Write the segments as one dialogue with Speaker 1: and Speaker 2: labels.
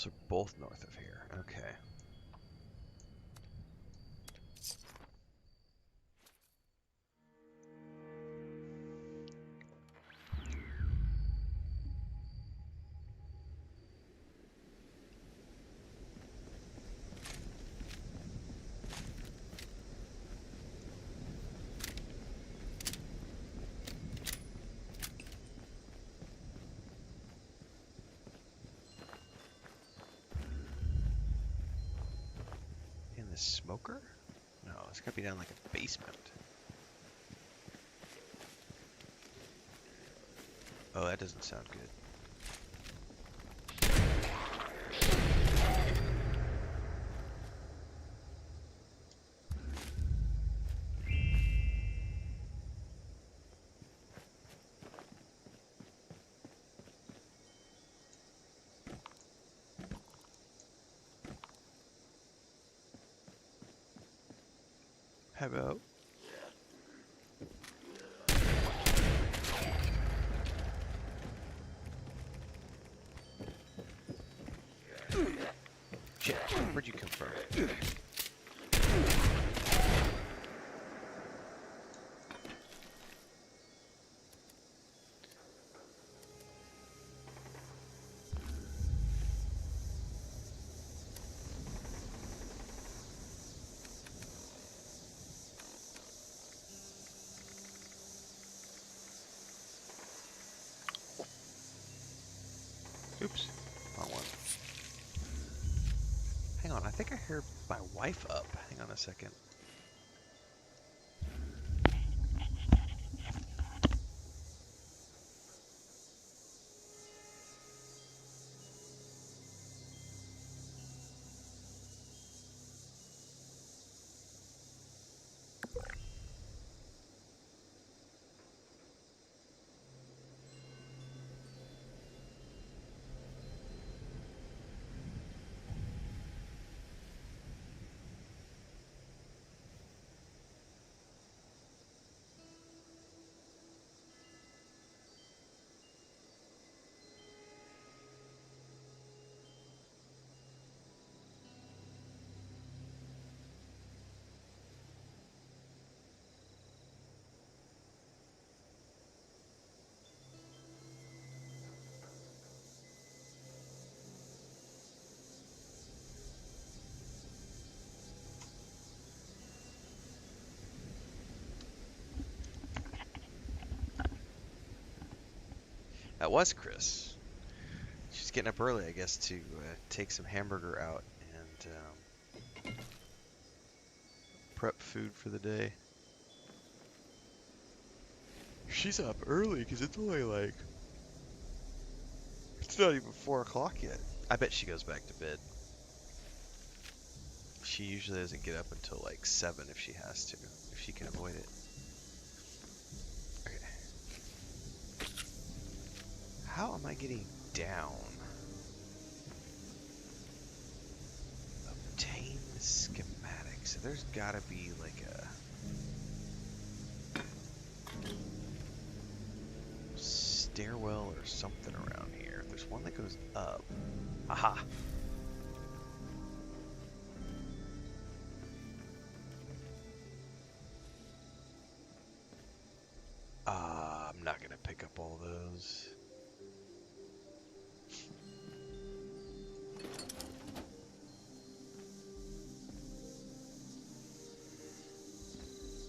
Speaker 1: are both north of here. Okay. In the smoker? No, it's gotta be down like a basement. Oh, that doesn't sound good. How about? Shit, where'd you come from? Oops, wrong one. Hang on, I think I heard my wife up. Hang on a second. That was Chris. She's getting up early, I guess, to take some hamburger out and prep food for the day. She's up early because it's only like... It's not even 4 o'clock yet. I bet she goes back to bed. She usually doesn't get up until like 7 if she has to, if she can avoid it. Okay. How am I getting down? Obtain the schematics. So there's gotta be like a stairwell or something around here. There's one that goes up. Aha! I'm not gonna pick up all those.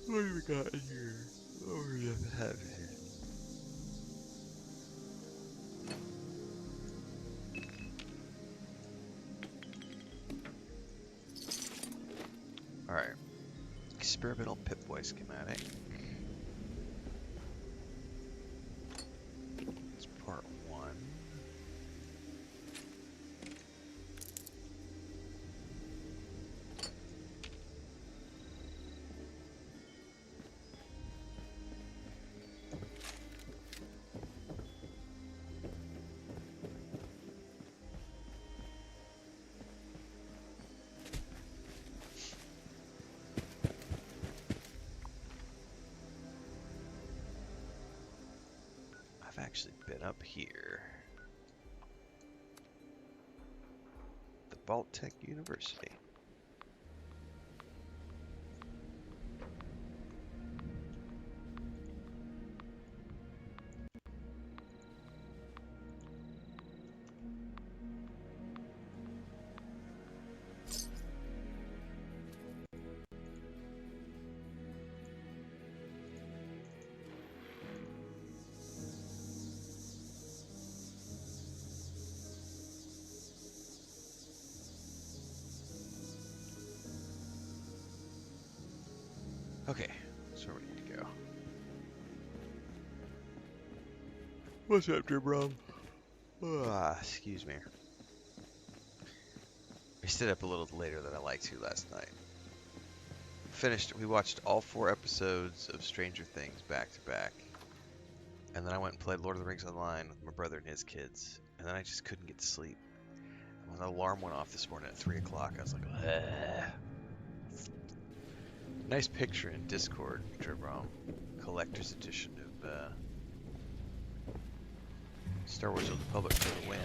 Speaker 1: What do we got in here? What do we have here? Alright. Experimental Pip-Boy schematic. It's part 1. I've actually been up here. Vault Tech University. Okay, so where we need to go. What's up, dear bro? Excuse me. I stayed up a little later than I liked to last night. We watched all 4 episodes of Stranger Things back to back. And then I went and played Lord of the Rings Online with my brother and his kids. And then I just couldn't get to sleep. And when the alarm went off this morning at 3 o'clock, I was like, ugh. Nice picture in Discord, Dribrom. Collector's edition of Star Wars: Old Republic for the win.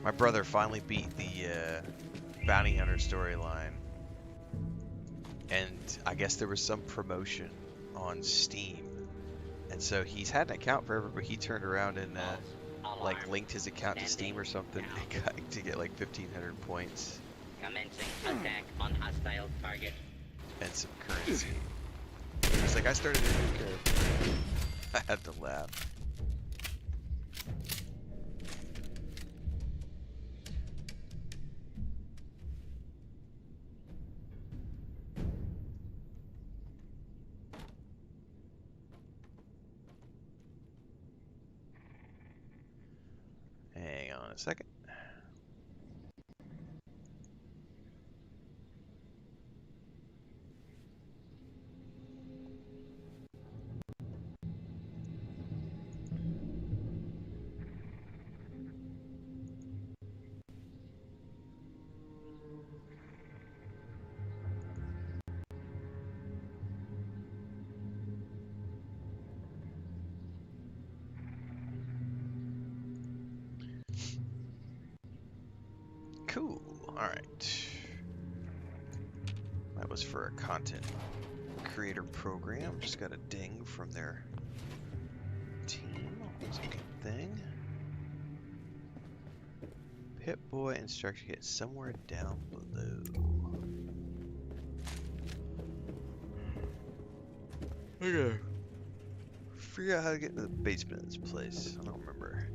Speaker 1: My brother finally beat the bounty hunter storyline, and I guess there was some promotion on Steam, and so he's had an account forever, but he turned around and like linked his account to Steam or something and got to get like 1,500 points.
Speaker 2: Commencing attack on hostile target.
Speaker 1: And some currency. He's like, I started a new character. I had to laugh. Hang on a second. Cool. Alright. That was for a content creator program. Just got a ding from their team. Always a good thing. Pip-Boy instruction get somewhere down below. Okay. Figure out how to get into the basement of this place. I don't remember.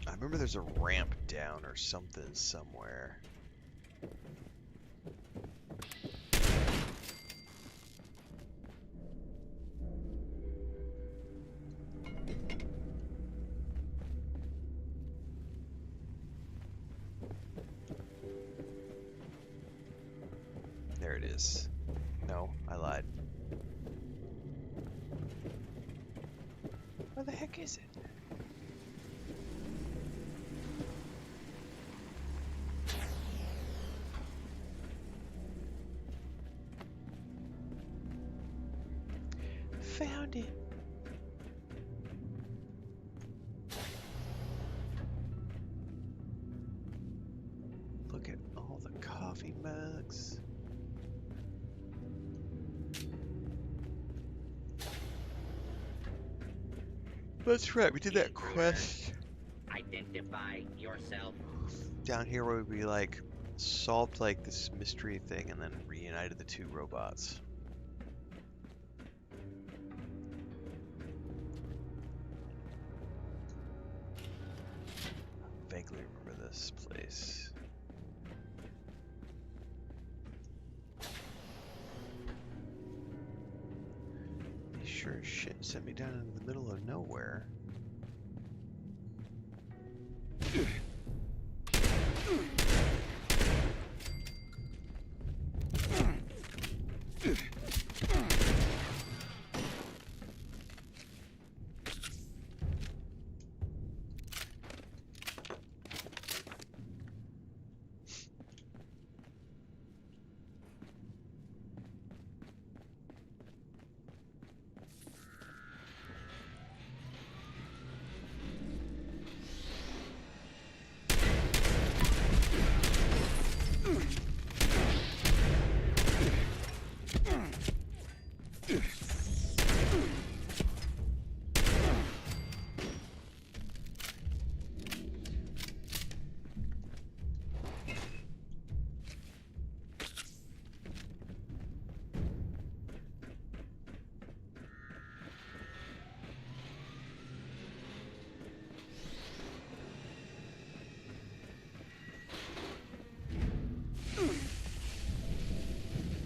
Speaker 1: I remember there's a ramp down or something somewhere. There it is. No, I lied. Where the heck is it? Found it. Look at all the coffee mugs. That's right, we did that quest.
Speaker 2: Identify yourself.
Speaker 1: Down here where we like solved like this mystery thing and then reunited the 2 robots. Vaguely remember this place. They sure as shit sent me down into the middle of nowhere.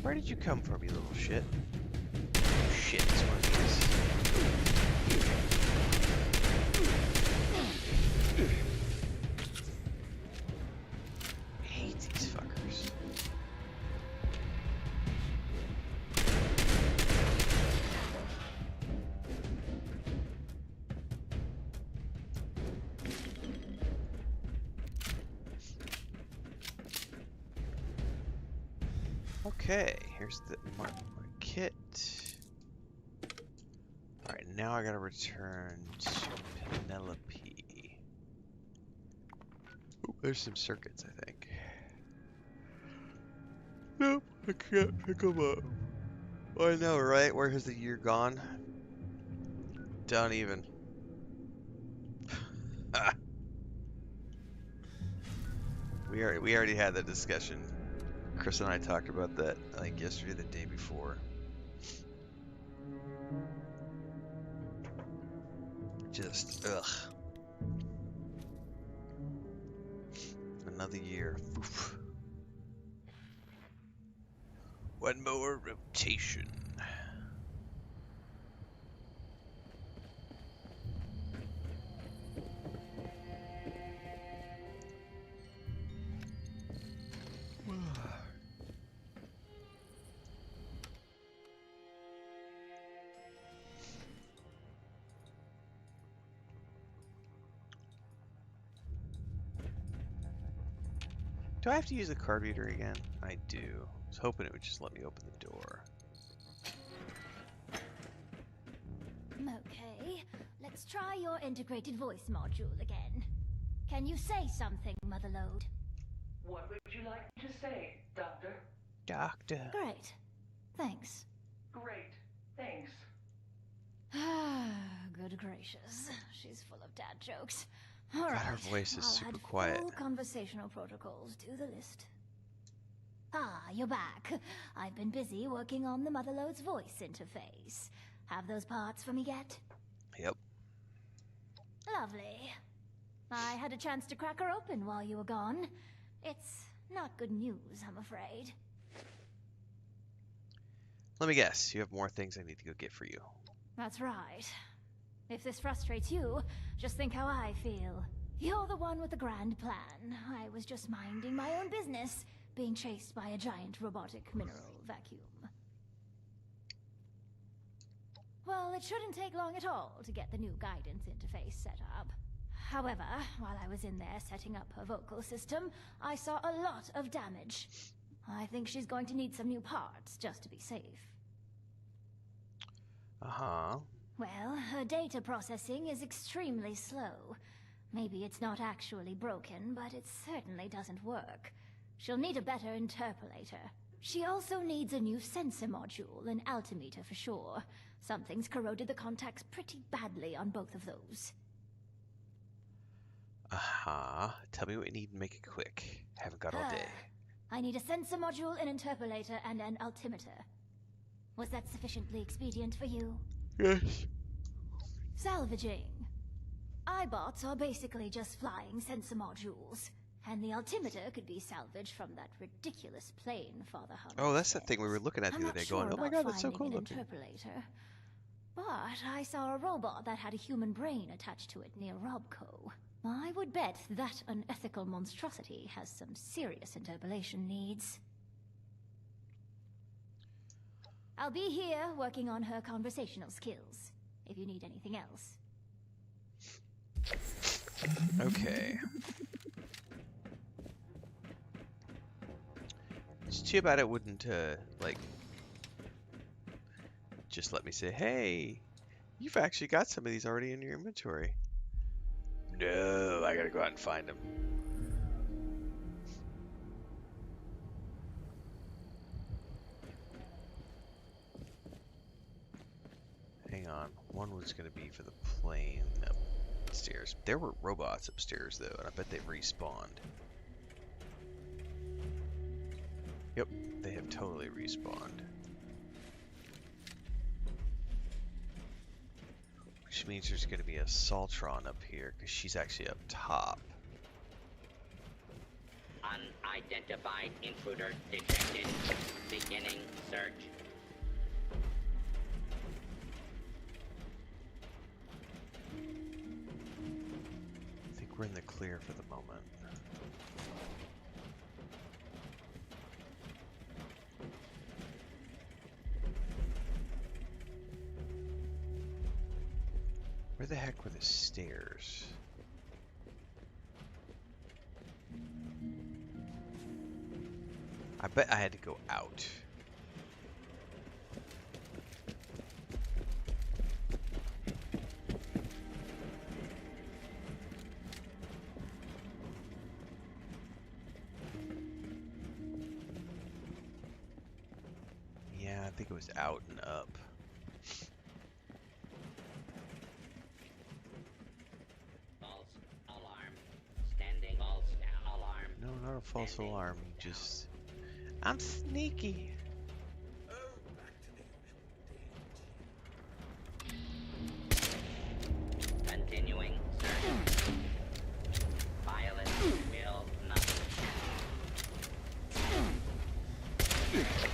Speaker 1: Where did you come from, you little shit? Oh, shit, it's one of these. I hate these fuckers. Okay, here's the my kit. Alright, now I gotta return to Penelope. Ooh, there's some circuits, I think. Nope, I can't pick them up. I know, right? Where has the year gone? Don't even. We already had that discussion. Chris and I talked about that, I think yesterday, the day before. Just, ugh. Another year. Oof. One more rotation. Do I have to use the card reader again? I do. I was hoping it would just let me open the door.
Speaker 3: Okay, let's try your integrated voice module again. Can you say something, Motherlode?
Speaker 4: What would you like to say, Doctor?
Speaker 1: Doctor.
Speaker 3: Great. Thanks.
Speaker 4: Great, thanks.
Speaker 3: Good gracious. She's full of dad jokes. All
Speaker 1: God,
Speaker 3: right.
Speaker 1: her voice is
Speaker 3: I'll
Speaker 1: super
Speaker 3: add
Speaker 1: quiet.
Speaker 3: full conversational protocols to the list. Ah, you're back. I've been busy working on the Motherlode's voice interface. Have those parts for me yet?
Speaker 1: Yep.
Speaker 3: Lovely. I had a chance to crack her open while you were gone. It's not good news, I'm afraid.
Speaker 1: Let me guess. You have more things I need to go get for you.
Speaker 3: That's right. If this frustrates you, just think how I feel. You're the one with the grand plan. I was just minding my own business, being chased by a giant robotic mineral vacuum. Well, it shouldn't take long at all to get the new guidance interface set up. However, while I was in there setting up her vocal system, I saw a lot of damage. I think she's going to need some new parts just to be safe.
Speaker 1: Uh-huh.
Speaker 3: Well, her data processing is extremely slow. Maybe it's not actually broken, but it certainly doesn't work. She'll need a better interpolator. She also needs a new sensor module, an altimeter for sure. Something's corroded the contacts pretty badly on both of those.
Speaker 1: Uh-huh. Tell me what you need and make it quick. Haven't got all day.
Speaker 3: I need a sensor module, an interpolator, and an altimeter. Was that sufficiently expedient for you?
Speaker 1: Yes.
Speaker 3: Salvaging. iBots are basically just flying sensor modules, and the altimeter could be salvaged from that ridiculous plane Father Hunt.
Speaker 1: Oh, that's the thing we were looking at
Speaker 3: I'm
Speaker 1: the
Speaker 3: not
Speaker 1: other day
Speaker 3: sure
Speaker 1: going, oh my
Speaker 3: about
Speaker 1: god, that's so
Speaker 3: finding
Speaker 1: cool
Speaker 3: an
Speaker 1: looking.
Speaker 3: interpolator. But I saw a robot that had a human brain attached to it near Robco. I would bet that unethical monstrosity has some serious interpolation needs. I'll be here working on her conversational skills, if you need anything else.
Speaker 1: Okay. It's too bad it wouldn't, like, just let me say, hey, you've actually got some of these already in your inventory. No, I gotta go out and find them. Hang on, one was gonna be for the plane upstairs. There were robots upstairs though, and I bet they've respawned. Yep, they have totally respawned. Which means there's gonna be a Saltron up here, because she's actually up top.
Speaker 2: On Unidentified intruder detected. Beginning search.
Speaker 1: I think we're in the clear for the moment. Where the heck were the stairs? I bet I had to go out. Yeah, I think it was out and up.
Speaker 2: False alarm. Standing false alarm.
Speaker 1: No, not a false
Speaker 2: Standing
Speaker 1: alarm. You
Speaker 2: down.
Speaker 1: just... I'm sneaky.
Speaker 2: Continuing search. Violet will not.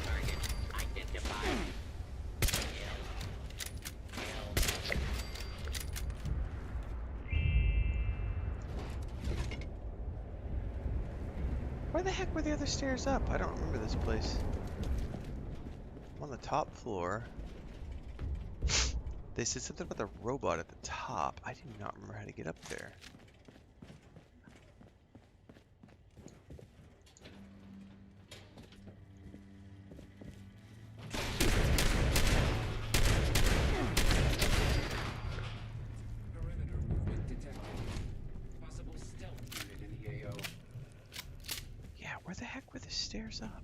Speaker 2: Target identified. Kill.
Speaker 1: Where the heck were the other stairs up? I don't remember this place. I'm on the top floor. They said something about the robot at the top. I do not remember how to get up there.
Speaker 5: Perimeter movement detected. Possible stealth unit in the AO.
Speaker 1: Yeah, where the heck were the stairs up?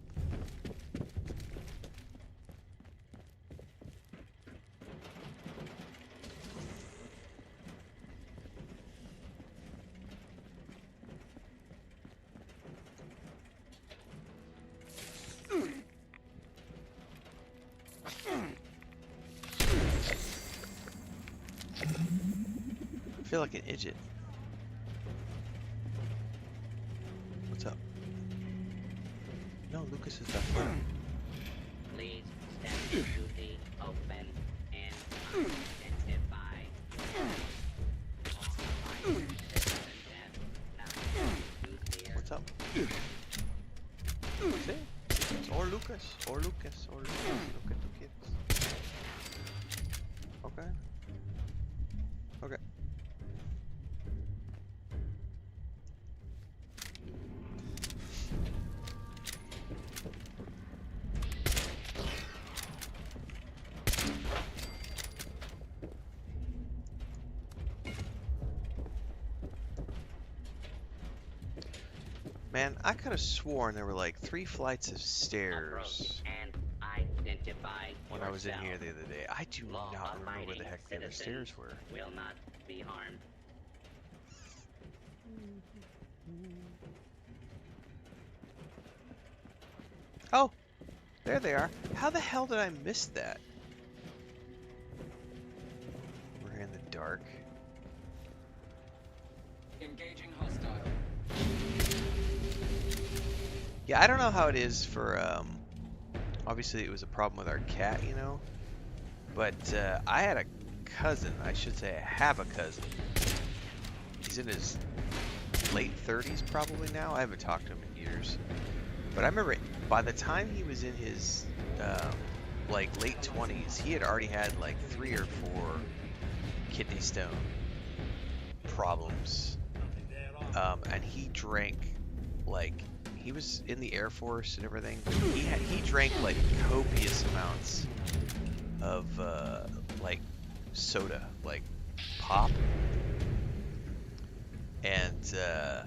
Speaker 1: I feel like an idiot. What's up? No, Lucas is back there.
Speaker 2: Please stand to the open and identify.
Speaker 1: What's up? See? Or Lucas. Or Lucas. Or Lucas. Look at the kids. Okay. Okay. Man, I could have sworn there were like 3 flights of stairs
Speaker 2: And identify
Speaker 1: when I was in here
Speaker 2: yourself.
Speaker 1: the other day. I do not remember where the heck the other stairs were.
Speaker 2: Will not be harmed.
Speaker 1: Oh, there they are. How the hell did I miss that? We're in the dark.
Speaker 5: Engaging hostile.
Speaker 1: Yeah, I don't know how it is for, obviously it was a problem with our cat, you know? But, I had a cousin, I should say I have a cousin. He's in his late 30s probably now. I haven't talked to him in years. But I remember by the time he was in his, like, late 20s, he had already had, like, 3 or 4 kidney stone problems. And he drank, like, he was in the Air Force and everything, but he drank like copious amounts of like soda, like pop, and the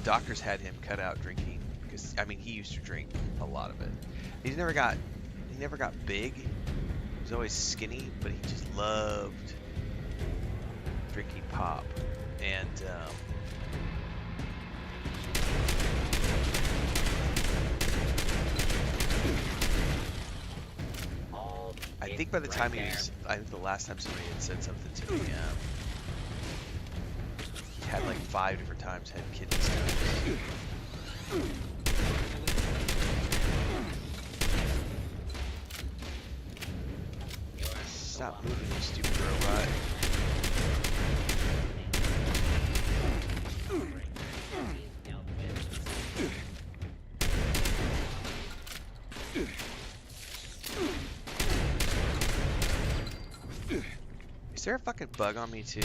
Speaker 1: doctors had him cut out drinking because I mean he used to drink a lot of it. He never got big. He was always skinny, but he just loved drinking pop, and I think by the time he was, I think the last time somebody had said something to me, he had like 5 different times had kidney stones. Stop moving, you stupid robot. Is there a fucking bug on me too?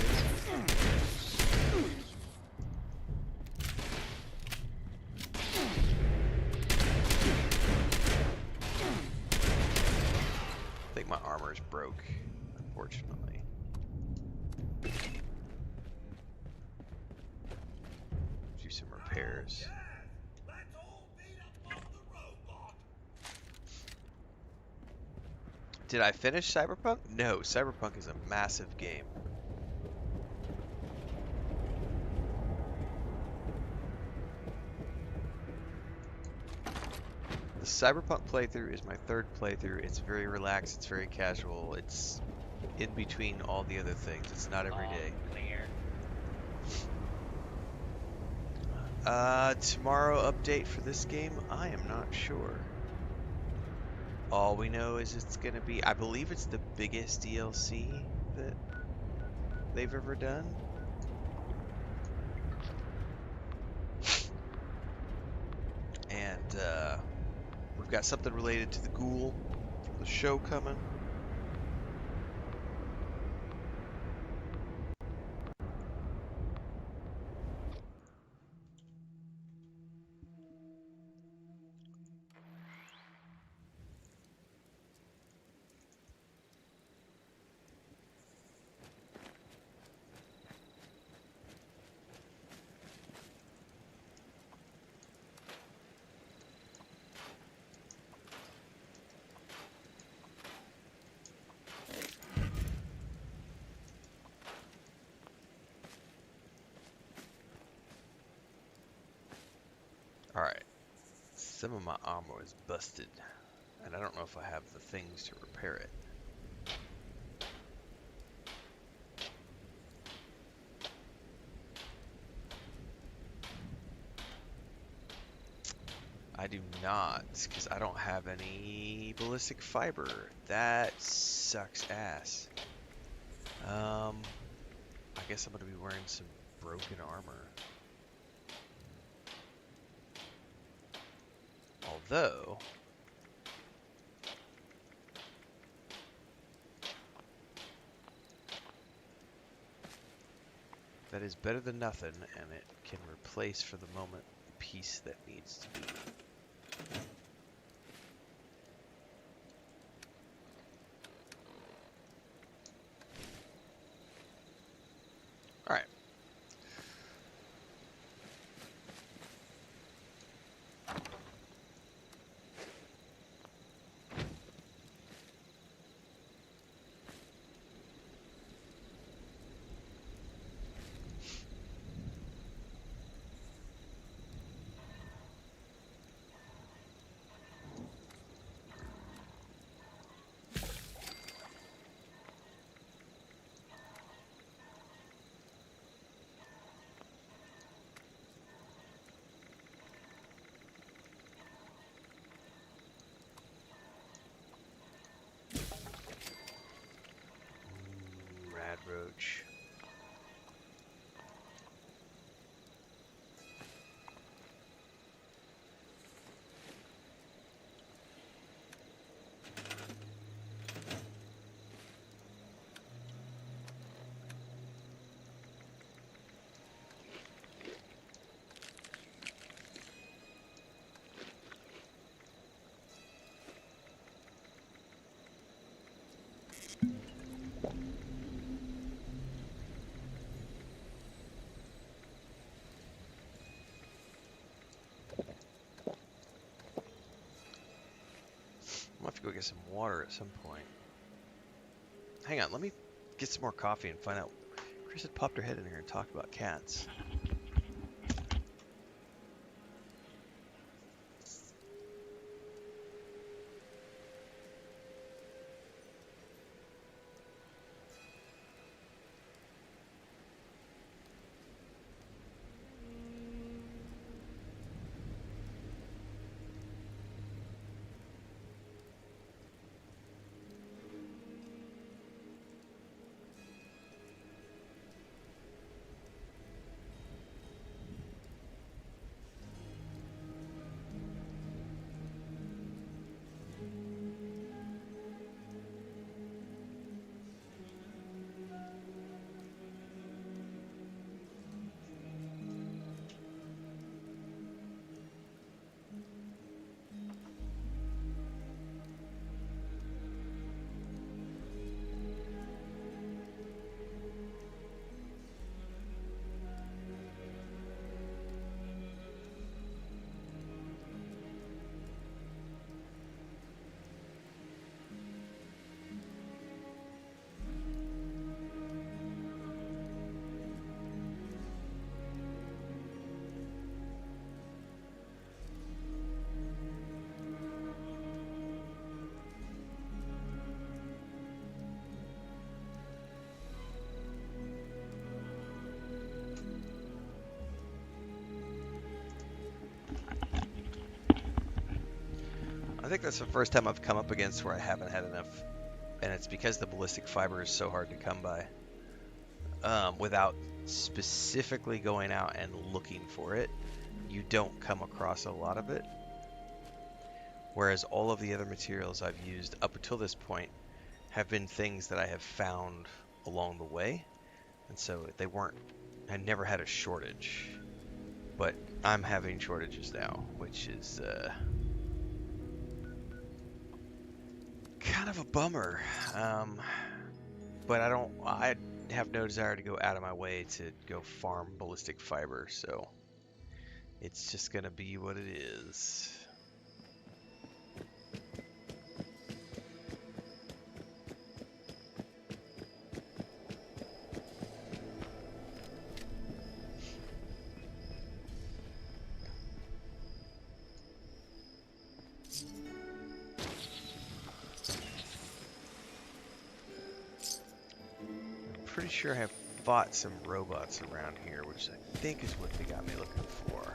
Speaker 1: I think my armor is broke, unfortunately. Do some repairs. Did I finish Cyberpunk? No, Cyberpunk is a massive game. The Cyberpunk playthrough is my third playthrough. It's very relaxed, it's very casual, it's in between all the other things. It's not every day.
Speaker 2: Clear.
Speaker 1: Tomorrow update for this game? I am not sure. All we know is it's gonna be, I believe it's the biggest DLC that they've ever done. And we've got something related to the Ghoul from the show coming. Alright, some of my armor is busted, and I don't know if I have the things to repair it. I do not, because I don't have any ballistic fiber. That sucks ass. I guess I'm going to be wearing some broken armor. Although, that is better than nothing, and it can replace for the moment the piece that needs to be. Alright. Roach. I'll have to go get some water at some point. Hang on, let me get some more coffee and find out. Chris had popped her head in here and talked about cats. I think that's the first time I've come up against where I haven't had enough, and it's because the ballistic fiber is so hard to come by. Without specifically going out and looking for it, you don't come across a lot of it. Whereas all of the other materials I've used up until this point have been things that I have found along the way. And so they weren't, I never had a shortage. But I'm having shortages now, which is kind of a bummer. But I have no desire to go out of my way to go farm ballistic fiber, so it's just gonna be what it is. Pretty sure I have fought some robots around here, which I think is what they got me looking for.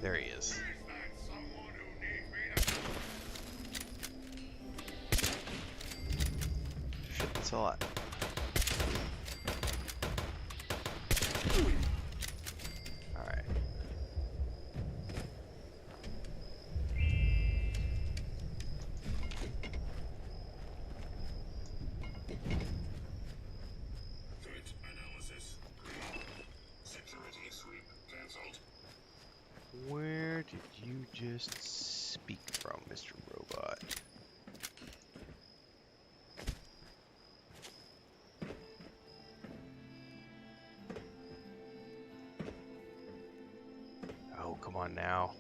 Speaker 1: There he is. Shit, that's a lot. Alright. Where did you just speak from, Mr. Robot? Oh, come on now.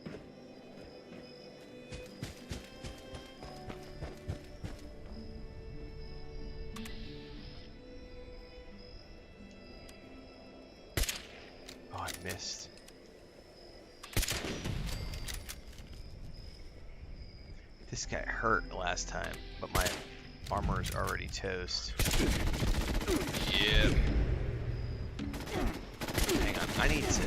Speaker 1: Oh, I missed. This guy hurt last time, but my armor is already toast. Yep. Hang on, I need some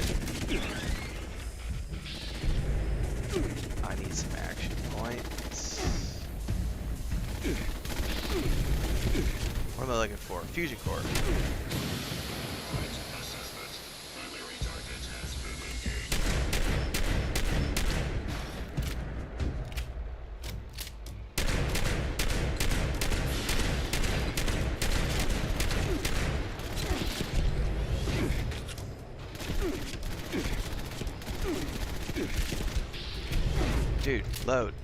Speaker 1: action points. What am I looking for? Fusion core. Dude, load.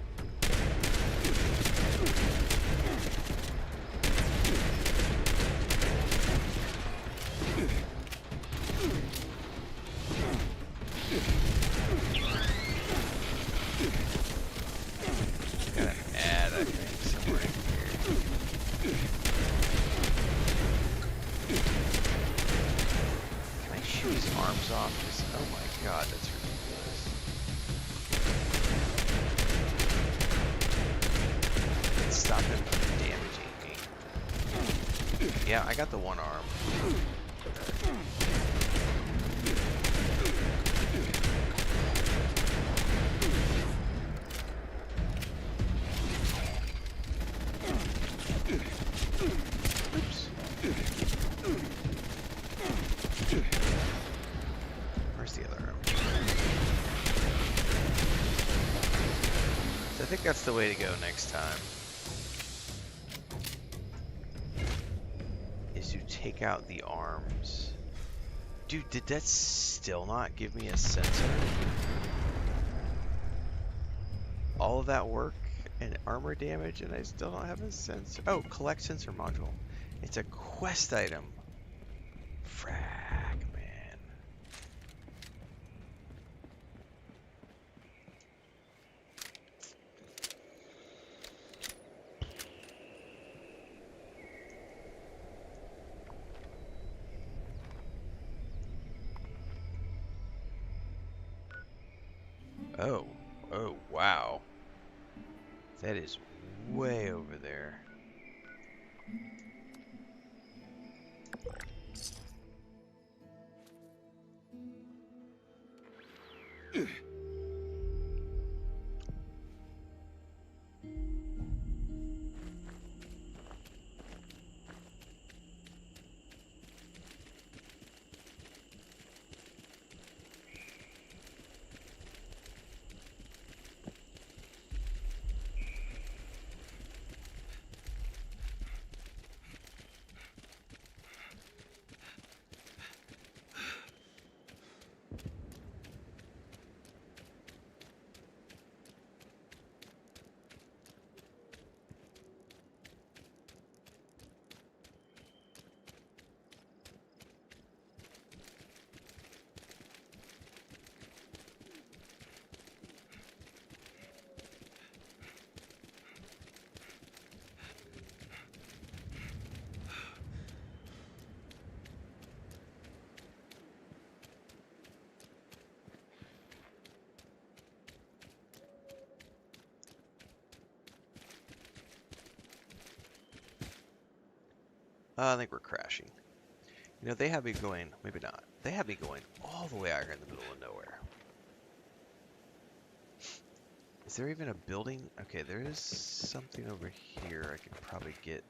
Speaker 1: Gotta add, I think, somewhere in here. Can I shoot his arms off? Oh my god, that's ridiculous. Stop him from damaging me. Yeah, I got the one arm. Oops. Where's the other arm? So I think that's the way to go next time. Take out the arms. Dude, did that still not give me a sensor? All of that work and armor damage and I still don't have a sensor. Oh, collect sensor module. It's a quest item. Frag, man. Oh, wow. That is way over there. I think we're crashing. You know, they have me going, maybe not. They have me going all the way out here in the middle of nowhere. Is there even a building? Okay, there is something over here I could probably get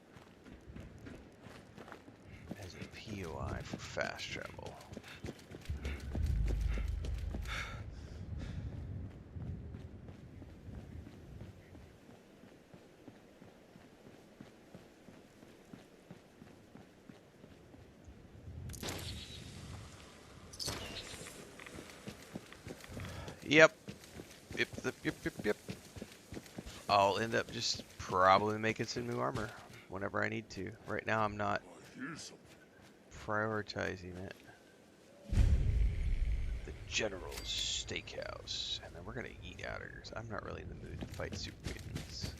Speaker 1: as a POI for fast travel. Yep. Yep. I'll end up just probably making some new armor whenever I need to. Right now I'm not prioritizing it. The General's Steakhouse. And then we're gonna eat out of here. I'm not really in the mood to fight super mutants.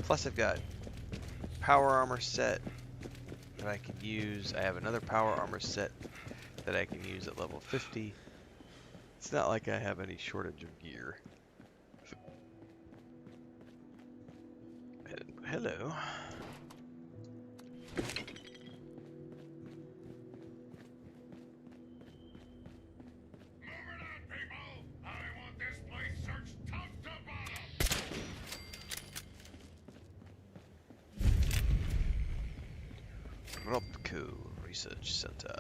Speaker 1: Plus I've got power armor set that I can use. I have another power armor set that I can use at level 50. It's not like I have any shortage of gear. Hello. Robco Research Center.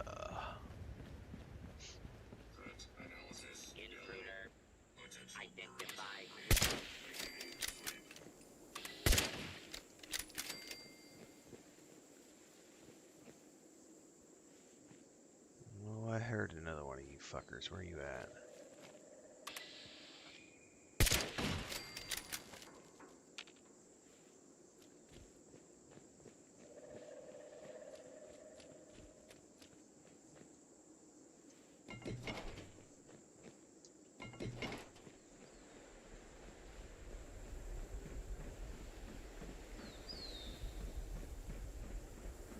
Speaker 2: Intruder identified.
Speaker 1: Oh, I heard another one of you fuckers. Where are you at?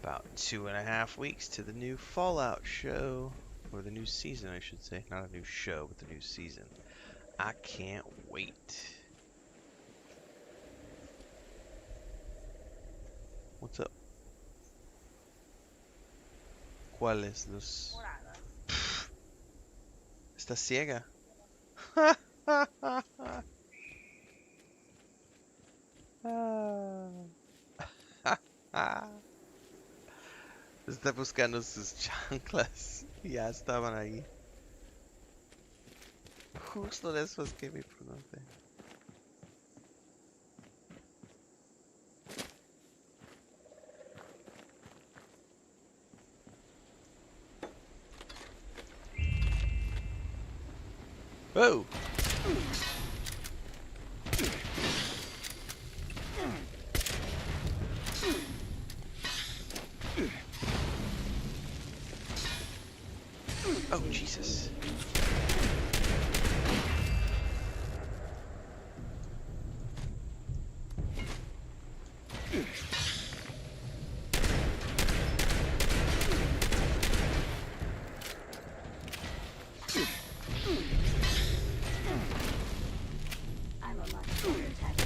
Speaker 1: About 2.5 weeks to the new Fallout show. Or the new season, I should say. Not a new show, but the new season. I can't wait. What's up? ¿Cuáles los...? Está ciega. Está buscando sus chanclas. Ya estaban ahí. Justo después que me pregunté. Oh! Oh, Jesus.
Speaker 3: I'm a much better attacker.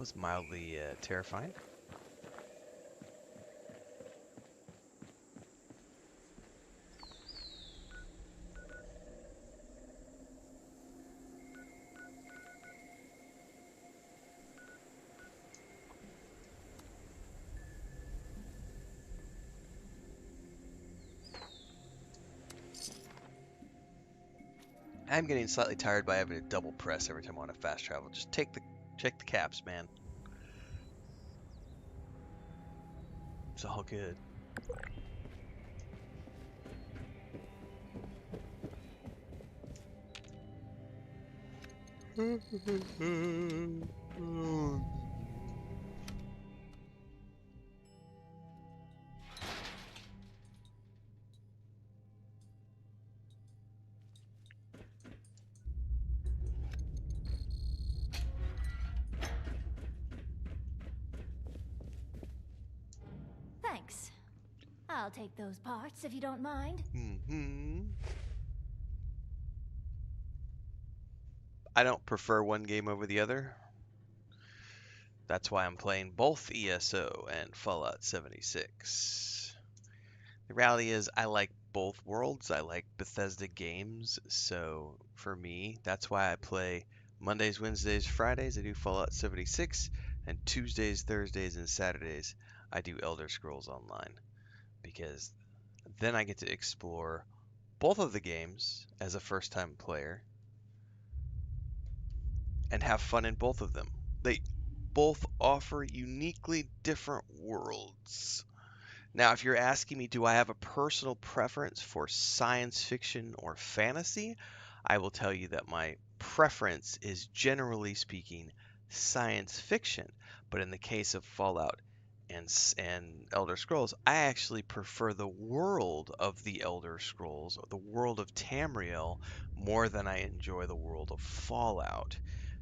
Speaker 1: was mildly terrifying. I'm getting slightly tired by having to double press every time I want to fast travel. Just check the caps, man. It's all good.
Speaker 3: Thanks. I'll take those parts if you don't mind.
Speaker 1: I don't prefer one game over the other. That's why I'm playing both ESO and Fallout 76. The reality is I like both worlds. I like Bethesda games, so for me, that's why I play Mondays, Wednesdays, Fridays, I do Fallout 76, and Tuesdays, Thursdays, and Saturdays, I do Elder Scrolls Online, because then I get to explore both of the games as a first-time player and have fun in both of them. They both offer uniquely different worlds. Now, if you're asking me, do I have a personal preference for science fiction or fantasy? I will tell you that my preference is, generally speaking, science fiction. But in the case of Fallout and Elder Scrolls, I actually prefer the world of the Elder Scrolls, or the world of Tamriel, more than I enjoy the world of Fallout.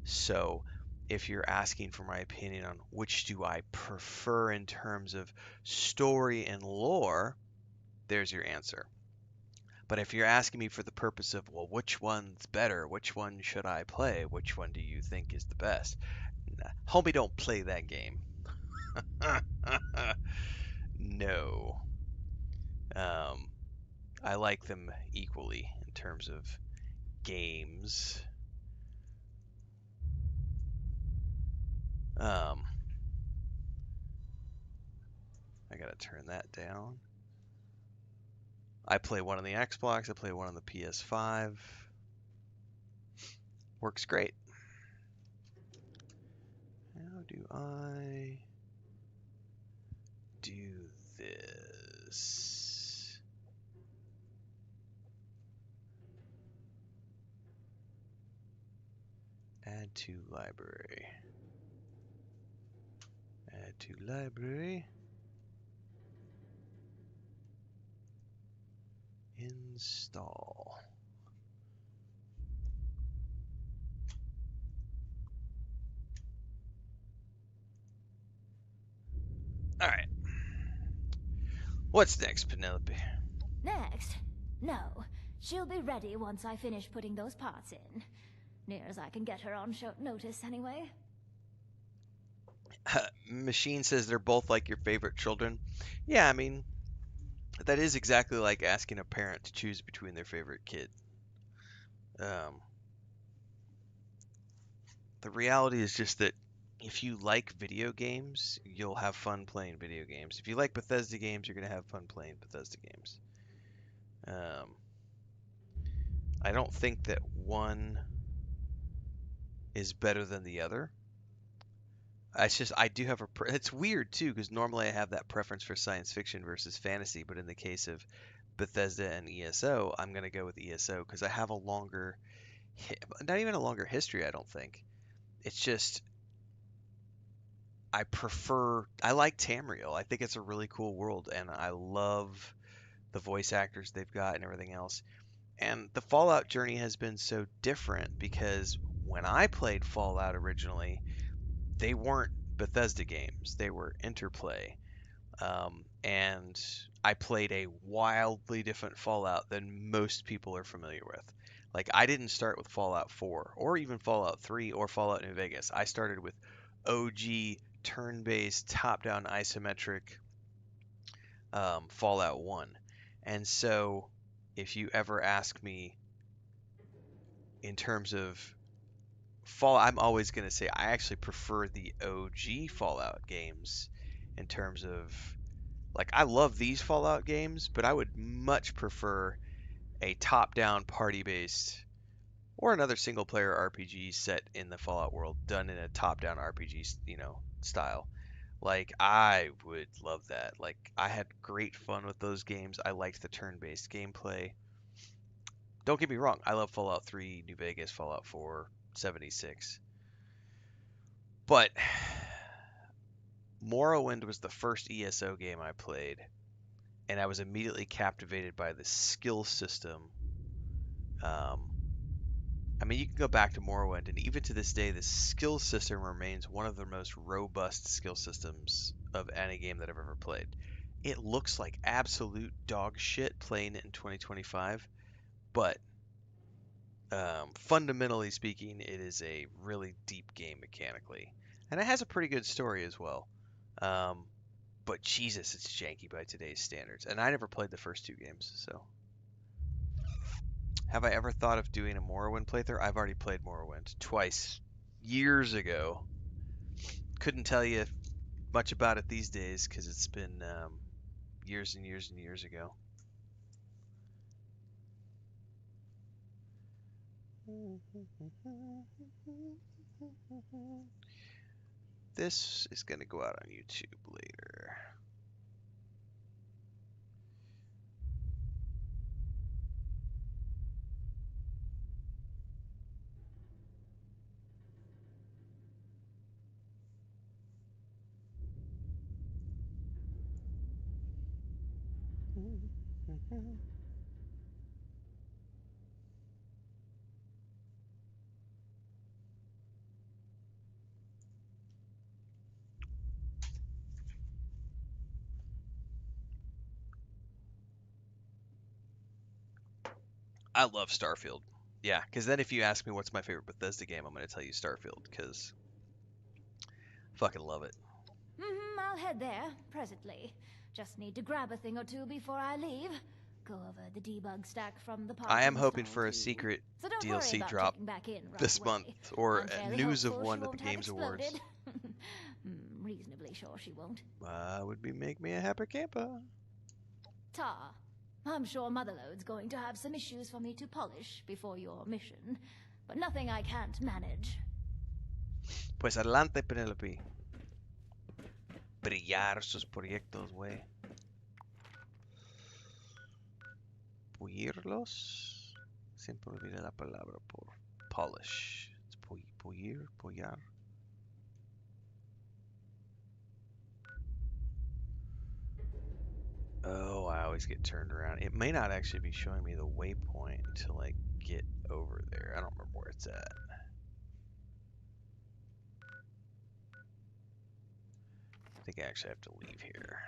Speaker 1: So, if you're asking for my opinion on which do I prefer in terms of story and lore, there's your answer. But if you're asking me for the purpose of, well, which one's better? Which one should I play? Which one do you think is the best? Nah, homie, don't play that game. No. I like them equally in terms of games. I gotta turn that down. I play one on the Xbox, I play one on the PS5. Works great. How do I do this? Add to library. Add to library. Install. All right. What's next, Penelope?
Speaker 3: Next? No. She'll be ready once I finish putting those parts in. Near as I can get her on short notice, anyway.
Speaker 1: Machine says they're both like your favorite children. Yeah, I mean, that is exactly like asking a parent to choose between their favorite kid. The reality is just that if you like video games, you'll have fun playing video games. If you like Bethesda games, you're going to have fun playing Bethesda games. I don't think that one is better than the other. It's just I do have it's weird too, because normally I have that preference for science fiction versus fantasy, but in the case of Bethesda and ESO, I'm going to go with ESO because I have a longer, not even a longer history, I don't think. It's just I like Tamriel. I think it's a really cool world, and I love the voice actors they've got and everything else. And the Fallout journey has been so different because when I played Fallout originally, they weren't Bethesda games. They were Interplay. And I played a wildly different Fallout than most people are familiar with. Like, I didn't start with Fallout 4 or even Fallout 3 or Fallout New Vegas. I started with OG turn-based top-down isometric Fallout 1. And so if you ever ask me in terms of Fallout, I'm always going to say I actually prefer the OG Fallout games in terms of, like, I love these Fallout games, but I would much prefer a top-down party-based or another single-player RPG set in the Fallout world done in a top-down RPG, style. Like, I would love that. Like, I had great fun with those games. I liked the turn-based gameplay. Don't get me wrong, I love Fallout 3, New Vegas, Fallout 4, 76. But Morrowind was the first ESO game I played, and I was immediately captivated by the skill system. I mean, you can go back to Morrowind, and even to this day, the skill system remains one of the most robust skill systems of any game that I've ever played. It looks like absolute dog shit playing it in 2025, but fundamentally speaking, it is a really deep game mechanically. And it has a pretty good story as well. But Jesus, it's janky by today's standards. And I never played the first two games, so. Have I ever thought of doing a Morrowind playthrough? I've already played Morrowind twice, years ago. Couldn't tell you much about it these days because it's been years and years and years ago. This is going to go out on YouTube later. I love Starfield. Yeah, because then if you ask me what's my favorite Bethesda game, I'm going to tell you Starfield, because I fucking love it.
Speaker 3: I'll head there presently. Just need to grab a thing or two before I leave. Go over the debug stack from the parts
Speaker 1: I am
Speaker 3: installed
Speaker 1: hoping for a
Speaker 3: too.
Speaker 1: secret
Speaker 3: So don't worry
Speaker 1: DLC
Speaker 3: about
Speaker 1: drop
Speaker 3: checking back in right
Speaker 1: this
Speaker 3: away.
Speaker 1: month, or
Speaker 3: I'm fairly
Speaker 1: news of
Speaker 3: hopeful
Speaker 1: one
Speaker 3: she
Speaker 1: at the
Speaker 3: won't have
Speaker 1: Games Awards.
Speaker 3: exploded. Reasonably sure she won't.
Speaker 1: Would be make me a happy camper.
Speaker 3: Tar, I'm sure Motherlode's going to have some issues for me to polish before your mission, but nothing I can't manage.
Speaker 1: Pues adelante, Penelope. Brillar sus proyectos, güey. Pulirlos. Siempre olvidé la palabra por polish. It's pulir, pullar. Oh, I always get turned around. It may not actually be showing me the waypoint until I get over there. I don't remember where it's at. I think I actually have to leave here.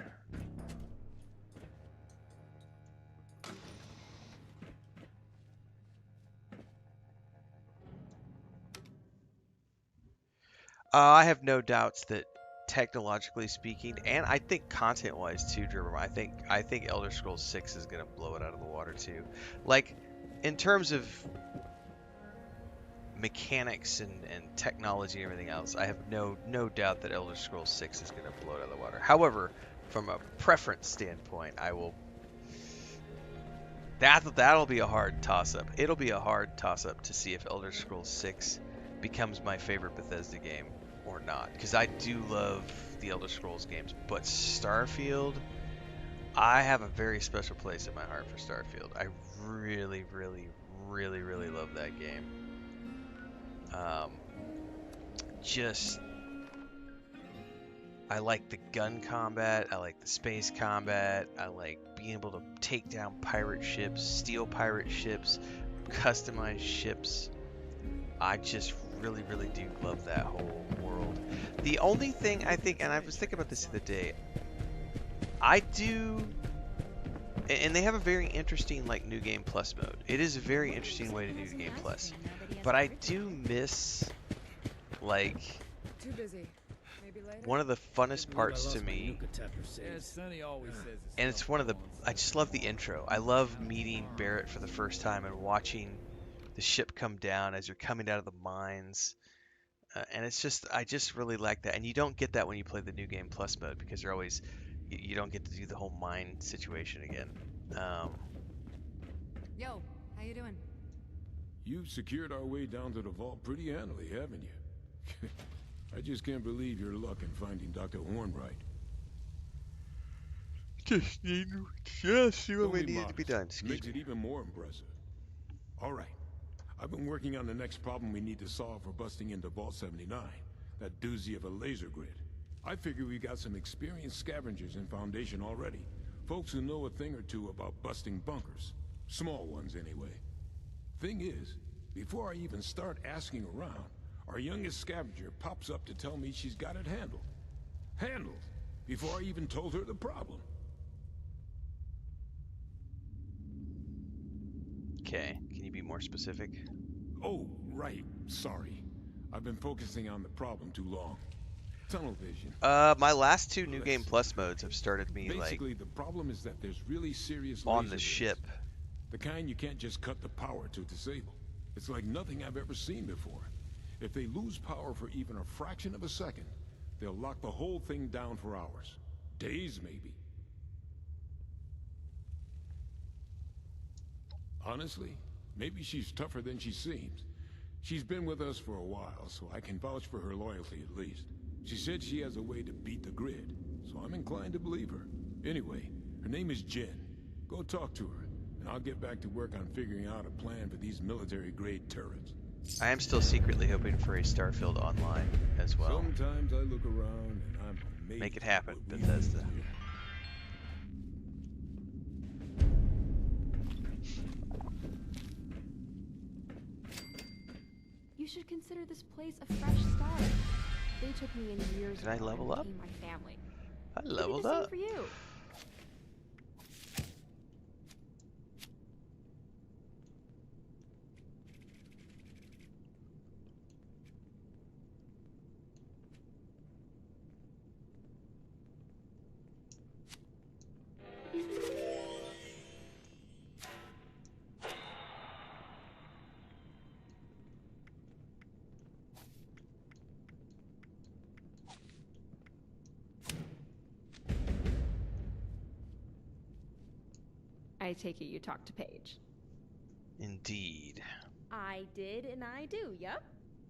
Speaker 1: I have no doubts that technologically speaking, and I think content-wise too, Drummer, I think Elder Scrolls 6 is gonna blow it out of the water too. Like, in terms of mechanics and technology and everything else, I have no doubt that Elder Scrolls 6 is gonna blow it out of the water. However, from a preference standpoint, that'll be a hard toss-up. It'll be a hard toss-up to see if Elder Scrolls 6 becomes my favorite Bethesda game or not, because I do love the Elder Scrolls games, but Starfield, I have a very special place in my heart for Starfield. I really, really, really, really love that game. I like the gun combat, I like the space combat, I like being able to take down pirate ships, steal pirate ships, customize ships. I just really, really do love that whole world. The only thing I think, and I was thinking about this the other day, I do, and they have a very interesting like New Game Plus mode. It is a very interesting way to do New Game Plus, but I do miss like
Speaker 6: Too busy.
Speaker 5: Maybe later.
Speaker 1: one of the funnest parts to me,
Speaker 6: Yeah, Sonny always says it's
Speaker 1: and it's
Speaker 6: tough
Speaker 1: one of the,
Speaker 6: going
Speaker 1: I just love the intro. I love meeting Barrett for the first time and watching the ship come down as you're coming out of the mines. And it's just, I just really like that. And you don't get that when you play the New Game Plus mode because you're always, you don't get to do the whole mine situation again.
Speaker 7: Yo, how you doing?
Speaker 8: You've secured our way down to the vault pretty handily, haven't you? I just can't believe your luck in finding Dr. Hornbright.
Speaker 1: Just need to see what we
Speaker 8: Don't be
Speaker 1: needed to be
Speaker 8: modest.
Speaker 1: done. Excuse
Speaker 8: Makes
Speaker 1: me.
Speaker 8: it even more impressive. All right. I've been working on the next problem we need to solve for busting into Vault 79. That doozy of a laser grid. I figure we got some experienced scavengers in Foundation already. Folks who know a thing or two about busting bunkers. Small ones, anyway. Thing is, before I even start asking around, our youngest scavenger pops up to tell me she's got it handled. Handled! Before I even told her the problem.
Speaker 1: Okay, can you be more specific?
Speaker 8: Oh, right. Sorry. I've been focusing on the problem too long. Tunnel vision.
Speaker 1: My last two New Game Plus modes have started me
Speaker 8: Basically, the problem is that there's really serious
Speaker 1: on
Speaker 8: laser
Speaker 1: the
Speaker 8: grids.
Speaker 1: ship.
Speaker 8: The kind you can't just cut the power to disable. It's like nothing I've ever seen before. If they lose power for even a fraction of a second, they'll lock the whole thing down for hours. Days, maybe. Honestly, maybe she's tougher than she seems. She's been with us for a while, so I can vouch for her loyalty at least. She said she has a way to beat the grid, so I'm inclined to believe her. Anyway, her name is Jen. Go talk to her, and I'll get back to work on figuring out a plan for these military-grade turrets.
Speaker 1: I am still secretly hoping for a Starfield Online as well.
Speaker 8: Sometimes I look around and I'm amazed.
Speaker 1: Make it happen,
Speaker 8: at what we
Speaker 1: Bethesda.
Speaker 8: do here.
Speaker 7: You should consider this place a fresh start. They took me in years
Speaker 1: Did I
Speaker 7: ago
Speaker 1: level
Speaker 7: and
Speaker 1: up?
Speaker 7: became my family.
Speaker 1: I
Speaker 7: Maybe
Speaker 1: leveled
Speaker 7: the same
Speaker 1: up.
Speaker 7: for you. I take it you talked to Paige.
Speaker 1: Indeed.
Speaker 7: I did and I do, yep.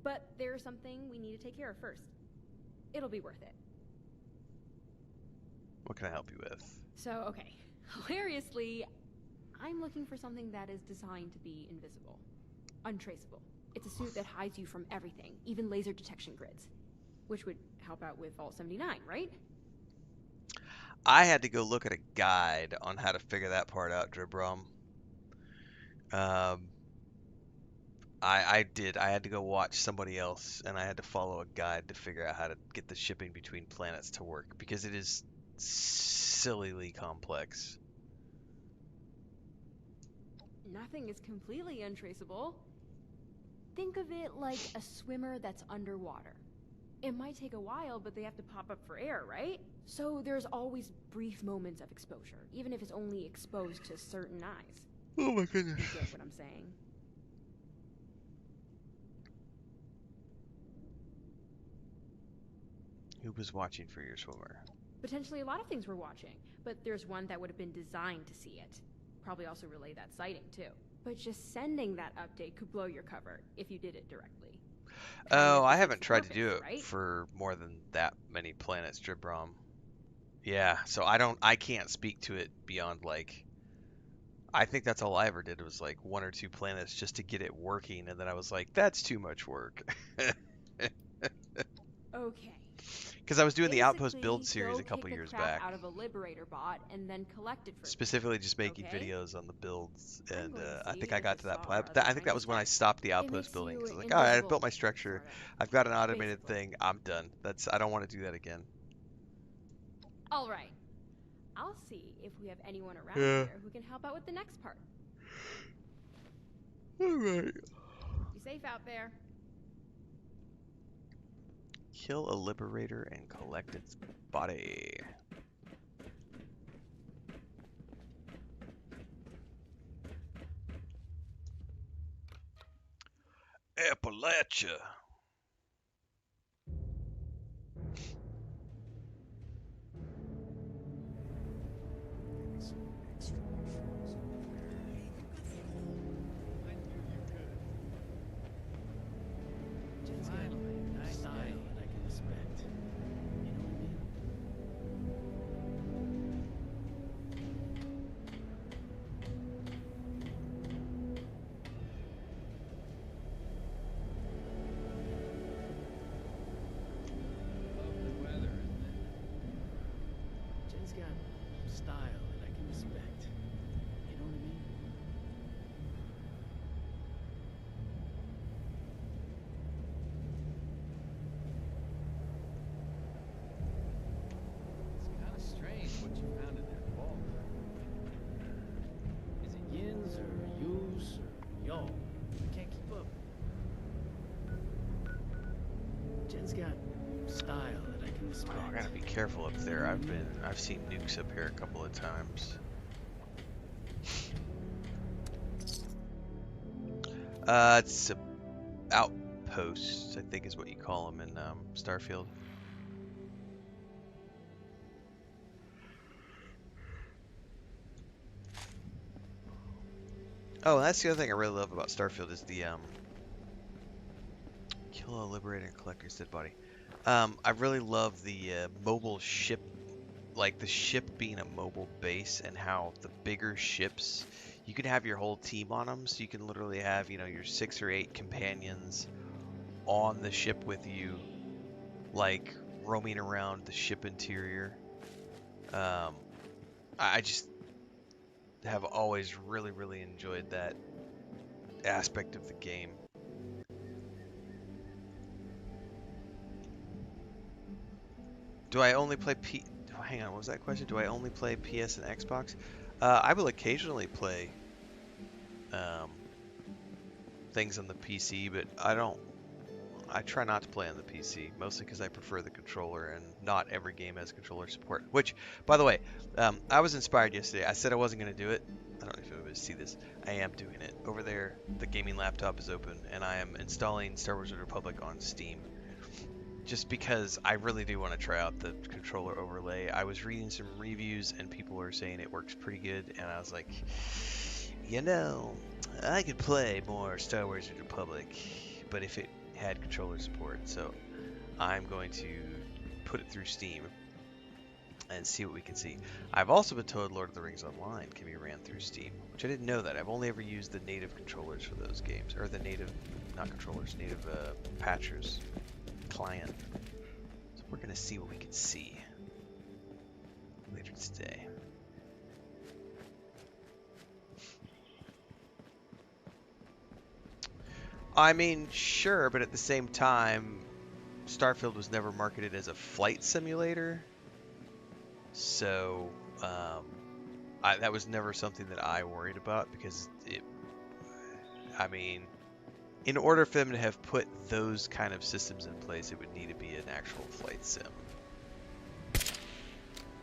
Speaker 7: But there's something we need to take care of first. It'll be worth it.
Speaker 1: What can I help you with?
Speaker 7: So, okay. Hilariously, I'm looking for something that is designed to be invisible. Untraceable. It's a suit that hides you from everything, even laser detection grids. Which would help out with Vault 79, right?
Speaker 1: I had to go look at a guide on how to figure that part out, Dribrum. I did. I had to go watch somebody else, and I had to follow a guide to figure out how to get the shipping between planets to work, because it is sillily complex.
Speaker 7: Nothing is completely untraceable. Think of it like a swimmer that's underwater. It might take a while, but they have to pop up for air, right? So there's always brief moments of exposure, even if it's only exposed to certain eyes.
Speaker 1: Oh my goodness.
Speaker 7: You get what I'm saying?
Speaker 1: Who was watching for your swimmer?
Speaker 7: Potentially a lot of things we're watching, but there's one that would have been designed to see it. Probably also relay that sighting, too. But just sending that update could blow your cover if you did it directly.
Speaker 1: Oh, I haven't
Speaker 7: defeats the
Speaker 1: tried to
Speaker 7: purpose,
Speaker 1: do it
Speaker 7: right?
Speaker 1: for more than that many planets, Dribrum. Yeah, so I can't speak to it beyond, like, I think that's all I ever did was like 1 or 2 planets just to get it working, and then I was like, that's too much work.
Speaker 7: Okay.
Speaker 1: Because I was doing the Outpost
Speaker 7: Basically,
Speaker 1: build series
Speaker 7: go
Speaker 1: a couple
Speaker 7: kick the
Speaker 1: years
Speaker 7: crap
Speaker 1: back.
Speaker 7: out of a Liberator bot and then collect it for me.
Speaker 1: Specifically just making
Speaker 7: Okay.
Speaker 1: videos on the builds,
Speaker 7: I'm
Speaker 1: and
Speaker 7: going to
Speaker 1: I
Speaker 7: see
Speaker 1: think I
Speaker 7: if
Speaker 1: got
Speaker 7: this
Speaker 1: to that
Speaker 7: saw
Speaker 1: point.
Speaker 7: our
Speaker 1: I
Speaker 7: other
Speaker 1: think that was when I
Speaker 7: tiny
Speaker 1: stopped the
Speaker 7: makes
Speaker 1: Outpost building.
Speaker 7: you
Speaker 1: 'Cause I was like, all right, I've built my
Speaker 7: invisible,
Speaker 1: structure.
Speaker 7: sorta.
Speaker 1: I've got an automated
Speaker 7: Basically.
Speaker 1: thing. I'm done. I don't want to do that again.
Speaker 7: All right. I'll see if we have anyone around
Speaker 1: Yeah.
Speaker 7: here who can help out with the next part.
Speaker 1: All right.
Speaker 7: You safe out there?
Speaker 1: Kill a liberator and collect its body. Appalachia. Oh, I gotta be careful up there. I've seen nukes up here a couple of times. It's a outpost, I think is what you call them in Starfield. Oh, that's the other thing I really love about Starfield is the kill a liberator and collect your dead body. I really love the mobile ship, like the ship being a mobile base, and how the bigger ships, you can have your whole team on them, so you can literally have, you know, your 6 or 8 companions on the ship with you, like roaming around the ship interior. I just have always really enjoyed that aspect of the game. Do I only play hang on, what was that question? Do I only play PS and Xbox? I will occasionally play things on the PC, but I try not to play on the PC, mostly because I prefer the controller, and not every game has controller support. Which, by the way, I was inspired yesterday. I said I wasn't going to do it. I don't know if you'll be able to see this. I am doing it. Over there, the gaming laptop is open, and I am installing Star Wars: The Republic on Steam. Just because I really do want to try out the controller overlay. I was reading some reviews and people were saying it works pretty good, and I was like, you know, I could play more Star Wars: The Republic, but if it had controller support. So I'm going to put it through Steam and see what we can see. I've also been told Lord of the Rings Online can be ran through Steam, which I didn't know that. I've only ever used the native controllers for those games, or the native, not controllers, native patchers. Client. So we're gonna see what we can see later today. I mean, sure, but at the same time, Starfield was never marketed as a flight simulator, so that was never something that I worried about, because I mean, in order for them to have put those kind of systems in place, it would need to be an actual flight sim.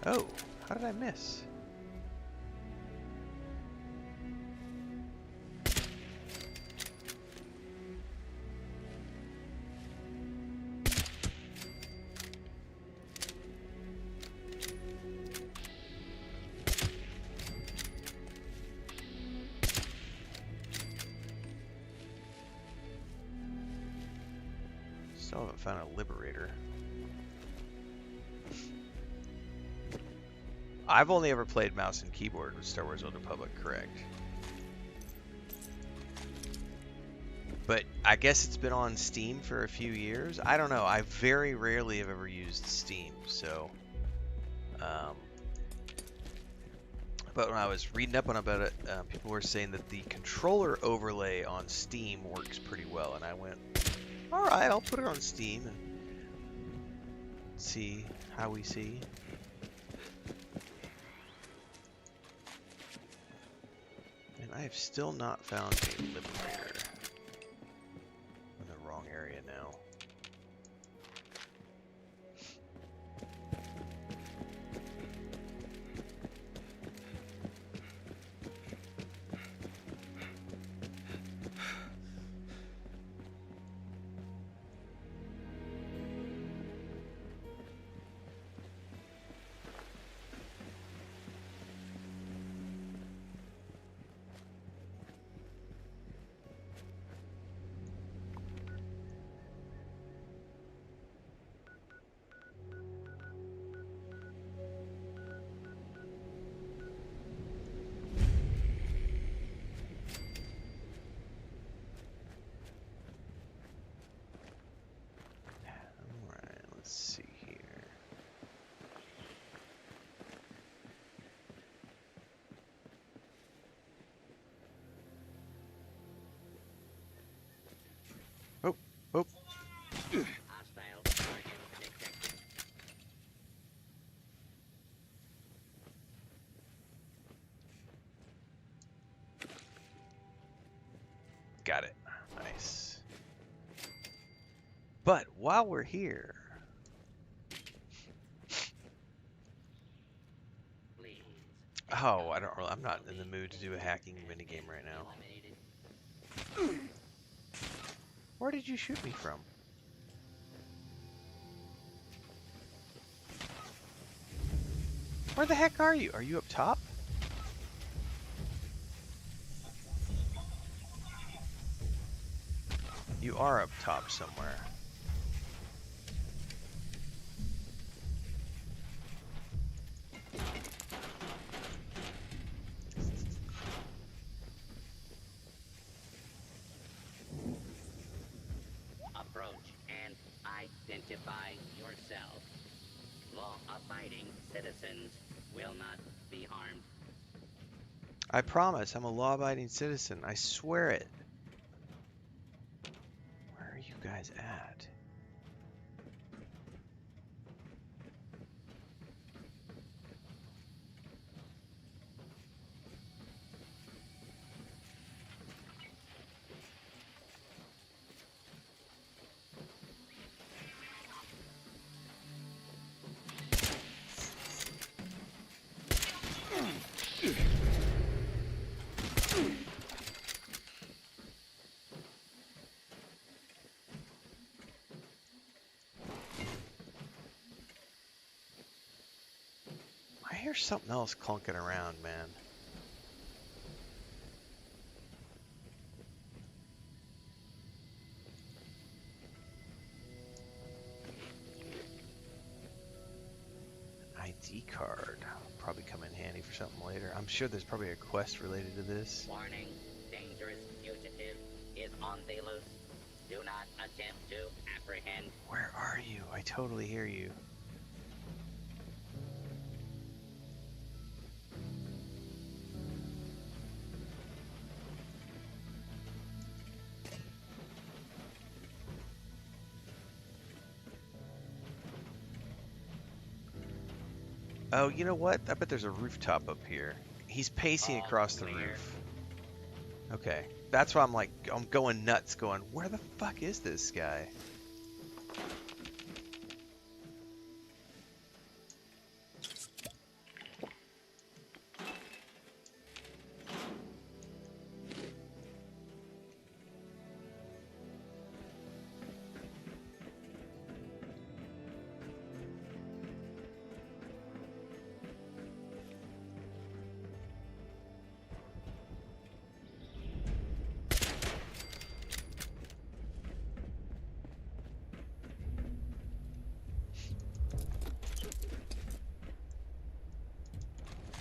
Speaker 1: Oh, how did I miss? Still haven't found a liberator. I've only ever played mouse and keyboard with Star Wars: Old Republic, correct? But I guess it's been on Steam for a few years. I don't know. I very rarely have ever used Steam, so. But when I was reading up on about it, people were saying that the controller overlay on Steam works pretty well, and I went, all right, I'll put it on Steam and see how we see. And I have still not found a liberator. I'm in the wrong area now. Got it. Nice. But while we're here,
Speaker 2: Please.
Speaker 1: oh, I'm not in the mood to do a hacking minigame right now.
Speaker 2: Eliminated.
Speaker 1: Where did you shoot me from? Where the heck are you? Are you up top? You are up top somewhere.
Speaker 2: Approach and identify yourself. Law-abiding citizens will not be harmed.
Speaker 1: I promise, I'm a law-abiding citizen. I swear it. Where are you guys at? I hear something else clunking around, man. An ID card. Probably come in handy for something later. I'm sure there's probably a quest related to this.
Speaker 2: Warning, dangerous fugitive is on the loose. Do not attempt to apprehend.
Speaker 1: Where are you? I totally hear you. Oh, you know what? I bet there's a rooftop up here. He's pacing
Speaker 2: All
Speaker 1: across the
Speaker 2: clear.
Speaker 1: roof. Okay. That's why I'm going nuts going, where the fuck is this guy?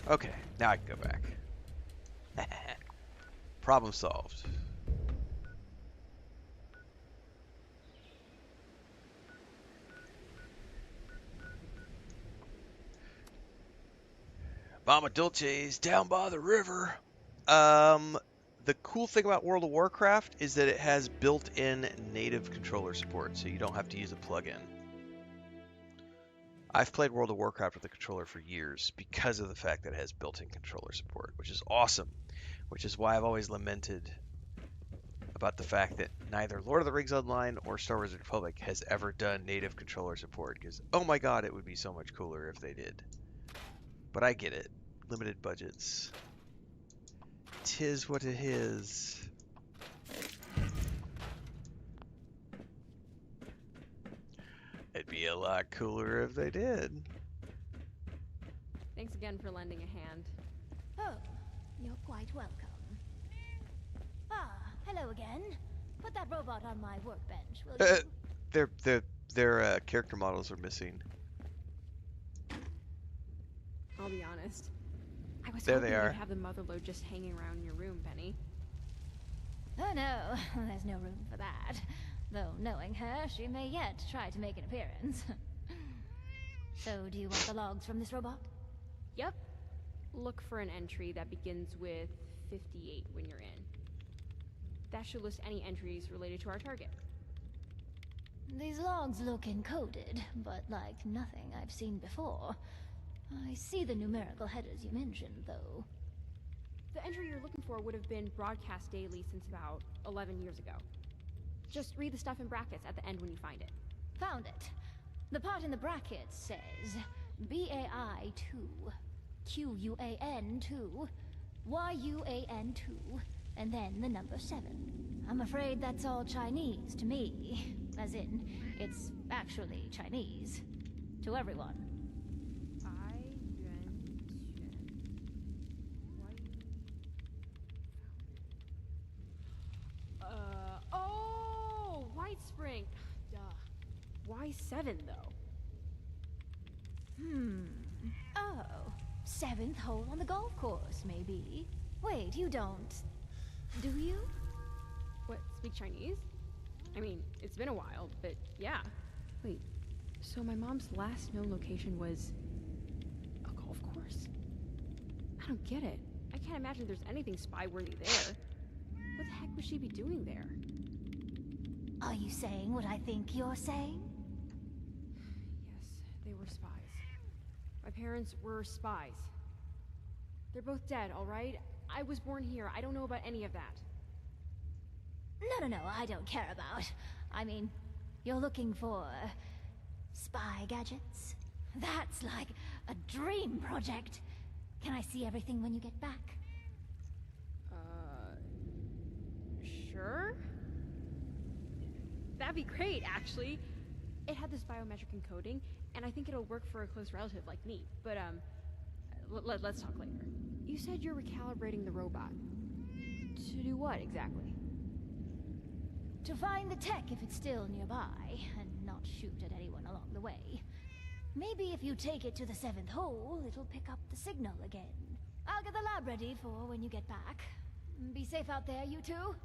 Speaker 1: Okay, now I can go back. Problem solved. Mama Dulce's down by the river. The cool thing about World of Warcraft is that it has built-in native controller support, so you don't have to use a plugin. I've played World of Warcraft with a controller for years because of the fact that it has built-in controller support, which is awesome. Which is why I've always lamented about the fact that neither Lord of the Rings Online or Star Wars: The Republic has ever done native controller support, because, oh my god, it would be so much cooler if they did. But I get it. Limited budgets. 'Tis what it is. It'd be a lot cooler if they did.
Speaker 7: Thanks again for lending a hand.
Speaker 3: Oh, you're quite welcome. Ah, hello again. Put that robot on my workbench, will you?
Speaker 1: Their character models are missing.
Speaker 7: I'll be honest. I was
Speaker 1: There
Speaker 7: hoping
Speaker 1: they are.
Speaker 7: you'd have the motherlode just hanging around your room, Penny.
Speaker 3: Oh no, there's no room for that. Though knowing her, she may yet try to make an appearance. So, do you want the logs from this robot?
Speaker 7: Yep. Look for an entry that begins with 58 when you're in. That should list any entries related to our target.
Speaker 3: These logs look encoded, but like nothing I've seen before. I see the numerical headers you mentioned, though.
Speaker 7: The entry you're looking for would have been broadcast daily since about 11 years ago. Just read the stuff in brackets at the end when you find it.
Speaker 3: Found it. The part in the brackets says BAI 2, QUAN 2, YUAN 2, and then the number 7. I'm afraid that's all Chinese to me. As in, it's actually Chinese. To everyone.
Speaker 7: Oh, White Spring. Duh. Why 7 though?
Speaker 3: Oh, 7th hole on the golf course, maybe. Wait, you don't... do you?
Speaker 7: What, speak Chinese? I mean, it's been a while, but yeah. Wait, so my mom's last known location was a golf course? I don't get it. I can't imagine there's anything spy-worthy there. What the heck would she be doing there?
Speaker 3: Are you saying what I think you're saying?
Speaker 7: Yes, they were spies. My parents were spies. They're both dead, all right? I was born here. I don't know about any of that.
Speaker 3: No, I don't care about. I mean, you're looking for... spy gadgets? That's like a dream project. Can I see everything when you get back?
Speaker 7: Sure? That'd be great, actually. It had this biometric encoding, and I think it'll work for a close relative like me. But, let's talk later. You said you're recalibrating the robot. To do what, exactly?
Speaker 3: To find the tech if it's still nearby, and not shoot at anyone along the way. Maybe if you take it to the 7th hole, it'll pick up the signal again. I'll get the lab ready for when you get back. Be safe out there, you two.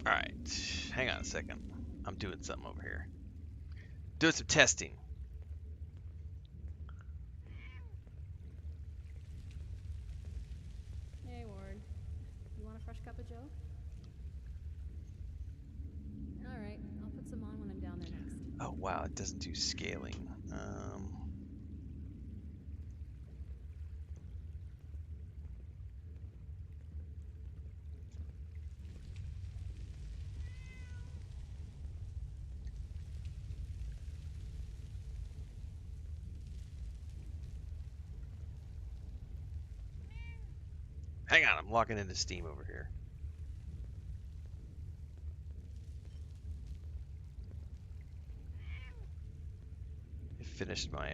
Speaker 1: Alright, hang on a second. I'm doing something over here. Doing some testing.
Speaker 7: Hey, Ward. You want a fresh cup of Joe? Alright, I'll put some on when I'm down there next.
Speaker 1: Oh wow, it doesn't do scaling. Hang on, I'm logging into Steam over here. I finished my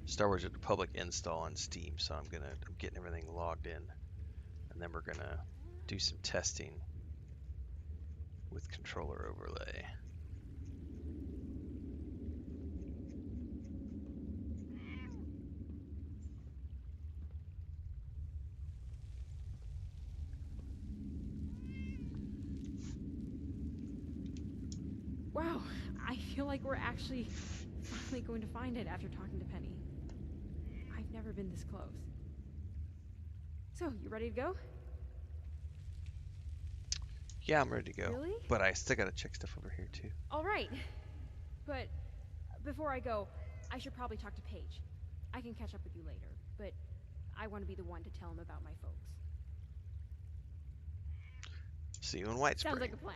Speaker 1: Star Wars Republic install on Steam, so I'm getting everything logged in, and then we're gonna do some testing with controller overlay.
Speaker 7: Wow, I feel like we're actually finally going to find it after talking to Penny. I've never been this close. So, you ready to go?
Speaker 1: Yeah, I'm ready to go.
Speaker 7: Really?
Speaker 1: But I still gotta check stuff over here too.
Speaker 7: All right. But before I go, I should probably talk to Paige. I can catch up with you later, but I want to be the one to tell him about my folks.
Speaker 1: See you in White Spring.
Speaker 7: Sounds like a plan.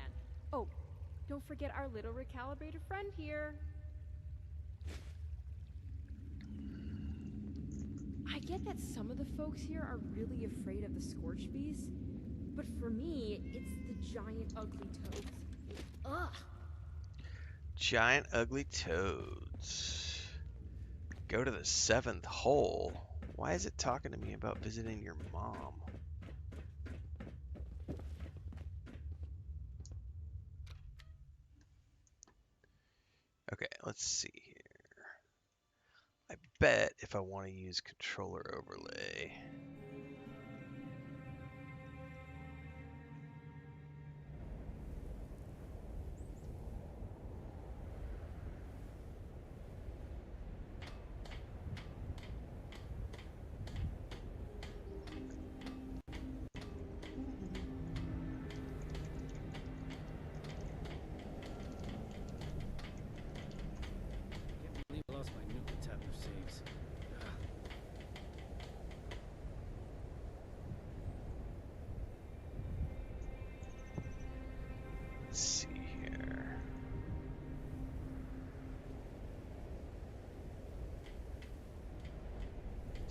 Speaker 7: Oh, don't forget our little recalibrated friend here. I get that some of the folks here are really afraid of the scorched bees, but for me, it's the giant ugly toads. Ugh.
Speaker 1: Giant ugly toads. Go to the 7th hole. Why is it talking to me about visiting your mom? Okay, let's see here. I bet if I want to use controller overlay.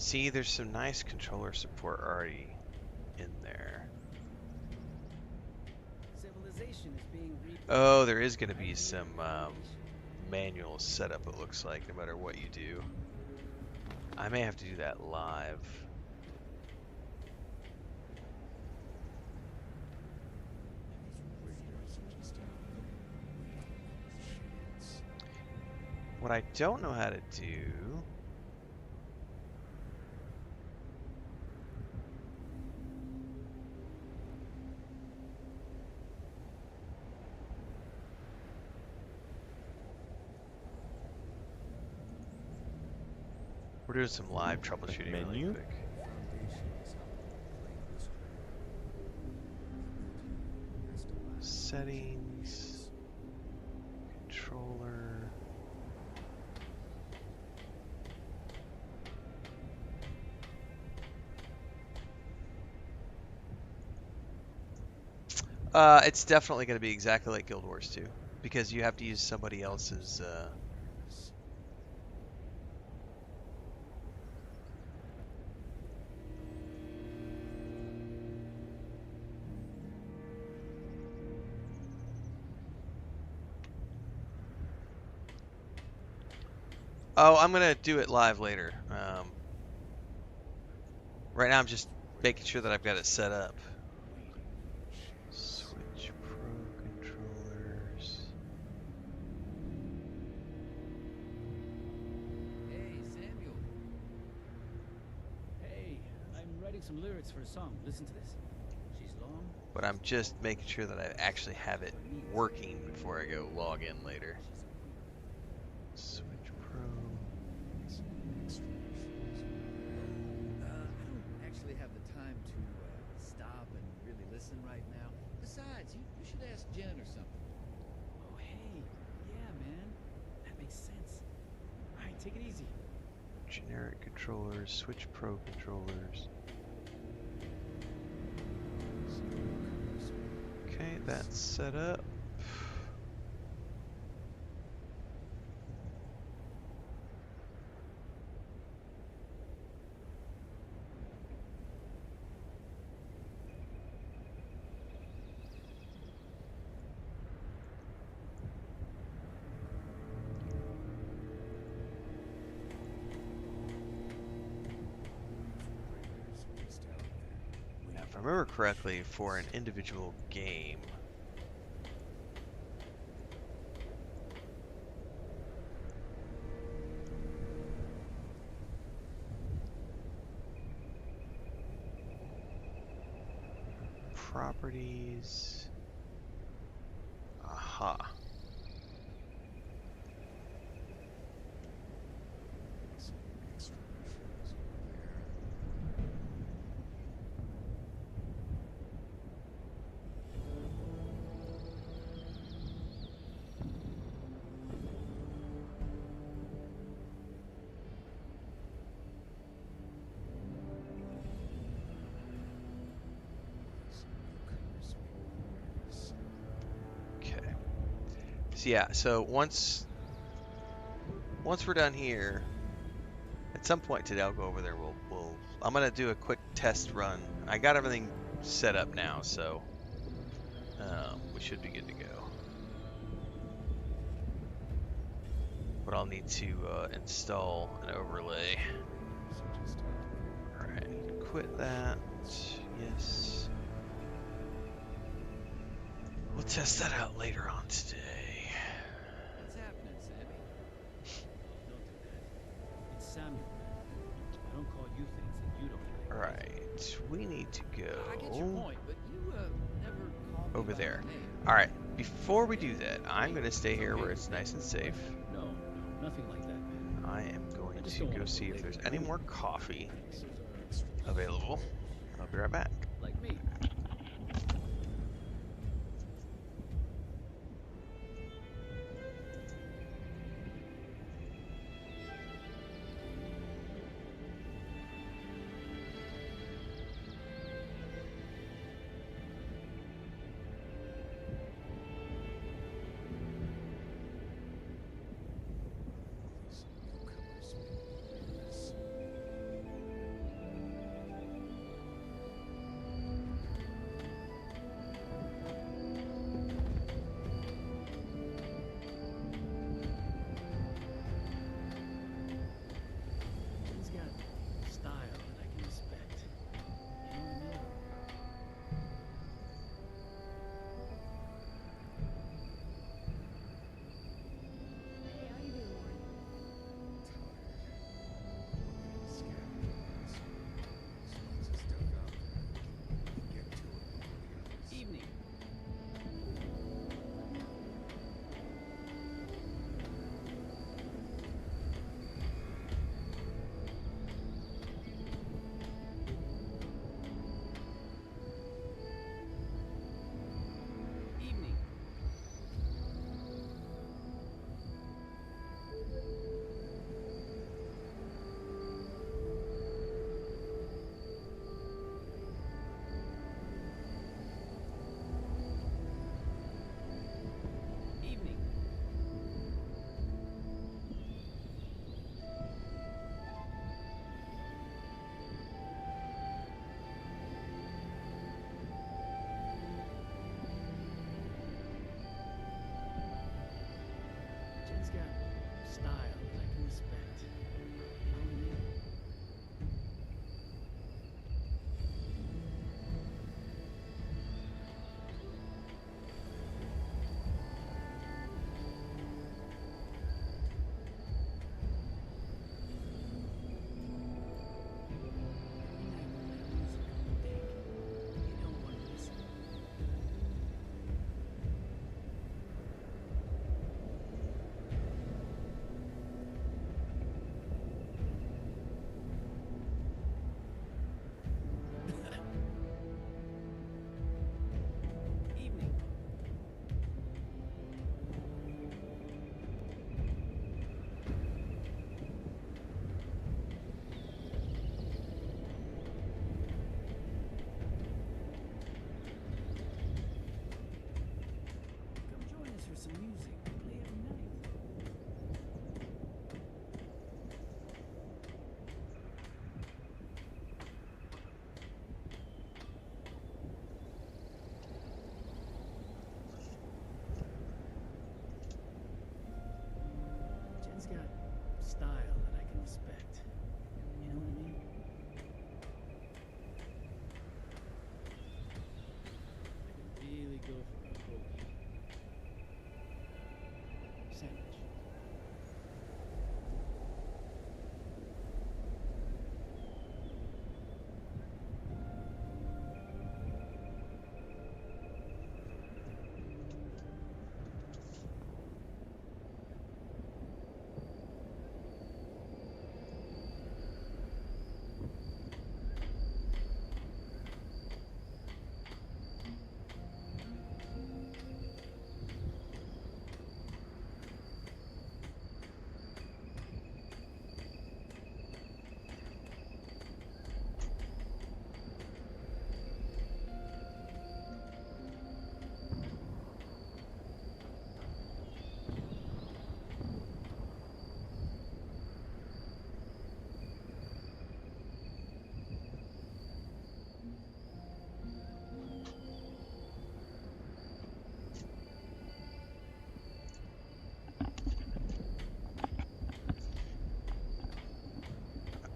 Speaker 1: See, there's some nice controller support already in there.
Speaker 6: Civilization is being
Speaker 1: Oh, there is going to be some manual setup, it looks like, no matter what you do. I may have to do that live. What I don't know how to do... We're doing some live troubleshooting really
Speaker 9: Menu?
Speaker 1: quick. Settings, controller. It's definitely going to be exactly like Guild Wars 2, because you have to use somebody else's. Oh, I'm gonna do it live later. Right now I'm just making sure that I've got it set up. Switch Pro controllers.
Speaker 6: Hey, Samuel. Hey, I'm writing some lyrics for a song. Listen to this. She's long.
Speaker 1: But I'm just making sure that I actually have it working before I go log in later. Switch Pro.
Speaker 6: I don't actually have the time to stop and really listen right now. Besides, you should ask Jen or something. Oh, hey. Yeah, man. That makes sense. All right, take it easy.
Speaker 1: Generic controllers, Switch Pro controllers. Okay, that's set up. Now, if I remember correctly, for an individual game, properties. Aha. So yeah, so once we're done here, at some point today I'll go over there. I'm gonna do a quick test run. I got everything set up now, so we should be good to go. But I'll need to install an overlay. All right, quit that. Yes. We'll test that out later on today.
Speaker 6: What's happening, Sammy? Don't do that. It's Samuel. I don't call you things that you don't like.
Speaker 1: Alright, we need to
Speaker 6: I get your
Speaker 1: go
Speaker 6: point, but you never call me
Speaker 1: over
Speaker 6: by
Speaker 1: there.
Speaker 6: my name.
Speaker 1: Alright, before we do that, I'm going to stay here where it's nice and safe.
Speaker 6: No, nothing like that, man.
Speaker 1: I am going
Speaker 6: I just
Speaker 1: to
Speaker 6: don't
Speaker 1: go
Speaker 6: wanna
Speaker 1: see if
Speaker 6: belabor
Speaker 1: there's any
Speaker 6: you.
Speaker 1: more coffee available. I'll be right back.
Speaker 6: Like me. Jen's got style that I can respect. You know what I mean? Evening. Come join us for some music. We play every night. Jen's got style that I can respect. You know what I mean? I can really go for a hoagie. Sandwich.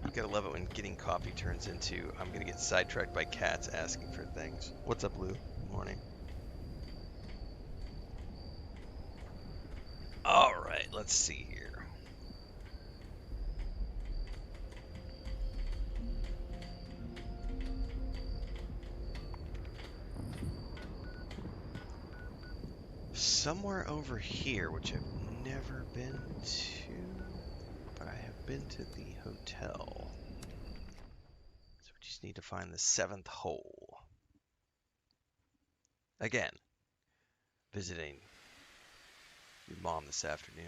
Speaker 1: You gotta love it when getting coffee turns into I'm gonna get sidetracked by cats asking for things. What's up, Lou? Good morning. Alright, let's see here. Somewhere over here, which I've never been to, but I have been to the hotel. So we just need to find the 7th hole. Again, visiting your mom this afternoon.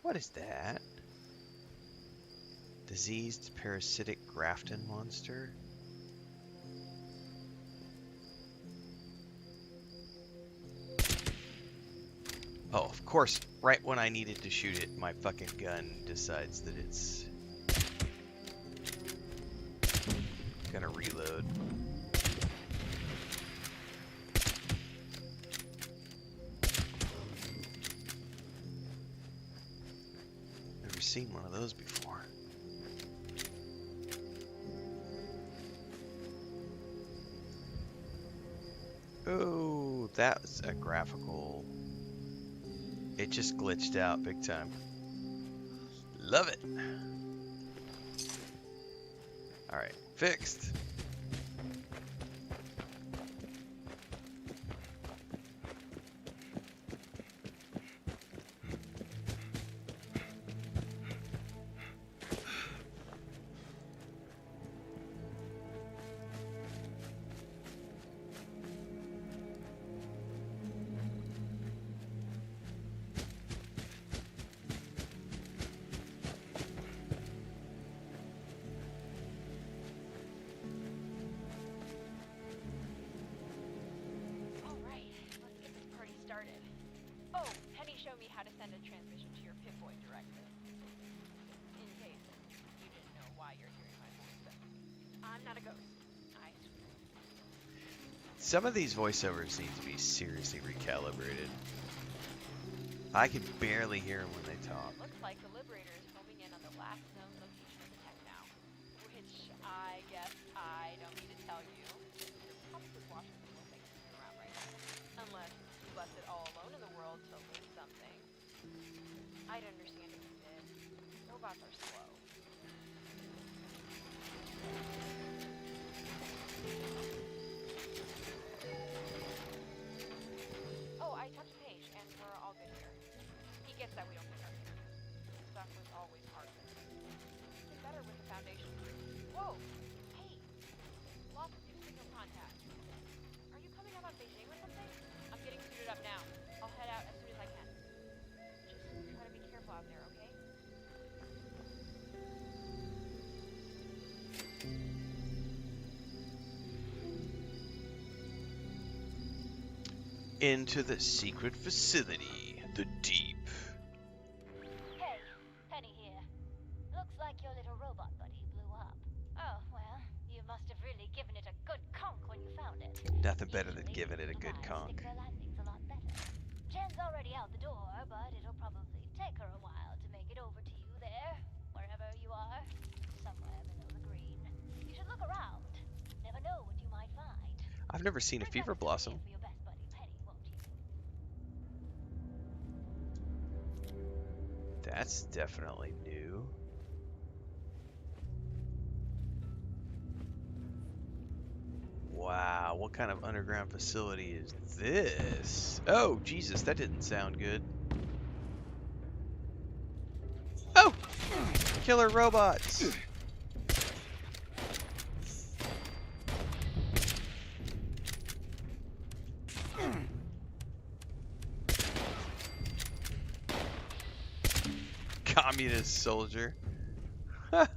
Speaker 1: What is that? Diseased parasitic Grafton monster? Oh, of course, right when I needed to shoot it, my fucking gun decides that it's gonna reload. Never seen one of those before. Oh, that's a graphical. It just glitched out big time. Love it. Alright, fixed.
Speaker 7: Oh, Penny showed me how to send a transmission to your Pip-Boy directly. why you're hearing my voice, but I'm not a ghost.
Speaker 1: Some of these voiceovers need to be seriously recalibrated. I can barely hear them when they talk.
Speaker 7: Looks like the Liberator is homing in on the last known location of the tech now, which I guess I don't need to tell you. You're probably watching people things around right now, unless you left it all alone in the world to live something. I'd understand if you did. Robots are slow. Oh, I talked to Paige, and we're all good here. He gets that we don't pick our favorite. Stuff was always hard with him. It's better with the Foundation. Whoa! Hey! Lost new signal contact. Are you coming up on Beijing or something? I'm getting suited up now. I'll head out as soon as I can. Just try to be careful out there, okay?
Speaker 1: Into the secret facility, the deep.
Speaker 3: Hey, Penny here. Looks like your little robot buddy blew up. Oh, well, you must have really given it a good conk when you found it.
Speaker 1: Nothing better than
Speaker 3: Usually,
Speaker 1: giving it a good
Speaker 3: spies
Speaker 1: conk.
Speaker 3: stick their landings a lot better. Jen's already out the door, but it'll probably take her a while to make it over to you there, wherever you are. Somewhere below the green. You should look around. Never know what you might find.
Speaker 1: I've never seen a
Speaker 3: Bring
Speaker 1: fever
Speaker 3: back
Speaker 1: blossom.
Speaker 3: souvenir for your best buddy, Penny, won't you?
Speaker 1: That's definitely new. Wow, what kind of underground facility is this? Oh, Jesus, that didn't sound good. Oh! Killer robots! Communist soldier. I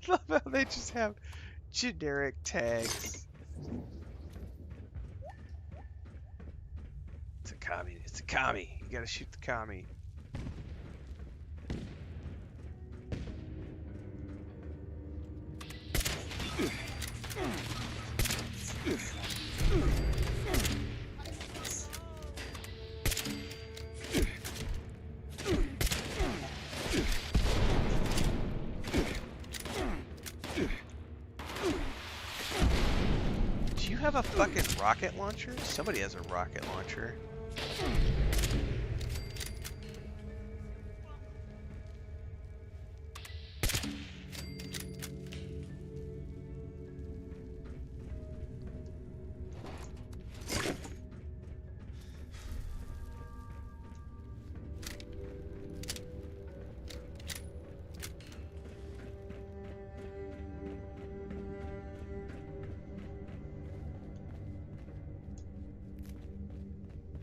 Speaker 1: love how they just have generic tags. It's a commie. It's a commie. You gotta shoot the commie. Do you have a fucking rocket launcher? Somebody has a rocket launcher.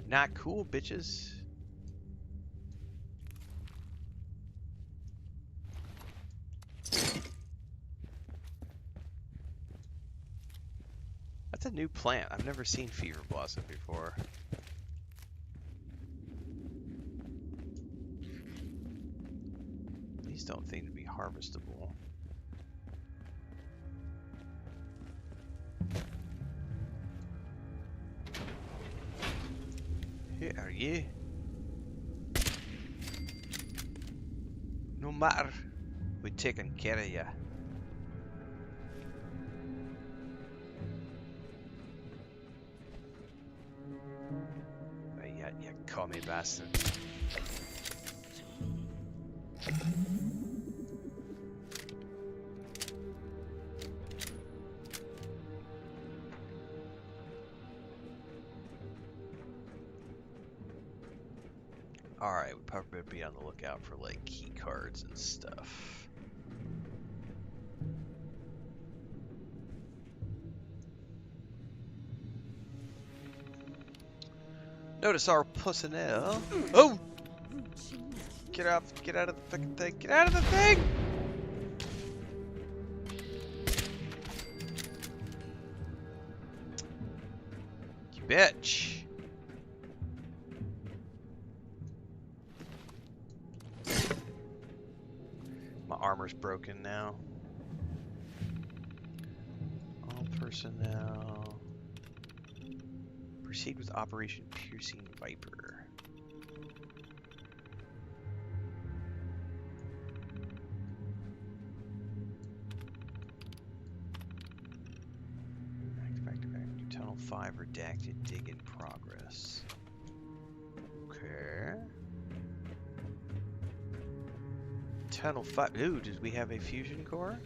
Speaker 1: Not cool, bitches. That's a new plant. I've never seen fever blossom before. These don't seem to be harvestable. Who are you? No matter, we're taking care of you. Right, yeah, you commie bastard. Alright, we probably better be on the lookout for like key cards and stuff. Notice our personnel. Oh! Get out of the fucking thing. Get out of the thing! You bitch. armor's broken now. All personnel. Proceed with Operation Piercing Viper. Active. Tunnel 5 redacted. Dig in progress. Okay. Tunnel 5. Ooh, did we have a fusion core?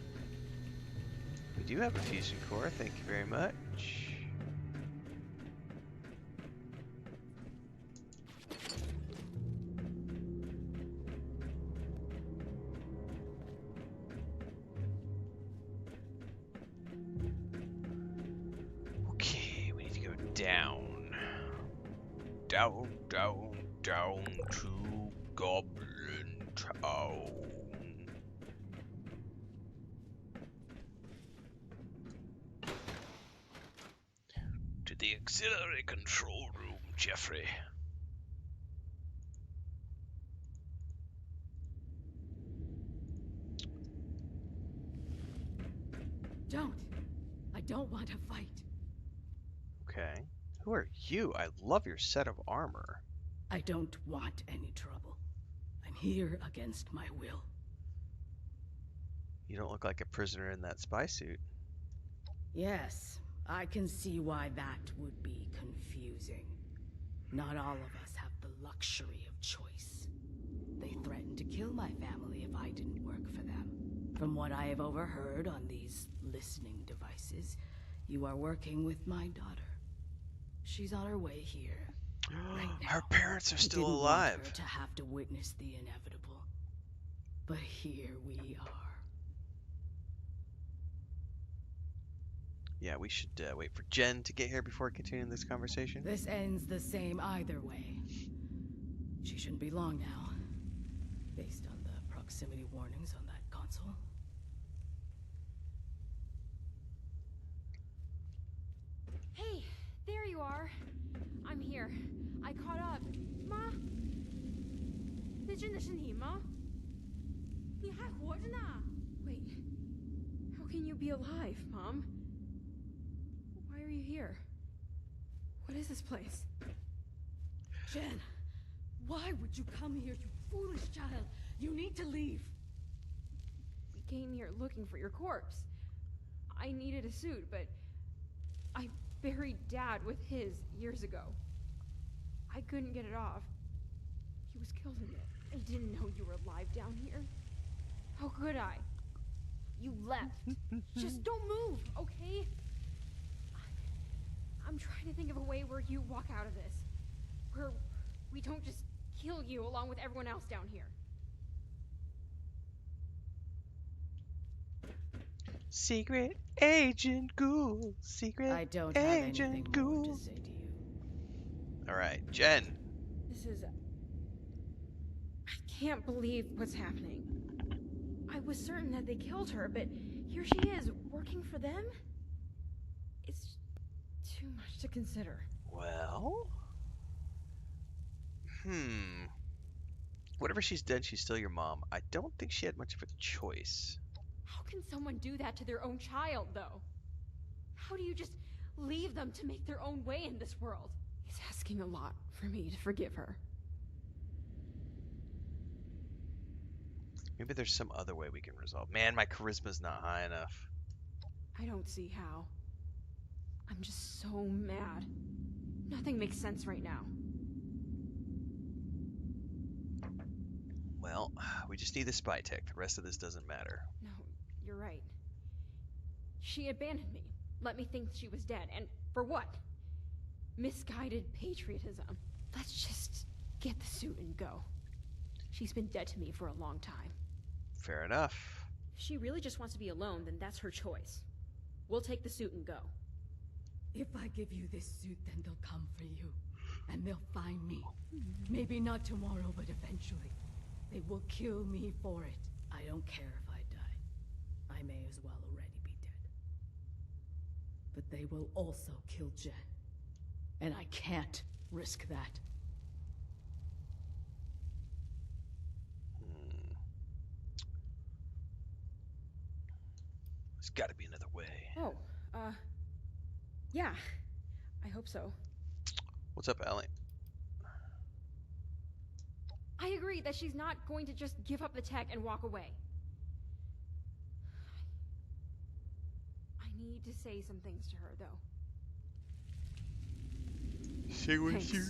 Speaker 1: We do have a fusion core. Thank you very much. Okay, we need to go down. Down to Goblin Town. To the auxiliary control room, Jeffrey.
Speaker 9: Don't. I don't want to fight.
Speaker 1: Okay. Who are you? I love your set of armor.
Speaker 9: I don't want any trouble. I'm here against my will.
Speaker 1: You don't look like a prisoner in that spy suit.
Speaker 9: Yes, I can see why that would be confusing. Not all of us have the luxury of choice. They threatened to kill my family if I didn't work for them. From what I have overheard on these listening devices, you are working with my daughter. She's on her way here. Right now.
Speaker 1: Her parents are
Speaker 9: I
Speaker 1: still
Speaker 9: didn't
Speaker 1: alive.
Speaker 9: want her to have to witness the inevitable. But here we are.
Speaker 1: Yeah, we should wait for Jen to get here before continuing this conversation.
Speaker 9: This ends the same either way. She shouldn't be long now, based on the proximity warnings on that console.
Speaker 7: Hey, there you are. I'm here. I caught up. Ma? 那真的是你吗？你还活着呢？ Wait. How can you be alive, Mom? Why are you here? What is this place?
Speaker 9: Jen, why would you come here, you foolish child? You need to leave.
Speaker 7: We came here looking for your corpse. I needed a suit, but I buried Dad with his years ago. I couldn't get it off. He was killed in it. I didn't know you were alive down here. How could I? You left. Just don't move, okay? I'm trying to think of a way where you walk out of this. Where we don't just kill you along with everyone else down here.
Speaker 1: Secret Agent Ghoul. Secret
Speaker 9: I don't have
Speaker 1: Agent
Speaker 9: anything
Speaker 1: Ghoul.
Speaker 9: more to say to you.
Speaker 1: Alright, Jen.
Speaker 7: This is... I can't believe what's happening. I was certain that they killed her, but here she is, working for them? It's too much to consider.
Speaker 1: Well? Whatever she's done, she's still your mom. I don't think she had much of a choice.
Speaker 7: How can someone do that to their own child, though? How do you just leave them to make their own way in this world? He's asking a lot for me to forgive her.
Speaker 1: Maybe there's some other way we can resolve. Man, my charisma's not high enough.
Speaker 7: I don't see how. I'm just so mad. Nothing makes sense right now.
Speaker 1: Well, we just need the spy tech. The rest of this doesn't matter.
Speaker 7: No, you're right. She abandoned me. Let me think she was dead. And for what? Misguided patriotism. Let's just get the suit and go. She's been dead to me for a long time.
Speaker 1: Fair enough.
Speaker 7: If she really just wants to be alone, then that's her choice. We'll take the suit and go.
Speaker 9: If I give you this suit, then they'll come for you. And they'll find me. Maybe not tomorrow, but eventually. They will kill me for it. I don't care if I die. I may as well already be dead. But they will also kill Jen. And I can't risk that.
Speaker 1: Got to be another way.
Speaker 7: Oh, yeah. I hope so.
Speaker 1: What's up, Allie?
Speaker 7: I agree that she's not going to just give up the tech and walk away. I need to say some things to her, though.
Speaker 1: Say what
Speaker 7: Thanks.
Speaker 1: you.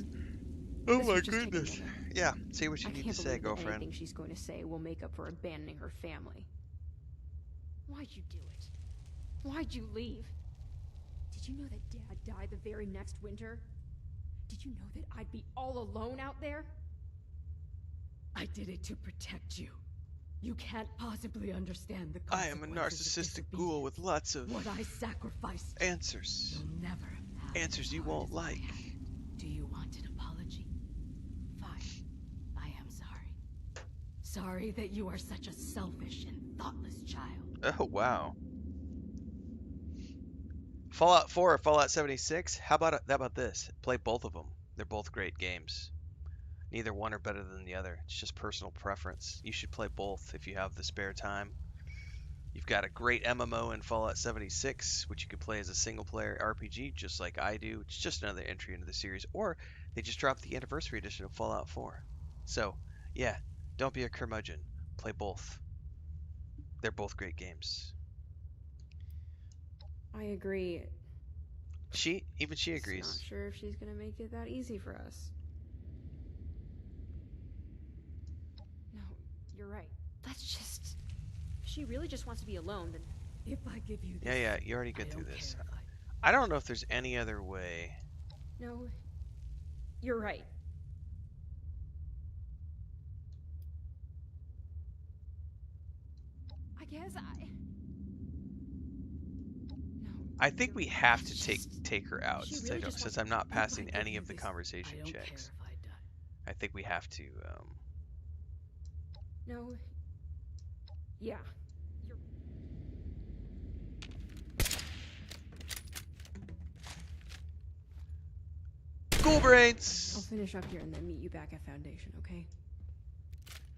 Speaker 1: Oh
Speaker 7: This
Speaker 1: my
Speaker 7: was just taking
Speaker 1: goodness.
Speaker 7: a minute.
Speaker 1: Yeah, say what you
Speaker 7: I
Speaker 1: need
Speaker 7: can't
Speaker 1: to say,
Speaker 7: believe that
Speaker 1: girlfriend.
Speaker 7: anything she's going to say will make up for abandoning her family. Why'd you do it? Why'd you leave? Did you know that Dad died the very next winter? Did you know that I'd be all alone out there?
Speaker 9: I did it to protect you. You can't possibly understand the
Speaker 1: I am a
Speaker 9: consequences of
Speaker 1: narcissistic ghoul with lots of
Speaker 9: what I sacrificed.
Speaker 1: answers.
Speaker 9: You'll never have
Speaker 1: Answers
Speaker 9: as
Speaker 1: you
Speaker 9: hard
Speaker 1: won't
Speaker 9: as I
Speaker 1: like.
Speaker 9: had. Do you want an apology? Fine. I am sorry. Sorry that you are such a selfish and thoughtless child.
Speaker 1: Oh, wow. Fallout 4 or Fallout 76? How about this? Play both of them. They're both great games. Neither one are better than the other. It's just personal preference. You should play both if you have the spare time. You've got a great MMO in Fallout 76, which you can play as a single-player RPG, just like I do. It's just another entry into the series. Or they just dropped the anniversary edition of Fallout 4. So, yeah, don't be a curmudgeon. Play both. They're both great games.
Speaker 7: I agree.
Speaker 1: Even she agrees.
Speaker 7: Not sure if she's gonna make it that easy for us. No, you're right. Let's just... If she really just wants to be alone, then...
Speaker 9: If I give you this,
Speaker 1: Yeah, you already get
Speaker 9: I
Speaker 1: through
Speaker 9: don't
Speaker 1: this.
Speaker 9: care if
Speaker 1: I don't know if there's any other way.
Speaker 7: No, you're right. I guess
Speaker 1: I think we have to take her out
Speaker 7: She
Speaker 1: since,
Speaker 7: really just
Speaker 1: since
Speaker 7: wants-
Speaker 1: I'm not
Speaker 9: If I
Speaker 1: passing
Speaker 9: give
Speaker 1: any
Speaker 9: you
Speaker 1: of the
Speaker 9: this,
Speaker 1: conversation
Speaker 9: I don't care
Speaker 1: checks.
Speaker 9: if I die.
Speaker 1: I think we have to.
Speaker 7: No. Yeah. You're...
Speaker 1: Cool
Speaker 7: I'll
Speaker 1: brains.
Speaker 7: finish up here and then meet you back at Foundation, okay?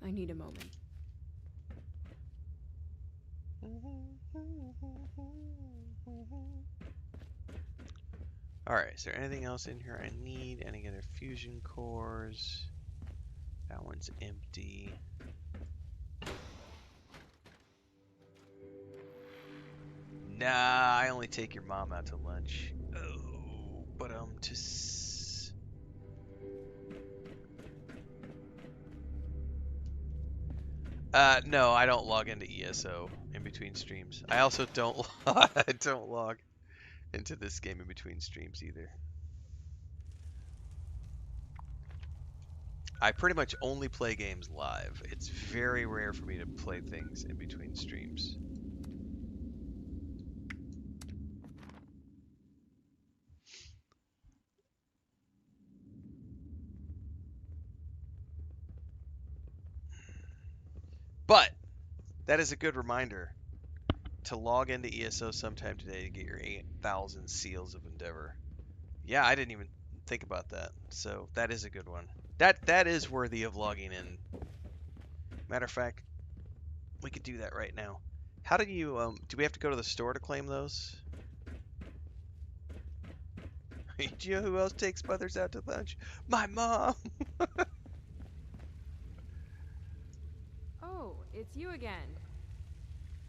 Speaker 7: I need a moment.
Speaker 1: All right. Is there anything else in here I need? Any other fusion cores? That one's empty. Nah, I only take your mom out to lunch. Oh, but just. No, I don't log into ESO in between streams. I also don't I don't log into this game in between streams either. I pretty much only play games live. It's very rare for me to play things in between streams. But that is a good reminder to log into ESO sometime today to get your 8,000 seals of endeavor. Yeah, I didn't even think about that. So that is a good one. That is worthy of logging in. Matter of fact, we could do that right now. How do you do we have to go to the store to claim those? Do you know who else takes mothers out to lunch? My mom.
Speaker 7: Oh, it's you again.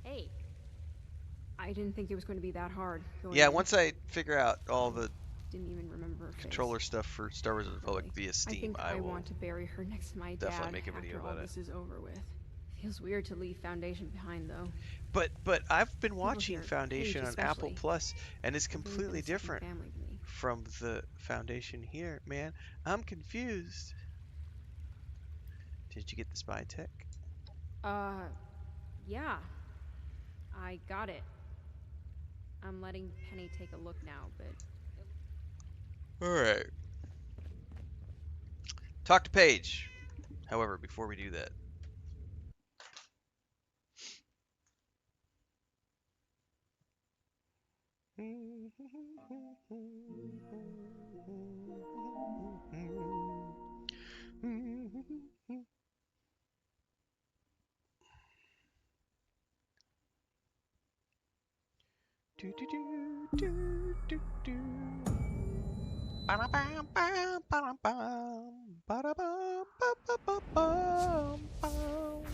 Speaker 7: Hey. I didn't think it was going to be that hard.
Speaker 1: Yeah,
Speaker 7: in.
Speaker 1: once I figure out all the
Speaker 7: Didn't even remember her face.
Speaker 1: controller stuff for Star Wars: The Republic via Steam,
Speaker 7: I think
Speaker 1: I will
Speaker 7: want to bury her next to my
Speaker 1: definitely
Speaker 7: dad
Speaker 1: make a video
Speaker 7: after
Speaker 1: about
Speaker 7: all
Speaker 1: it.
Speaker 7: this is over with. Feels weird to leave Foundation behind, though.
Speaker 1: But I've been watching
Speaker 7: here,
Speaker 1: Foundation
Speaker 7: Paige
Speaker 1: on Apple
Speaker 7: especially.
Speaker 1: Plus, and it's
Speaker 7: They've really been
Speaker 1: completely
Speaker 7: a second
Speaker 1: different
Speaker 7: family to me.
Speaker 1: from the Foundation here. Man, I'm confused. Did you get the spy tech?
Speaker 7: Yeah. I got it. I'm letting Penny take a look now, but...
Speaker 1: All right. Talk to Paige. However, before we do that, Do do do do do do. Ba-da-bam, bam, ba-dum-bam, ba-da-bam, ba-ba-ba-bam, bam.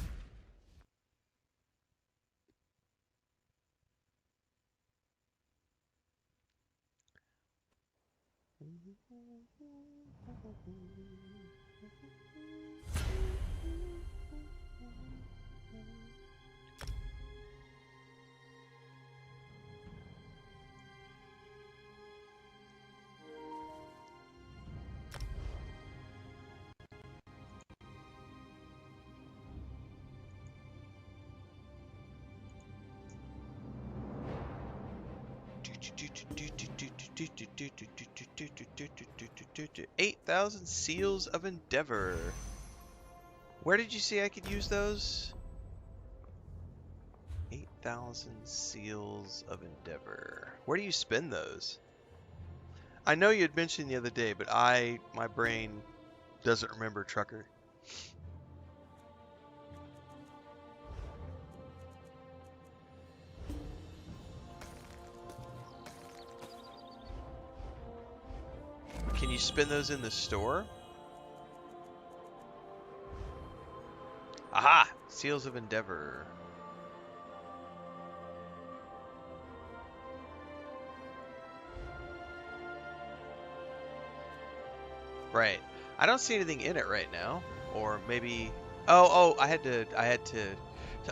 Speaker 1: $8,000 seals of endeavor. Where did you say I could use those? 8,000 seals of endeavor. Where do you spend those? I know you had mentioned the other day, but my brain doesn't remember, Trucker. Can you spend those in the store? Aha! Seals of Endeavor. Right. I don't see anything in it right now. Or maybe... Oh, I had to...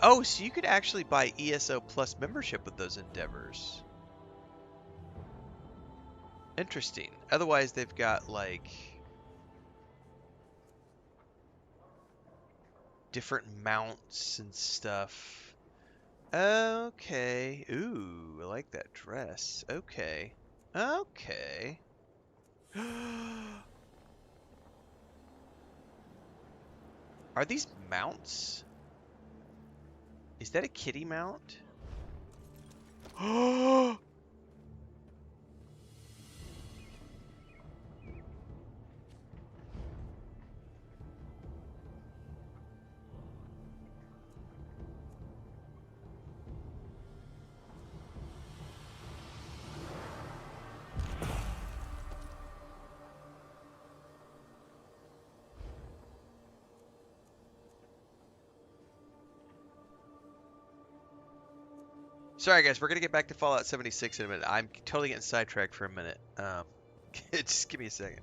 Speaker 1: Oh, so you could actually buy ESO Plus membership with those endeavors. Interesting. Otherwise, they've got, like... different mounts and stuff. Okay. Ooh, I like that dress. Okay. Okay. Are these mounts? Is that a kitty mount? Sorry, guys. We're gonna get back to Fallout 76 in a minute. I'm totally getting sidetracked for a minute. Just give me a second.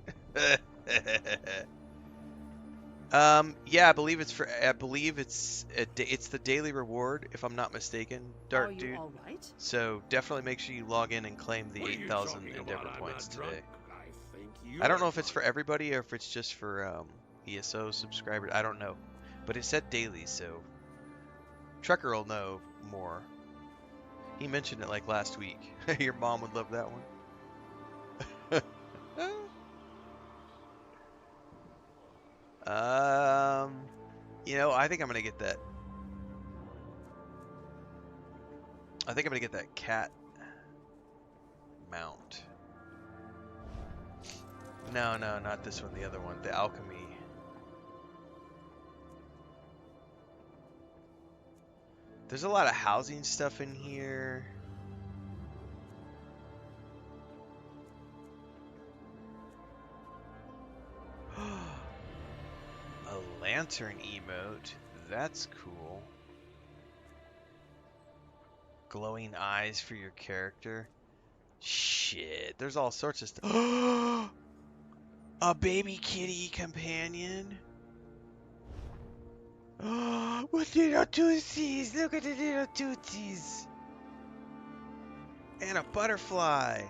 Speaker 1: Yeah, I believe it's it's the daily reward, if I'm not mistaken, Dark Dude.
Speaker 10: All right?
Speaker 1: So definitely make sure you log in and claim the 8,000 Endeavor points today. I don't know if it's for everybody or if it's just for ESO subscribers. I don't know, but it said daily, so Trucker will know more. He mentioned it like last week. Your mom would love that one. You know, I think I'm gonna get that. I think I'm gonna get that cat mount. No, not this one. The other one, the alchemy. There's a lot of housing stuff in here. A lantern emote. That's cool. Glowing eyes for your character. Shit, there's all sorts of stuff. A baby kitty companion. With little tootsies. Look at the little tootsies. And a butterfly.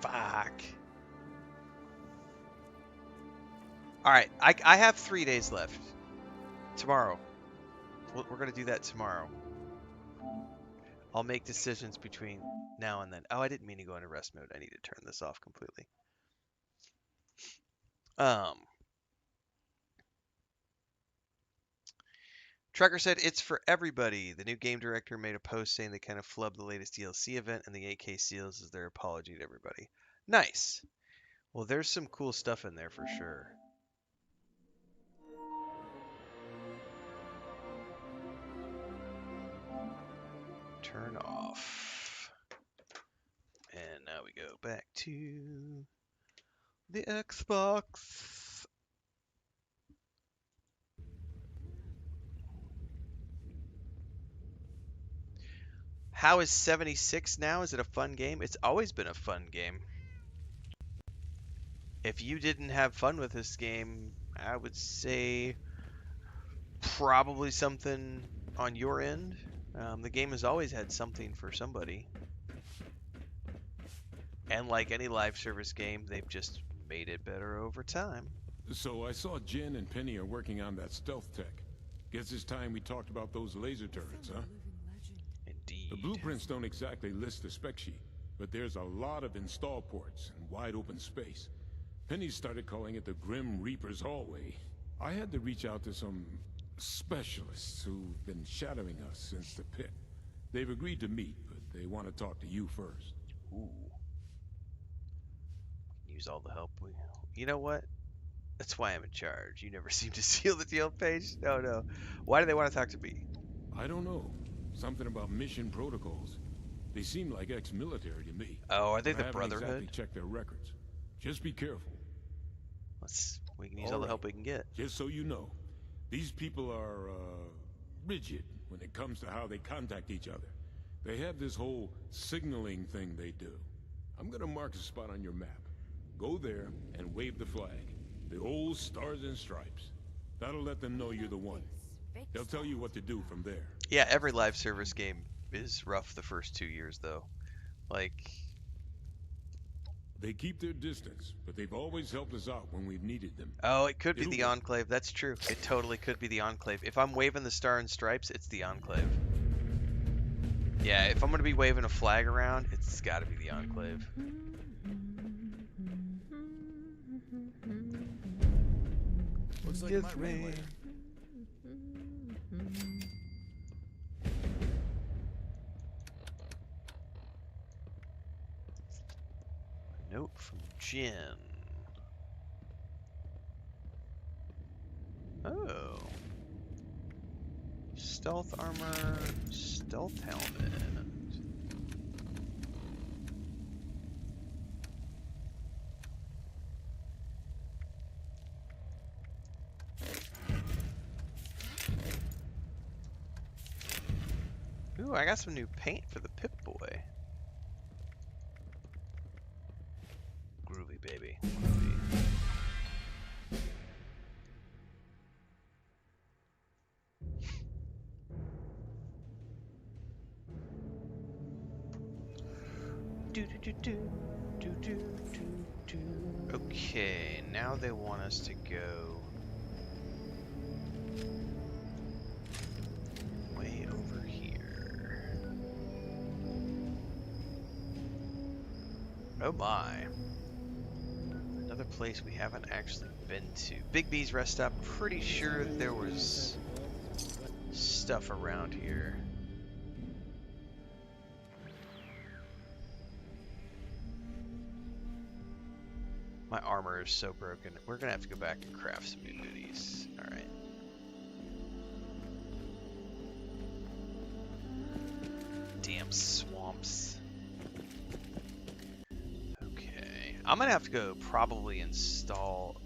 Speaker 1: Fuck. Alright, I have 3 days left. Tomorrow. We're going to do that tomorrow. I'll make decisions between now and then. Oh, I didn't mean to go into rest mode. I need to turn this off completely. Trucker said it's for everybody. The new game director made a post saying they kind of flubbed the latest DLC event, and the 8K seals is their apology to everybody. Nice. Well, there's some cool stuff in there for sure. turn off. And now we go back to the Xbox. How is 76 now? Is it a fun game? It's always been a fun game. If you didn't have fun with this game, I would say probably something on your end. The game has always had something for somebody. And like any live service game, they've just made it better over time.
Speaker 8: So I saw Jen and Penny are working on that stealth tech. Guess it's time we talked about those laser turrets, huh?
Speaker 1: Indeed.
Speaker 8: The blueprints don't exactly list the spec sheet, but there's a lot of install ports and wide open space. Penny started calling it the Grim Reaper's Hallway. I had to reach out to some specialists who've been shadowing us since the pit. They've agreed to meet, but they want to talk to you first.
Speaker 1: Ooh. Use all the help we... You know what? That's why I'm in charge. You never seem to seal the deal page. No. Why do they want to talk to me?
Speaker 8: I don't know. Something about mission protocols. They seem like ex-military to me.
Speaker 1: Oh, are they
Speaker 8: But
Speaker 1: the
Speaker 8: I haven't
Speaker 1: Brotherhood?
Speaker 8: exactly checked their records. Just be careful.
Speaker 1: We can use all the help we can get.
Speaker 8: Just so you know, these people are, rigid when it comes to how they contact each other. They have this whole signaling thing they do. I'm gonna mark a spot on your map. Go there and wave the flag. The old stars and stripes. That'll let them know you're the one. They'll tell you what to do from there.
Speaker 1: Yeah, every live service game is rough the first 2 years, though. Like...
Speaker 8: They keep their distance, but they've always helped us out when we've needed them.
Speaker 1: Oh, it could be
Speaker 8: It'll
Speaker 1: the
Speaker 8: work.
Speaker 1: Enclave. That's true. It totally could be the Enclave. If I'm waving the star and stripes, it's the Enclave. Yeah, if I'm going to be waving a flag around, it's got to be the Enclave.
Speaker 10: Looks like
Speaker 1: Give
Speaker 10: my
Speaker 1: me-
Speaker 10: ran later.
Speaker 1: Note from Jen. Oh. Stealth armor, stealth helmet. Ooh, I got some new paint for the Pip-Boy. Groovy, baby. Groovy. Okay, now they want us to go way over here. Oh my. Another place we haven't actually been to. Big B's rest stop. Pretty sure there was stuff around here. My armor is so broken. We're gonna have to go back and craft some new goodies. Alright. Damn swamps. Okay. I'm gonna have to go probably install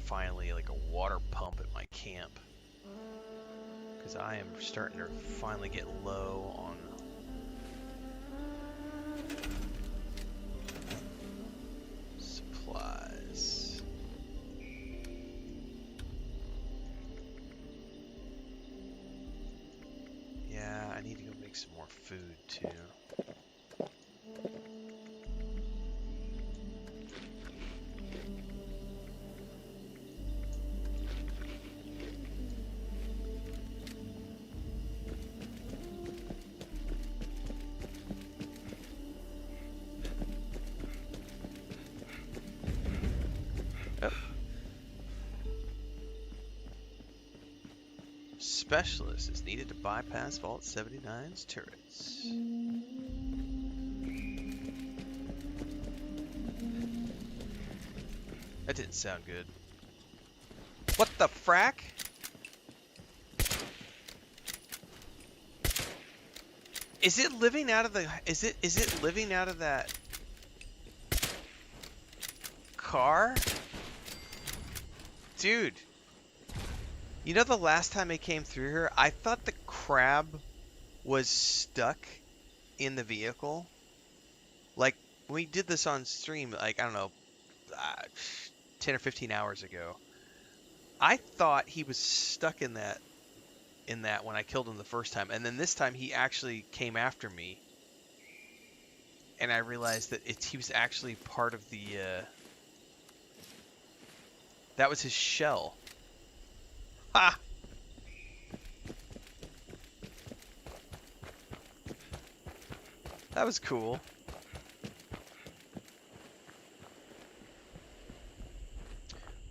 Speaker 1: finally like a water pump at my camp. Because I am starting to finally get low on supplies. Yeah, I need to go make some more food too. Specialist is needed to bypass Vault 79's turrets. That didn't sound good. What the frack? Is it living out of the? Is it living out of that car? Dude. You know the last time I came through here, I thought the crab was stuck in the vehicle. Like, we did this on stream, like, I don't know, 10 or 15 hours ago. I thought he was stuck in that when I killed him the first time. And then this time he actually came after me. And I realized that he was actually part of the, that was his shell. Ha! That was cool.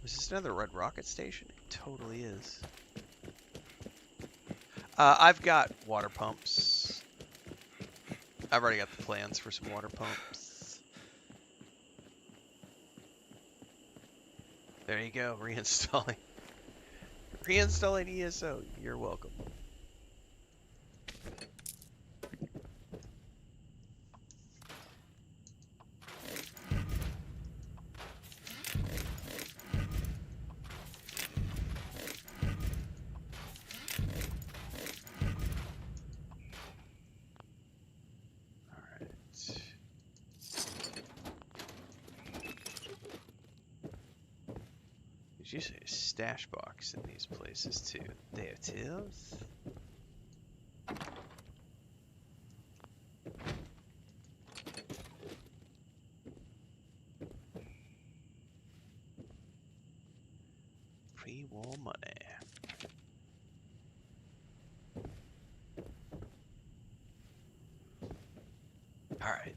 Speaker 1: Was this another red rocket station? It totally is. I've got water pumps. I've already got the plans for some water pumps. There you go, reinstalling. Reinstalling ESO, you're welcome. There's usually a stash box in these places too. They have tills. Pre-war money. All right.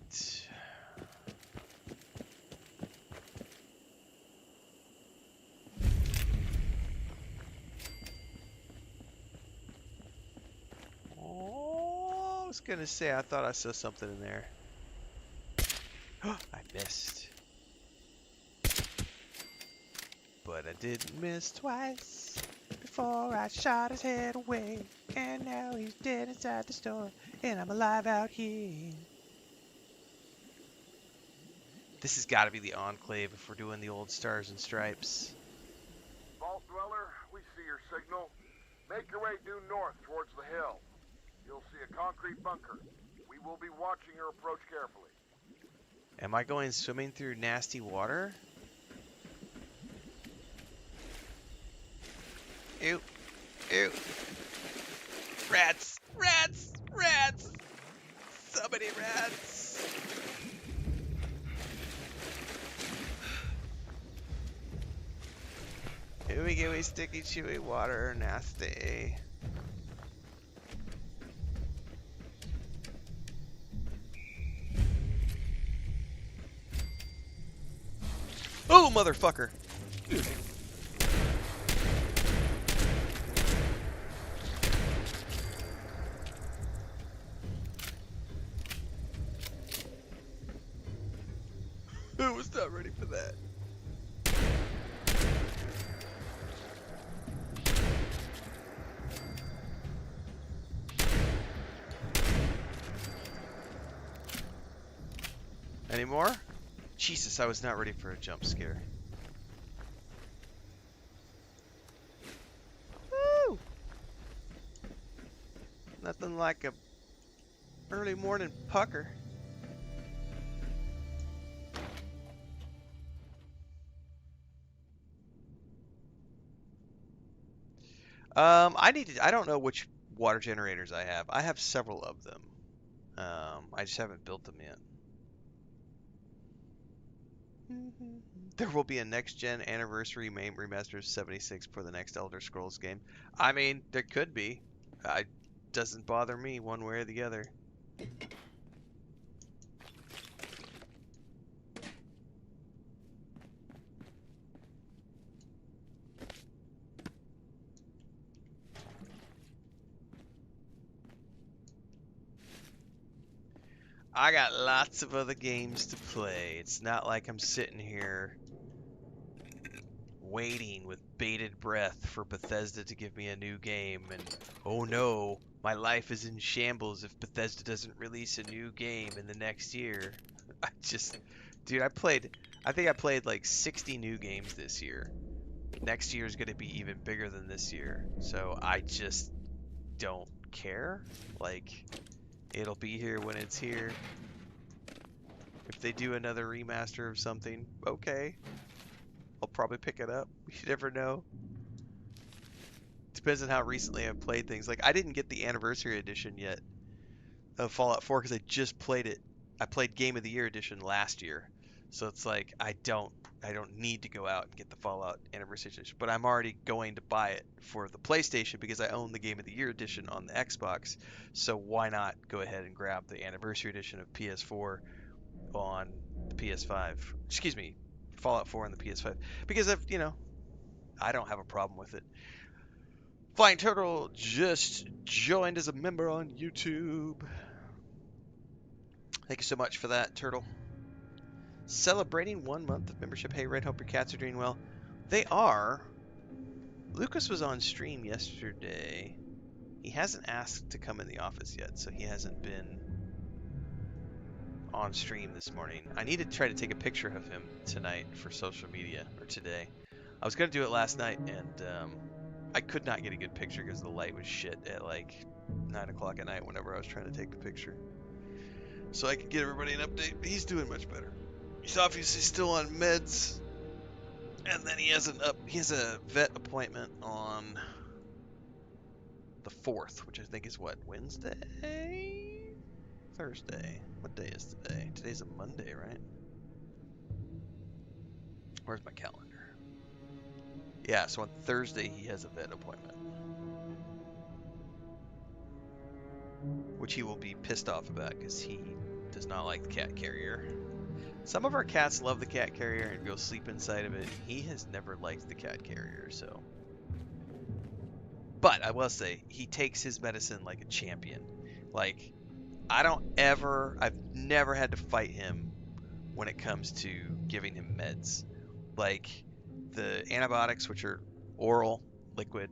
Speaker 1: I was gonna say I thought I saw something in there. I missed. But I didn't miss twice before I shot his head away. And now he's dead inside the store, and I'm alive out here. This has got to be the Enclave if we're doing the old Stars and Stripes.
Speaker 11: Vault Dweller, we see your signal. Make your way due north towards the hill. You'll see a concrete bunker. We will be watching your approach carefully.
Speaker 1: Am I going swimming through nasty water? Ew. Ew. Rats! Rats! Rats! So many rats! Ooey gooey sticky chewy water, nasty. Oh, motherfucker! I was not ready for that. Any more? Jesus, I was not ready for a jump scare. Woo! Nothing like a early morning pucker. I don't know which water generators I have. I have several of them. I just haven't built them yet. There will be a next-gen anniversary remaster of 76 for the next Elder Scrolls game. I mean, there could be. It doesn't bother me one way or the other. I got lots of other games to play. It's not like I'm sitting here waiting with bated breath for Bethesda to give me a new game and, oh no, My life is in shambles if Bethesda doesn't release a new game in the next year. Dude, I think I played like 60 new games this year. Next year is going to be even bigger than this year. So I just don't care. Like, it'll be here when it's here. If they do another remaster of something, okay. I'll probably pick it up. You never know. Depends on how recently I've played things. Like, I didn't get the anniversary edition yet of Fallout 4 because I just played it. I played Game of the Year edition last year. So it's like I don't need to go out and get the Fallout anniversary edition, but I'm already going to buy it for the PlayStation because I own the Game of the Year edition on the Xbox. So why not go ahead and grab the anniversary edition of PS4 on the PS5? Excuse me, Fallout 4 on the PS5 because I don't have a problem with it. Flying Turtle just joined as a member on YouTube. Thank you so much for that, Turtle. Celebrating 1 month of membership. Hey, Red, hope your cats are doing well. They are. Lucas was on stream yesterday. He hasn't asked to come in the office yet, so he hasn't been on stream this morning. I need to try to take a picture of him tonight for social media, or today. I was going to do it last night, and I could not get a good picture because the light was shit at like 9 o'clock at night whenever I was trying to take the picture. So I could get everybody an update. He's doing much better. He's obviously still on meds. And then he has a vet appointment on the 4th, which I think is what, Wednesday? Thursday. What day is today? Today's a Monday, right? Where's my calendar? Yeah, so on Thursday he has a vet appointment. Which he will be pissed off about because he does not like the cat carrier. Some of our cats love the cat carrier and go sleep inside of it. He has never liked the cat carrier, so. But I will say, he takes his medicine like a champion. Like, I've never had to fight him when it comes to giving him meds. Like, the antibiotics, which are oral, liquid,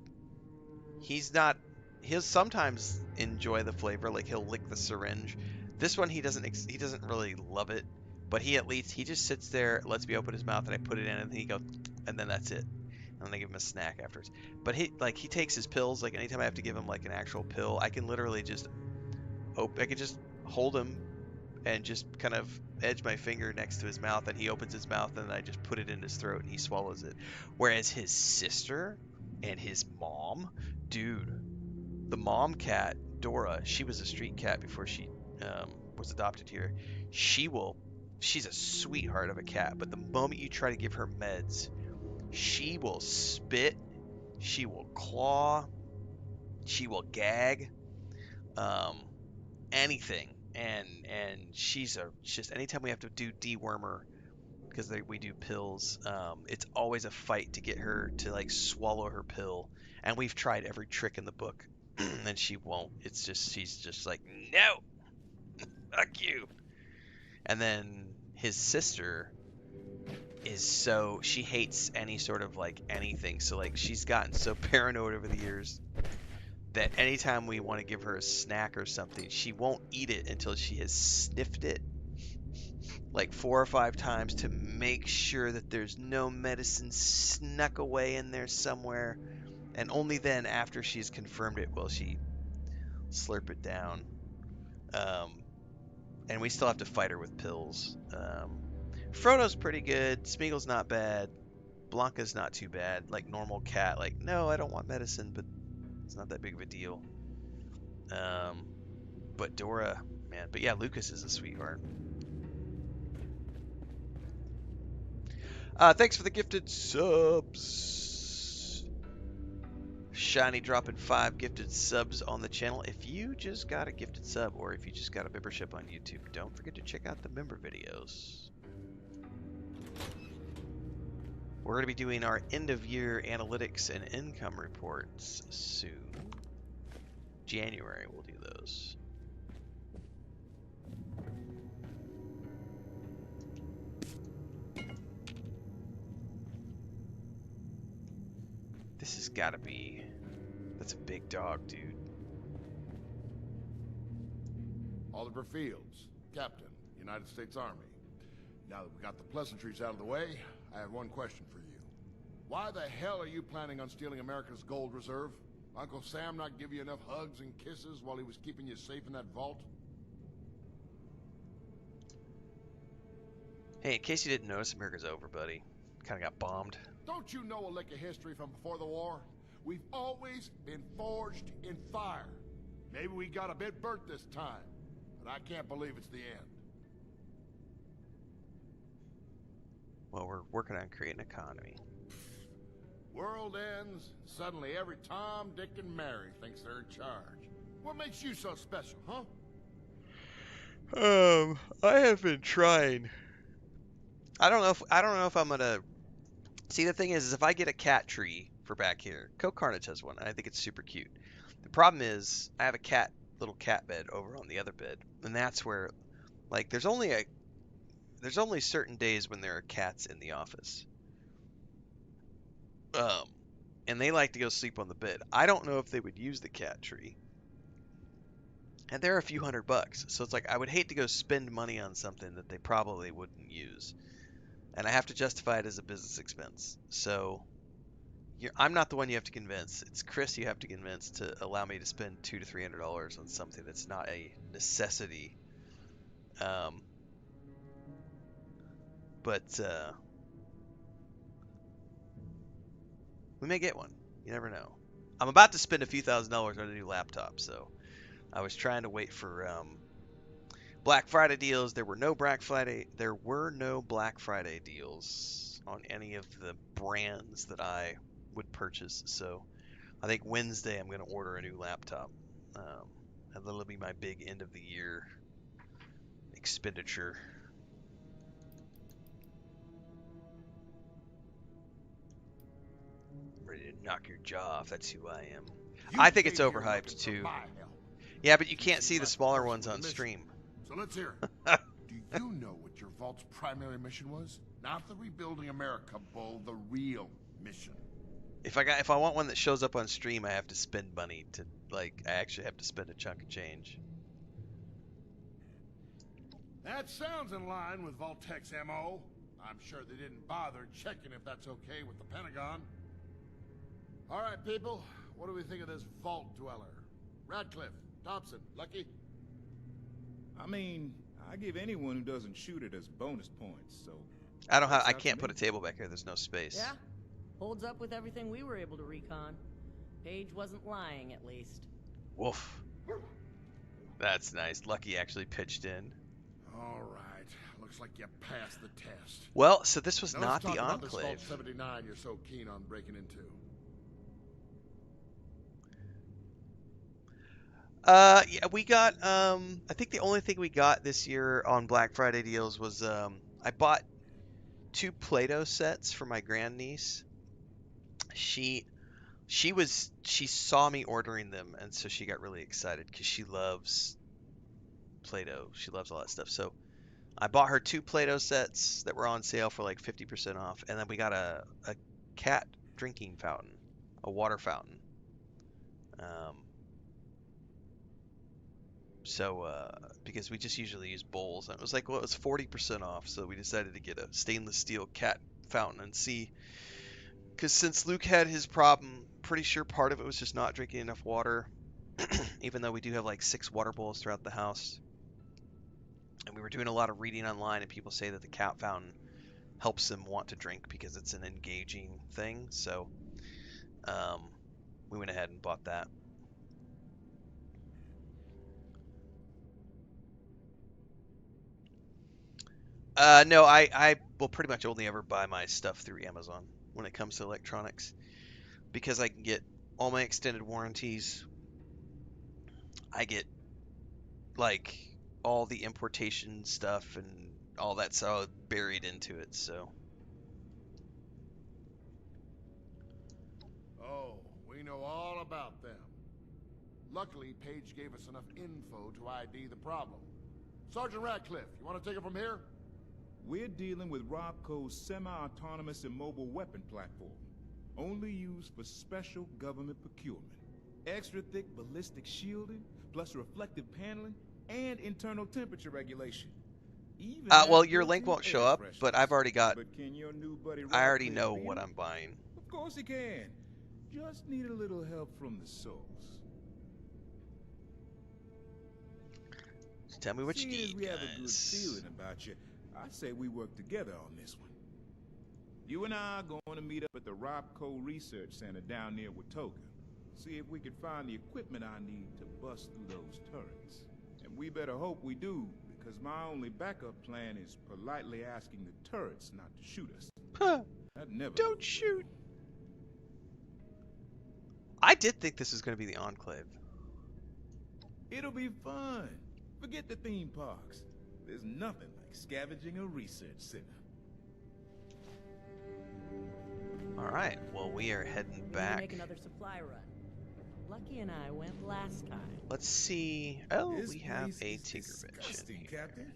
Speaker 1: he'll sometimes enjoy the flavor, like he'll lick the syringe. This one, he doesn't really love it. But he just sits there, lets me open his mouth, and I put it in, and he goes, and then that's it. And then I give him a snack afterwards. But he takes his pills. Like anytime I have to give him like an actual pill, I can literally just hold him and just kind of edge my finger next to his mouth, and he opens his mouth, and I just put it in his throat, and he swallows it. Whereas his sister and his mom, dude, the mom cat Dora, she was a street cat before she was adopted here. She's a sweetheart of a cat, but the moment you try to give her meds, she will spit, she will claw, she will gag, anything. And she's just anytime we have to do dewormer because we do pills, it's always a fight to get her to like swallow her pill. And we've tried every trick in the book, and she won't. She's just like, no, fuck you. And then his sister she hates any sort of like anything. So like she's gotten so paranoid over the years that anytime we want to give her a snack or something, she won't eat it until she has sniffed it like 4 or 5 times to make sure that there's no medicine snuck away in there somewhere. And only then, after she's confirmed it, will she slurp it down. And we still have to fight her with pills. Frodo's pretty good. Smeagol's not bad. Blanca's not too bad. Like normal cat. Like, no, I don't want medicine, but it's not that big of a deal. But Dora, man. But yeah, Lucas is a sweetheart. Thanks for the gifted subs. Shiny dropping 5 gifted subs on the channel. If you just got a gifted sub or if you just got a membership on YouTube, don't forget to check out the member videos. We're going to be doing our end-of-year analytics and income reports soon. January, we'll do those. This has got to be... That's a big dog, dude.
Speaker 11: Oliver Fields, Captain, United States Army. Now that we got the pleasantries out of the way, I have one question for you. Why the hell are you planning on stealing America's gold reserve? Uncle Sam not give you enough hugs and kisses while he was keeping you safe in that vault?
Speaker 1: Hey, in case you didn't notice, America's over, buddy. Kind of got bombed.
Speaker 11: Don't you know a lick of history from before the war? We've always been forged in fire. Maybe we got a bit burnt this time, but I can't believe it's the end.
Speaker 1: Well, we're working on creating an economy.
Speaker 11: World ends, suddenly every Tom, Dick, and Mary thinks they're in charge. What makes you so special, huh?
Speaker 1: I have been trying. I don't know if I'm gonna. See, the thing is if I get a cat tree for back here, Co Carnage has one, and I think it's super cute. The problem is I have a little cat bed over on the other bed, and that's where, like, there's only certain days when there are cats in the office. And they like to go sleep on the bed. I don't know if they would use the cat tree. And they're a few $100, so it's like I would hate to go spend money on something that they probably wouldn't use. And I have to justify it as a business expense. So I'm not the one you have to convince. It's Chris you have to convince to allow me to spend $200 to $300 on something that's not a necessity. But we may get one. You never know. I'm about to spend a few $1,000s on a new laptop, so I was trying to wait for Black Friday deals. There were no Black Friday deals on any of the brands that I would purchase. So I think Wednesday I'm going to order a new laptop. And that'll be my big end of the year expenditure. Ready to knock your jaw off. That's who I am. I think it's overhyped too. Yeah, but you can't see the smaller ones on stream.
Speaker 11: So let's hear it. Do you know what your vault's primary mission was? Not the rebuilding America, Bull, the real mission.
Speaker 1: If I want one that shows up on stream, I have to spend money to, like, I actually have to spend a chunk of change.
Speaker 11: That sounds in line with Vault-Tech's MO. I'm sure they didn't bother checking if that's okay with the Pentagon. All right, people, what do we think of this vault dweller? Radcliffe, Thompson, Lucky?
Speaker 10: I mean, I give anyone who doesn't shoot it as bonus points, so...
Speaker 1: I can't put a table back here, there's no space.
Speaker 12: Yeah, holds up with everything we were able to recon. Paige wasn't lying, at least.
Speaker 1: Woof. That's nice. Lucky actually pitched in.
Speaker 11: All right, looks like you passed the test.
Speaker 1: Well, so this was
Speaker 11: now
Speaker 1: not
Speaker 11: let's
Speaker 1: the
Speaker 11: talk about this
Speaker 1: Enclave.
Speaker 11: Vault 79 you're so keen on breaking into.
Speaker 1: Yeah, we got, I think the only thing we got this year on Black Friday deals was, I bought 2 Play-Doh sets for my grandniece. She saw me ordering them, and so she got really excited because she loves Play-Doh. She loves all that stuff. So I bought her 2 Play-Doh sets that were on sale for like 50% off, and then we got a cat drinking fountain, a water fountain. Because we just usually use bowls, and it was like, well, it was 40% off, so we decided to get a stainless steel cat fountain and see. Because since Luke had his problem, pretty sure part of it was just not drinking enough water, even though we do have like 6 water bowls throughout the house. And we were doing a lot of reading online, and people say that the cat fountain helps them want to drink because it's an engaging thing. So we went ahead and bought that. No, I will pretty much only ever buy my stuff through Amazon when it comes to electronics, because I can get all my extended warranties. I get like all the importation stuff and all that so buried into it. So
Speaker 11: Oh, we know all about them. Luckily, Paige gave us enough info to ID the problem. Sergeant Radcliffe, you want to take it from here?
Speaker 10: We're dealing with Robco's semi-autonomous immobile weapon platform, only used for special government procurement. Extra thick ballistic shielding, plus reflective paneling, and internal temperature regulation. Even
Speaker 1: Well,
Speaker 10: has
Speaker 1: your link
Speaker 10: built-in
Speaker 1: won't show
Speaker 10: air
Speaker 1: up, but I've
Speaker 10: fresheners.
Speaker 1: already got.
Speaker 10: But can your new buddy
Speaker 1: I
Speaker 10: Rob
Speaker 1: already
Speaker 10: clear
Speaker 1: know
Speaker 10: the
Speaker 1: what
Speaker 10: bill?
Speaker 1: I'm buying.
Speaker 10: Of course he can. Just need a little help from the source.
Speaker 1: Just tell me what you
Speaker 10: Seeing as
Speaker 1: need,
Speaker 10: we have a good
Speaker 1: guys.
Speaker 10: feeling about you, I say we work together on this one. You and I are going to meet up at the Robco Research Center down near Watoga. See if we can find the equipment I need to bust through those turrets. And we better hope we do, because my only backup plan is politely asking the turrets not to shoot us.
Speaker 1: Huh.
Speaker 10: That never
Speaker 1: Don't
Speaker 10: goes
Speaker 1: shoot.
Speaker 10: well.
Speaker 1: I did think this was going to be the Enclave.
Speaker 10: It'll be fun. Forget the theme parks. There's nothing like scavenging a research center.
Speaker 1: Alright, well, we are heading
Speaker 12: We need to
Speaker 1: back.
Speaker 12: make another supply run. Lucky and I went last time.
Speaker 1: Let's see. Oh,
Speaker 10: This
Speaker 1: we have
Speaker 10: place
Speaker 1: a
Speaker 10: is
Speaker 1: Tinkerbitch in
Speaker 10: disgusting,
Speaker 1: here.
Speaker 10: Captain.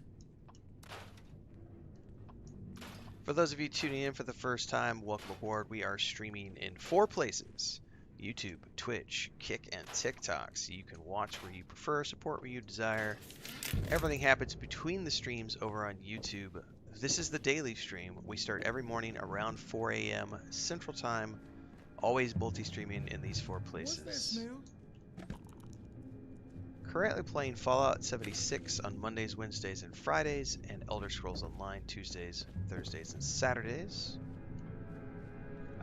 Speaker 1: For those of you tuning in for the first time, welcome aboard. We are streaming in 4 places: YouTube, Twitch, Kick, and TikTok. So you can watch where you prefer, support where you desire. Everything happens between the streams over on YouTube. This is the daily stream. We start every morning around 4 a.m. Central Time. Always multi-streaming in these 4
Speaker 10: What's that
Speaker 1: places.
Speaker 10: smell?
Speaker 1: Currently playing Fallout 76 on Mondays, Wednesdays, and Fridays, and Elder Scrolls Online Tuesdays, Thursdays, and Saturdays.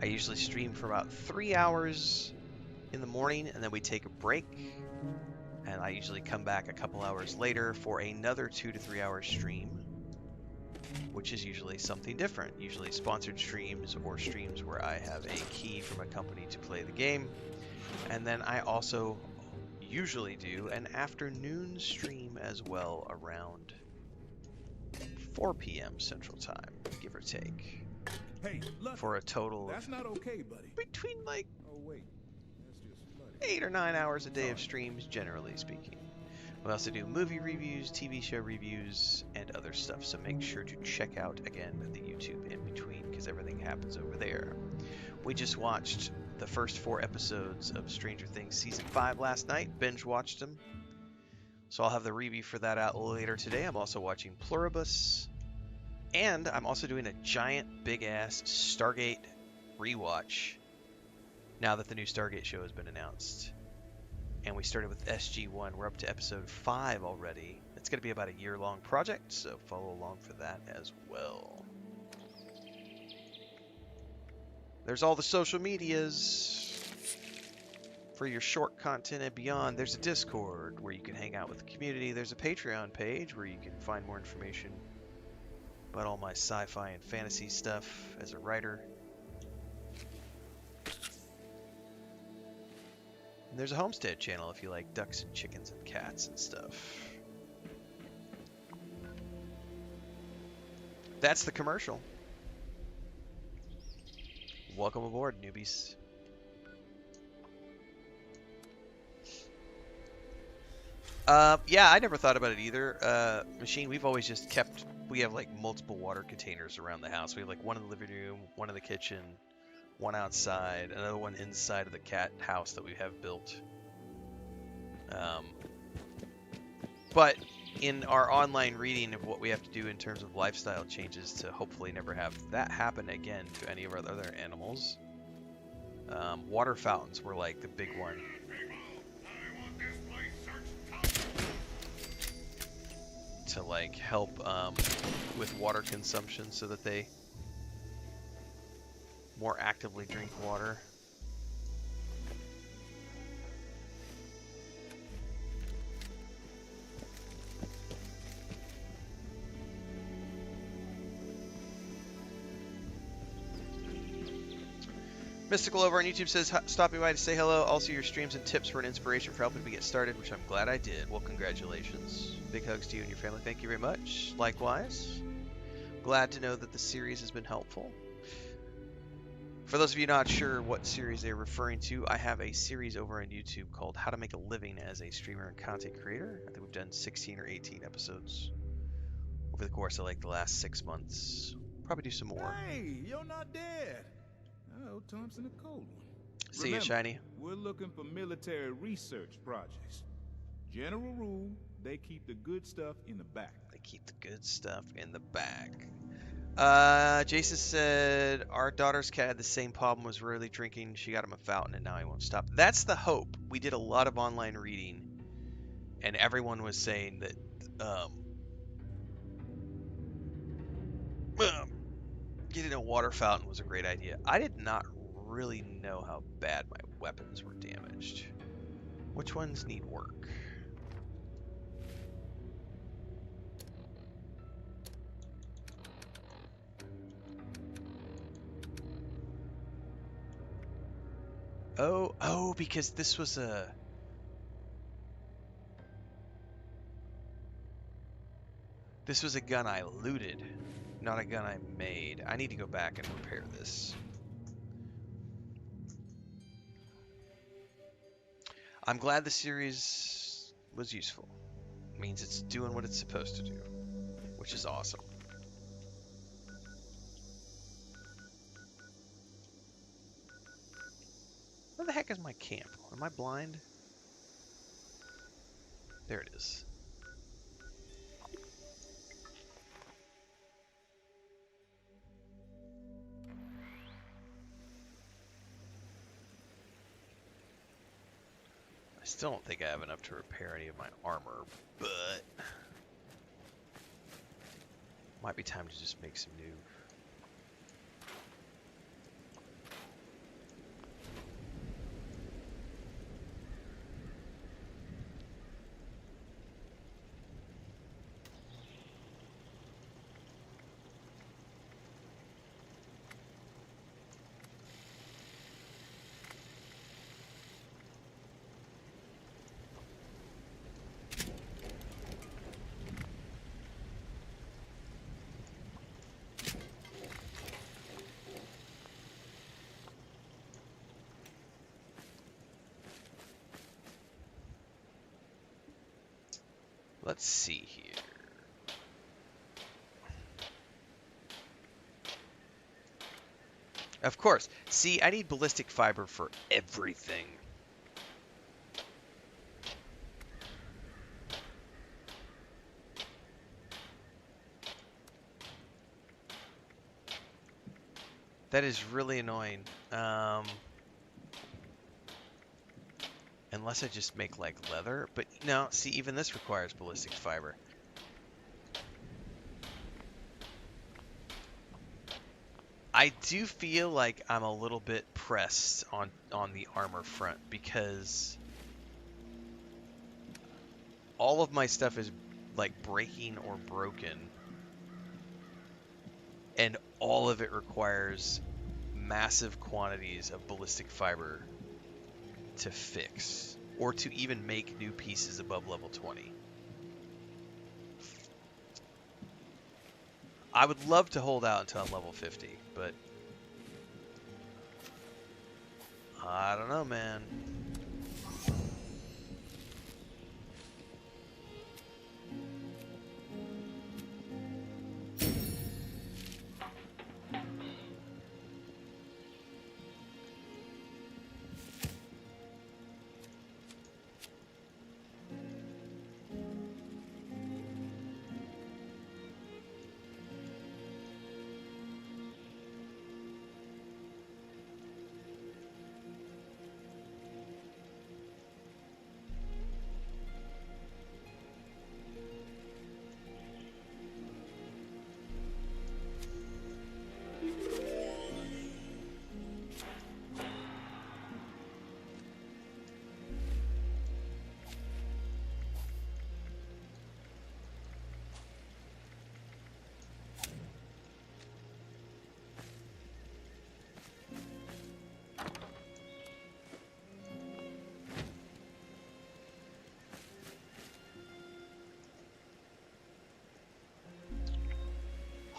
Speaker 1: I usually stream for about 3 hours in the morning, and then we take a break. And I usually come back a couple hours later for another 2 to 3 hour stream, which is usually something different. Usually sponsored streams or streams where I have a key from a company to play the game. And then I also usually do an afternoon stream as well around 4 p.m. Central Time, give or take.
Speaker 10: Hey, look.
Speaker 1: For a total
Speaker 10: That's
Speaker 1: of
Speaker 10: not okay, buddy.
Speaker 1: between like
Speaker 10: Oh wait, that's just flooding.
Speaker 1: 8 or 9 hours a day of streams, generally speaking. We also do movie reviews, TV show reviews, and other stuff, so make sure to check out, again, the YouTube in between, because everything happens over there. We just watched the first 4 episodes of Stranger Things Season 5 last night, binge-watched them, so I'll have the review for that out later today. I'm also watching Pluribus, and I'm also doing a giant, big-ass Stargate rewatch, now that the new Stargate show has been announced. And we started with SG-1. We're up to episode 5 already. It's going to be about a year-long project, so follow along for that as well. There's all the social medias for your short content and beyond. There's a Discord where you can hang out with the community. There's a Patreon page where you can find more information about all my sci-fi and fantasy stuff as a writer. And there's a Homestead channel if you like ducks and chickens and cats and stuff. That's the commercial. Welcome aboard, newbies. Yeah, I never thought about it either. Machine, we've always just kept... We have like multiple water containers around the house. We have like one in the living room, one in the kitchen, one outside, another one inside of the cat house that we have built. But in our online reading of what we have to do in terms of lifestyle changes to hopefully never have that happen again to any of our other animals, water fountains were like the big one. To like help with water consumption so that they more actively drink water. Mystical over on YouTube says, stopping by to say hello. Also, your streams and tips were an inspiration for helping me get started, which I'm glad I did. Well, congratulations. Big hugs to you and your family. Thank you very much. Likewise. Glad to know that the series has been helpful. For those of you not sure what series they're referring to, I have a series over on YouTube called How to Make a Living as a Streamer and Content Creator. I think we've done 16 or 18 episodes over the course of like the last 6 months. Probably do some more.
Speaker 10: Hey, you're not dead. Oh, Thompson a cold one.
Speaker 1: See you, Shiny.
Speaker 10: We're looking for military research projects. General rule, They keep the good stuff in the back.
Speaker 1: They keep the good stuff in the back. Jason said, our daughter's cat had the same problem, was rarely drinking. She got him a fountain and now he won't stop. That's the hope. We did a lot of online reading and everyone was saying that getting a water fountain was a great idea. I did not really know how bad my weapons were damaged. Which ones need work? Oh, because this was a... This was a gun I looted, not a gun I made. I need to go back and repair this. I'm glad the series was useful. It means it's doing what it's supposed to do, which is awesome. Where the heck is my camp? Am I blind? There it is. I still don't think I have enough to repair any of my armor, but might be time to just make some new. Let's see here. Of course. See, I need ballistic fiber for everything. That is really annoying. Unless I just make like leather, but no, see, even this requires ballistic fiber. I do feel like I'm a little bit pressed on the armor front because all of my stuff is like breaking or broken, and all of it requires massive quantities of ballistic fiber to fix, or to even make new pieces above level 20. I would love to hold out until I'm level 50, but I don't know, man.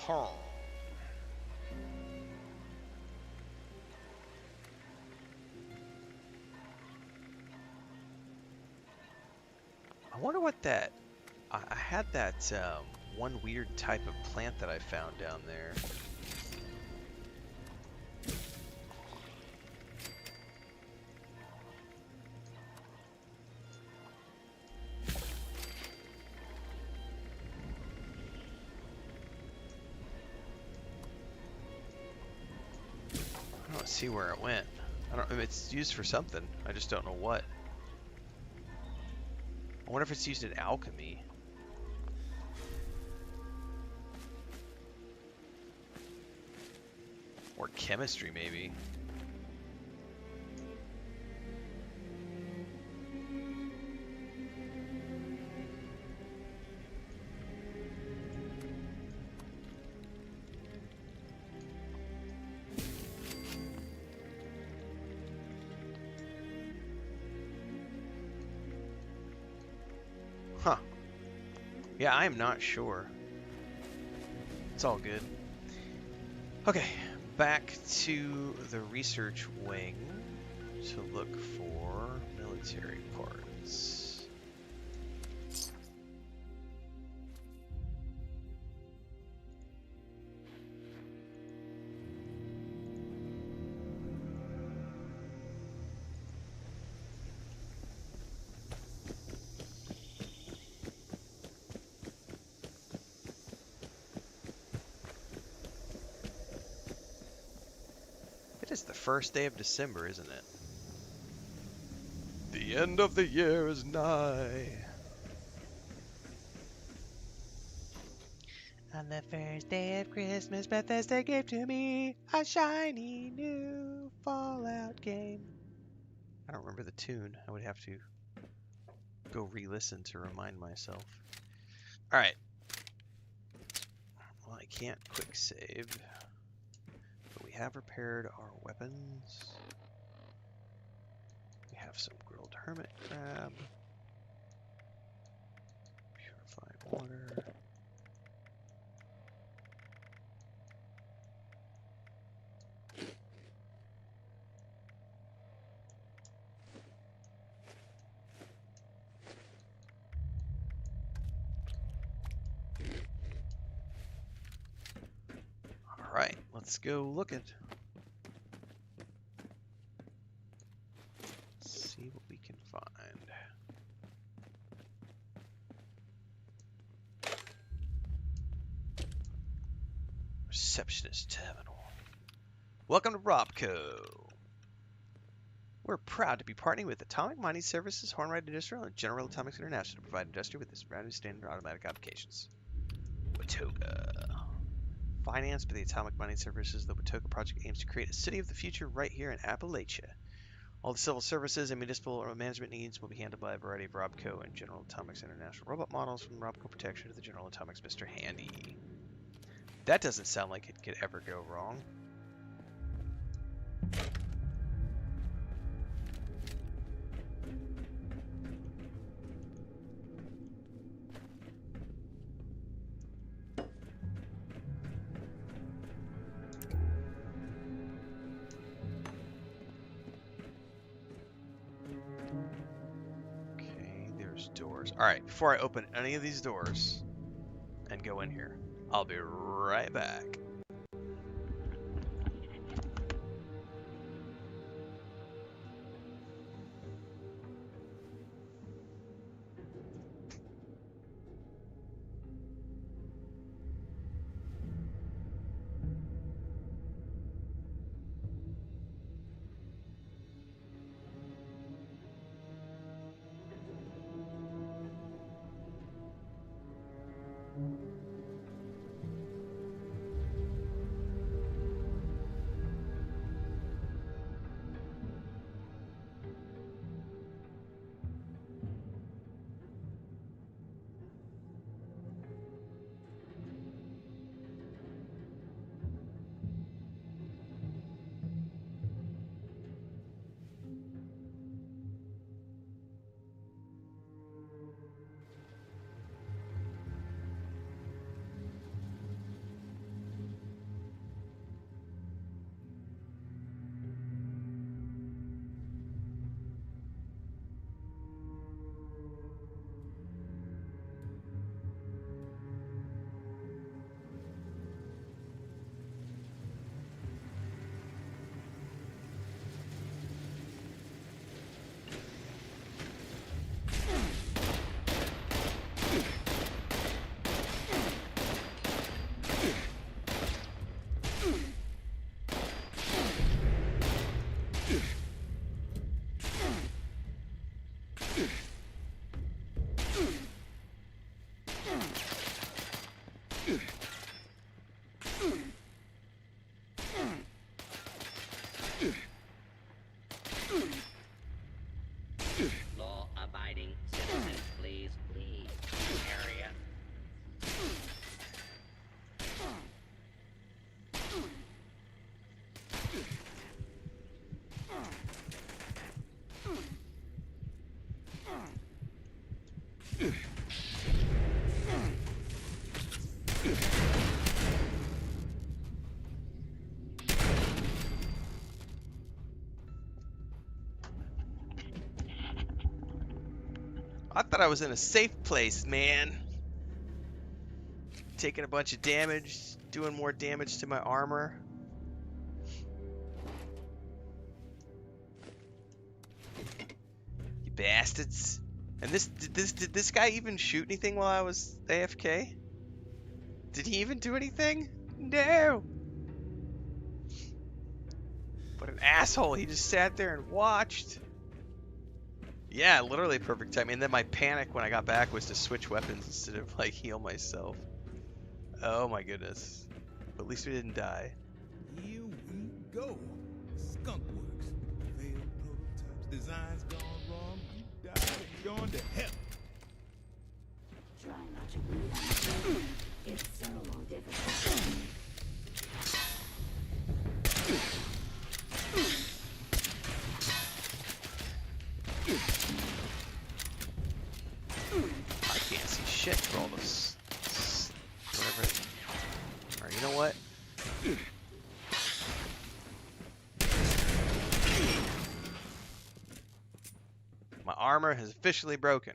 Speaker 1: Huh. I wonder what that... I had that one weird type of plant that I found down there. see where it went. I don't. I mean, it's used for something. I just don't know what. I wonder if it's used in alchemy. Or chemistry, maybe. Huh. Yeah, I am not sure. It's all good. Okay, back to the research wing to look for military parts. It is the first day of December, isn't it? The end of the year is nigh. On the first day of Christmas, Bethesda gave to me a shiny new Fallout game. I don't remember the tune. I would have to go re-listen to remind myself. Alright. Well, I can't quick save. But we have repaired our weapons. We have some grilled hermit crab. Purified water. Alright, let's go look at. See what we can find. Receptionist terminal. Welcome to Robco. We're proud to be partnering with Atomic Mining Services, Hornwright Industrial, and General Atomics International to provide industry with this brand new standard automatic applications. Watoga. Financed by the Atomic Mining Services, the Watoga project aims to create a city of the future right here in Appalachia. All the civil services and municipal management needs will be handled by a variety of Robco and General Atomics International robot models, from Robco Protection to the General Atomics Mr. Handy. That doesn't sound like it could ever go wrong. Doors. Alright, before I open any of these doors and go in here, I'll be right back. I thought I was in a safe place, man. Taking a bunch of damage, doing more damage to my armor. You bastards. And did this guy even shoot anything while I was AFK? Did he even do anything? No. What an asshole. He just sat there and watched. Yeah, literally perfect timing. And then my panic when I got back was to switch weapons instead of like heal myself. Oh my goodness. But at least we didn't die.
Speaker 10: Here we go. Skunk works. Failed prototypes, designs gone wrong. You died and gone to hell.
Speaker 13: Try not to breathe on the phone. It's so difficult.
Speaker 1: I can't see shit for all this. Whatever. Alright, you know what? My armor has officially broken.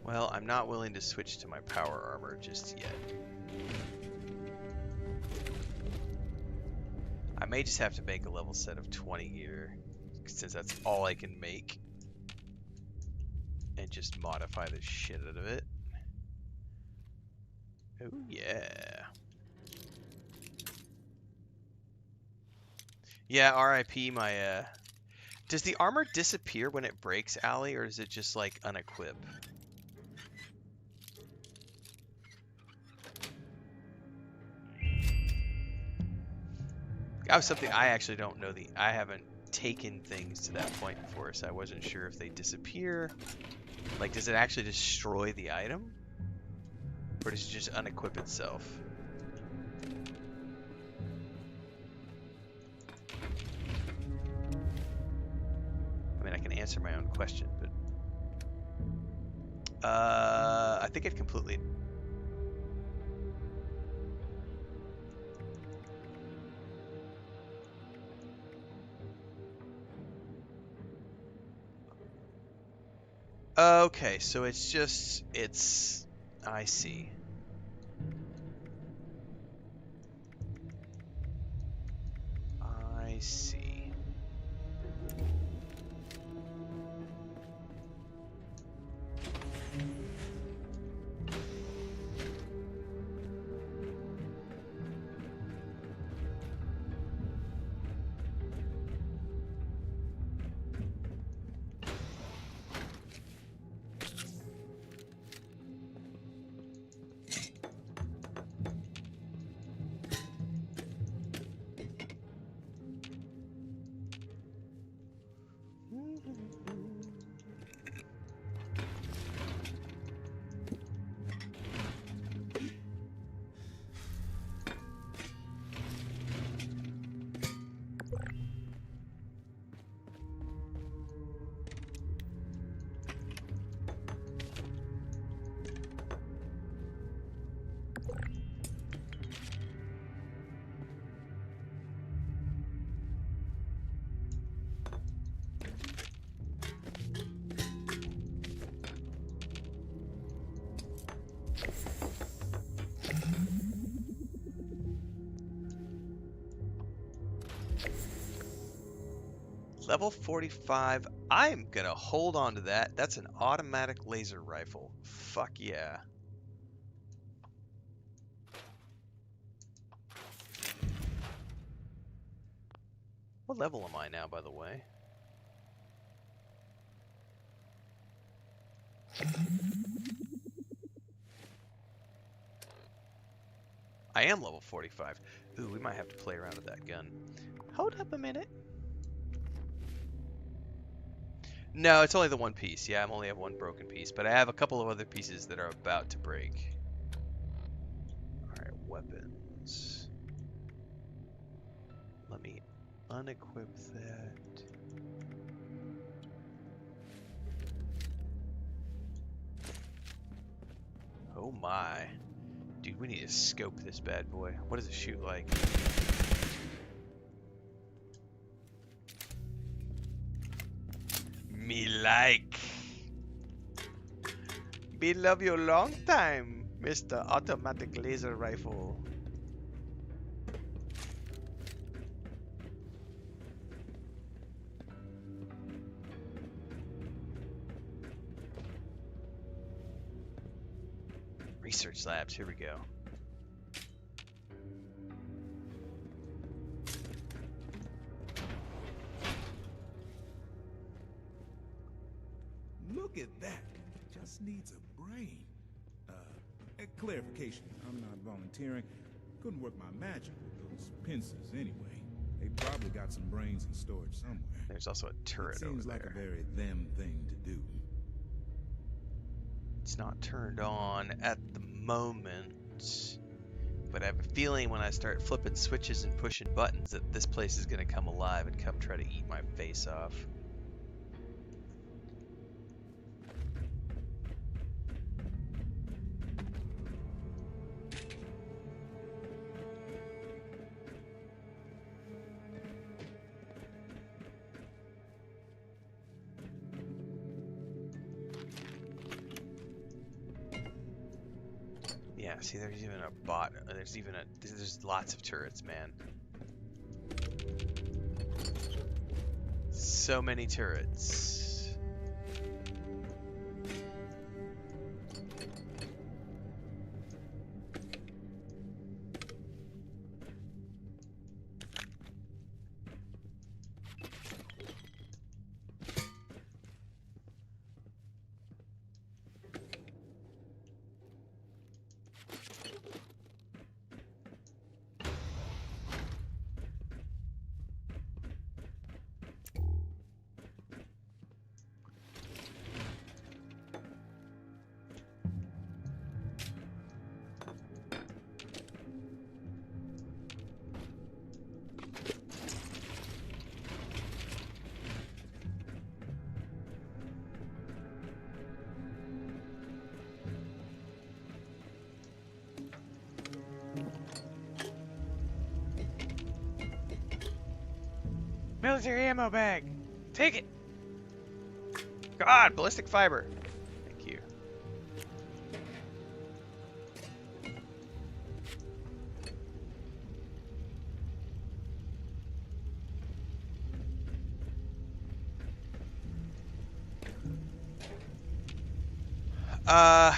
Speaker 1: Well, I'm not willing to switch to my power armor just yet. I may just have to make a level set of 20 gear, since that's all I can make. And just modify the shit out of it. Oh yeah. Yeah, RIP my Does the armor disappear when it breaks, Allie, or is it just like unequip? That was something I actually don't know. I haven't taken things to that point before, so I wasn't sure if they disappear. Like, does it actually destroy the item? Or does it just unequip itself? I mean, I can answer my own question, but... I think it completely... Okay, so I see. I see. Level 45. I'm gonna hold on to that. That's an automatic laser rifle. Fuck yeah. What level am I now, by the way? I am level 45. Ooh, we might have to play around with that gun. Hold up a minute. No, it's only the one piece. Yeah, I only have one broken piece, but I have a couple of other pieces that are about to break. weapons. Let me unequip that. Oh my. Dude, we need to scope this bad boy. What does it shoot like? Me like. Me love you long time, Mr. Automatic Laser Rifle. Research labs, here we go.
Speaker 10: Look at that. Just needs a brain. A clarification. I'm not volunteering. Couldn't work my magic with those pincers anyway. They probably got some brains in storage somewhere.
Speaker 1: There's also a turret over there.
Speaker 10: Seems like a very them thing to do.
Speaker 1: It's not turned on at the moment, but I have a feeling when I start flipping switches and pushing buttons that this place is going to come alive and come try to eat my face off. Yeah, see, there's even a bot. There's lots of turrets, man. So many turrets. Military ammo bag. Take it. God, ballistic fiber. Thank you.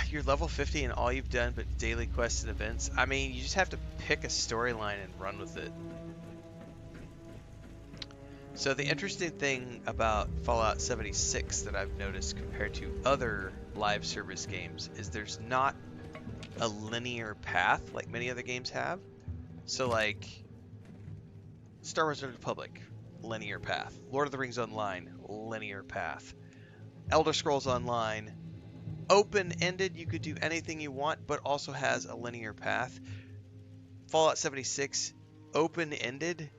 Speaker 1: You're level 50 and all you've done but daily quests and events. I mean, you just have to pick a storyline and run with it. So the interesting thing about Fallout 76 that I've noticed compared to other live service games is there's not a linear path like many other games have. So like Star Wars: The Republic, linear path. Lord of the Rings Online, linear path. Elder Scrolls Online, open-ended, you could do anything you want, but also has a linear path. Fallout 76, open-ended,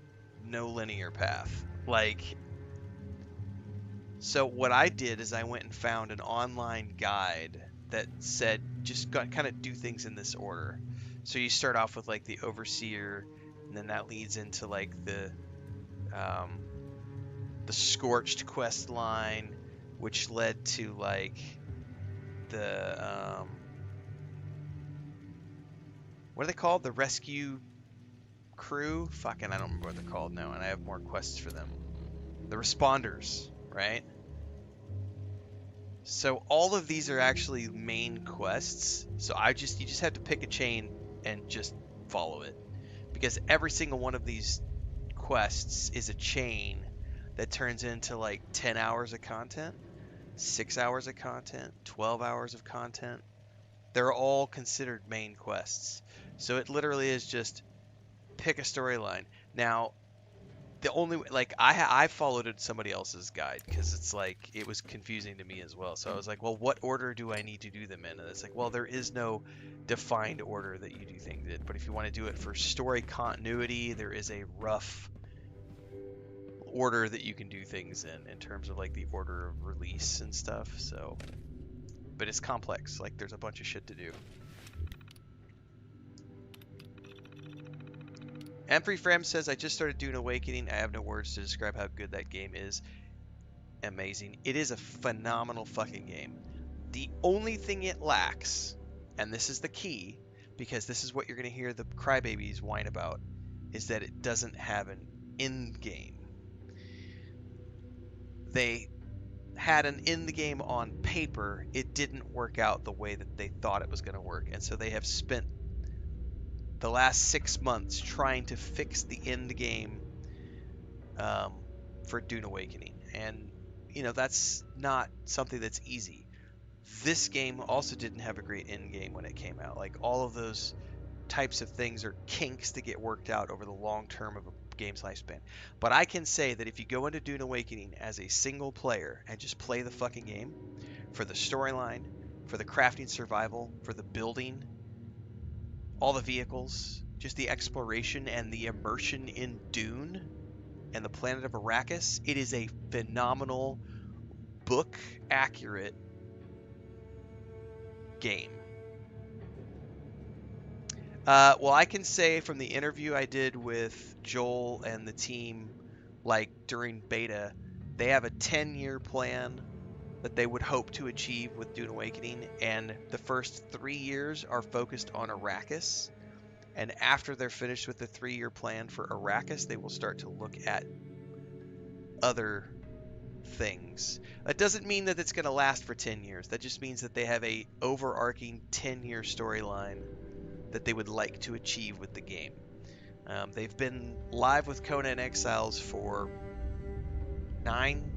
Speaker 1: no linear path. Like, so what I did is I went and found an online guide that said just kind of do things in this order. So you start off with like the Overseer, and then that leads into like the Scorched quest line, which led to like the what are they called? The Rescue Crew? Fucking, I don't remember what they're called now, and I have more quests for them. The Responders, right? So all of these are actually main quests. So you just have to pick a chain and just follow it, because every single one of these quests is a chain that turns into like 10 hours of content, 6 hours of content, 12 hours of content. They're all considered main quests. So it literally is just pick a storyline. Now, the only like I followed somebody else's guide because it's like it was confusing to me as well. So I was like, well, what order do I need to do them in? And it's like, well, there is no defined order that you do things in. But if you want to do it for story continuity, there is a rough order that you can do things in terms of like the order of release and stuff. So, but it's complex. Like there's a bunch of shit to do. Empty Frame says, I just started Dune Awakening. I have no words to describe how good that game is. Amazing. It is a phenomenal fucking game. The only thing it lacks, and this is the key, because this is what you're going to hear the crybabies whine about, is that it doesn't have an end game. They had an end game on paper. It didn't work out the way that they thought it was going to work. And so they have spent the last 6 months trying to fix the end game for Dune Awakening. And, you know, that's not something that's easy. This game also didn't have a great end game when it came out. Like, all of those types of things are kinks to get worked out over the long term of a game's lifespan. But I can say that if you go into Dune Awakening as a single player and just play the fucking game, for the storyline, for the crafting survival, for the building, all the vehicles, just the exploration and the immersion in Dune and the planet of Arrakis, it is a phenomenal, book-accurate game. Well, I can say from the interview I did with Joel and the team, like during beta, they have a 10-year plan that they would hope to achieve with Dune Awakening, and the first 3 years are focused on Arrakis. And after they're finished with the 3-year plan for Arrakis, they will start to look at other things. That doesn't mean that it's going to last for 10 years. That just means that they have a overarching 10-year storyline that they would like to achieve with the game. They've been live with Conan Exiles for 9.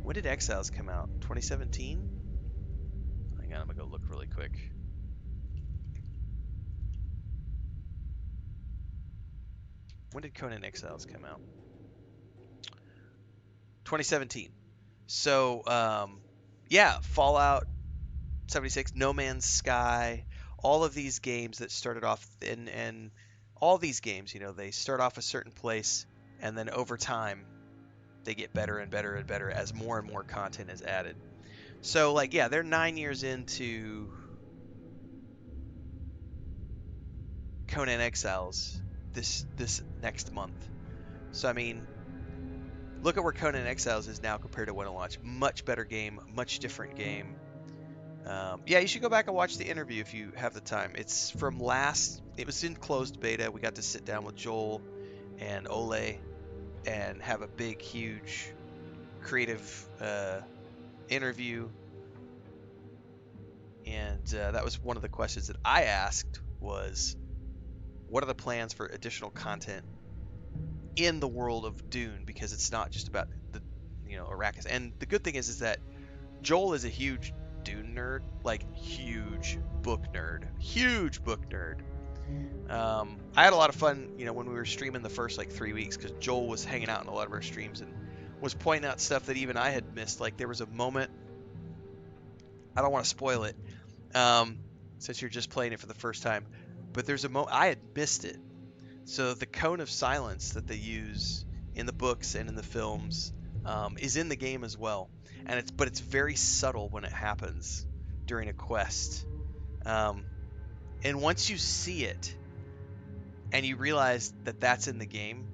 Speaker 1: When did Exiles come out? 2017? Hang on, I'm gonna go look really quick. When did Conan Exiles come out? 2017. So, yeah, Fallout 76, No Man's Sky, all of these games that started off and all these games, you know, they start off a certain place and then over time they get better and better and better as more and more content is added. So, like, yeah, they're 9 years into Conan Exiles this next month. So, I mean, look at where Conan Exiles is now compared to when it launched. Much better game, much different game. Yeah, you should go back and watch the interview if you have the time. It's from it was in closed beta. We got to sit down with Joel and Ole and have a big, huge, creative interview. And that was one of the questions that I asked was, what are the plans for additional content in the world of Dune? Because it's not just about the, you know, Arrakis. And the good thing is that Joel is a huge Dune nerd, like huge book nerd. I had a lot of fun, you know, when we were streaming the first like 3 weeks, because Joel was hanging out in a lot of our streams and was pointing out stuff that even I had missed. Like there was a moment, I don't want to spoil it, since you're just playing it for the first time, but there's a moment I had missed it. So the cone of silence that they use in the books and in the films is in the game as well, and it's very subtle when it happens during a quest. And once you see it and you realize that that's in the game,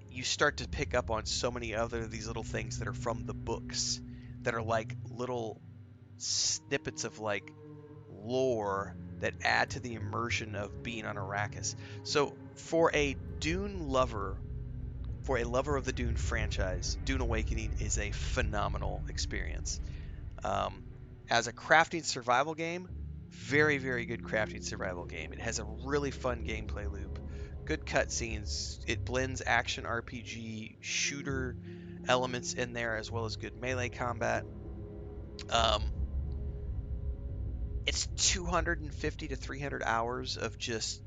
Speaker 1: you start to pick up on so many other these little things that are from the books that are like little snippets of like lore that add to the immersion of being on Arrakis. So for a Dune lover, for a lover of the Dune franchise, Dune Awakening is a phenomenal experience. As a crafting survival game, very, very good crafting survival game. It has a really fun gameplay loop, good cutscenes. It blends action RPG shooter elements in there as well as good melee combat. It's 250 to 300 hours of just,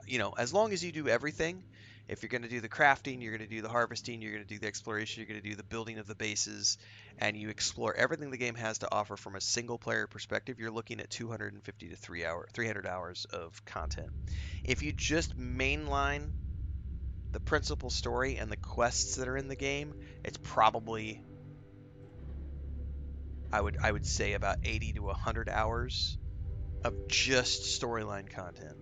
Speaker 1: you know, as long as you do everything, If you're going to do the crafting, you're going to do the harvesting, you're going to do the exploration, you're going to do the building of the bases, and you explore everything the game has to offer from a single player perspective, you're looking at 250 to 300 hours of content. If you just mainline the principal story and the quests that are in the game, it's probably, I would say, about 80 to 100 hours of just storyline content.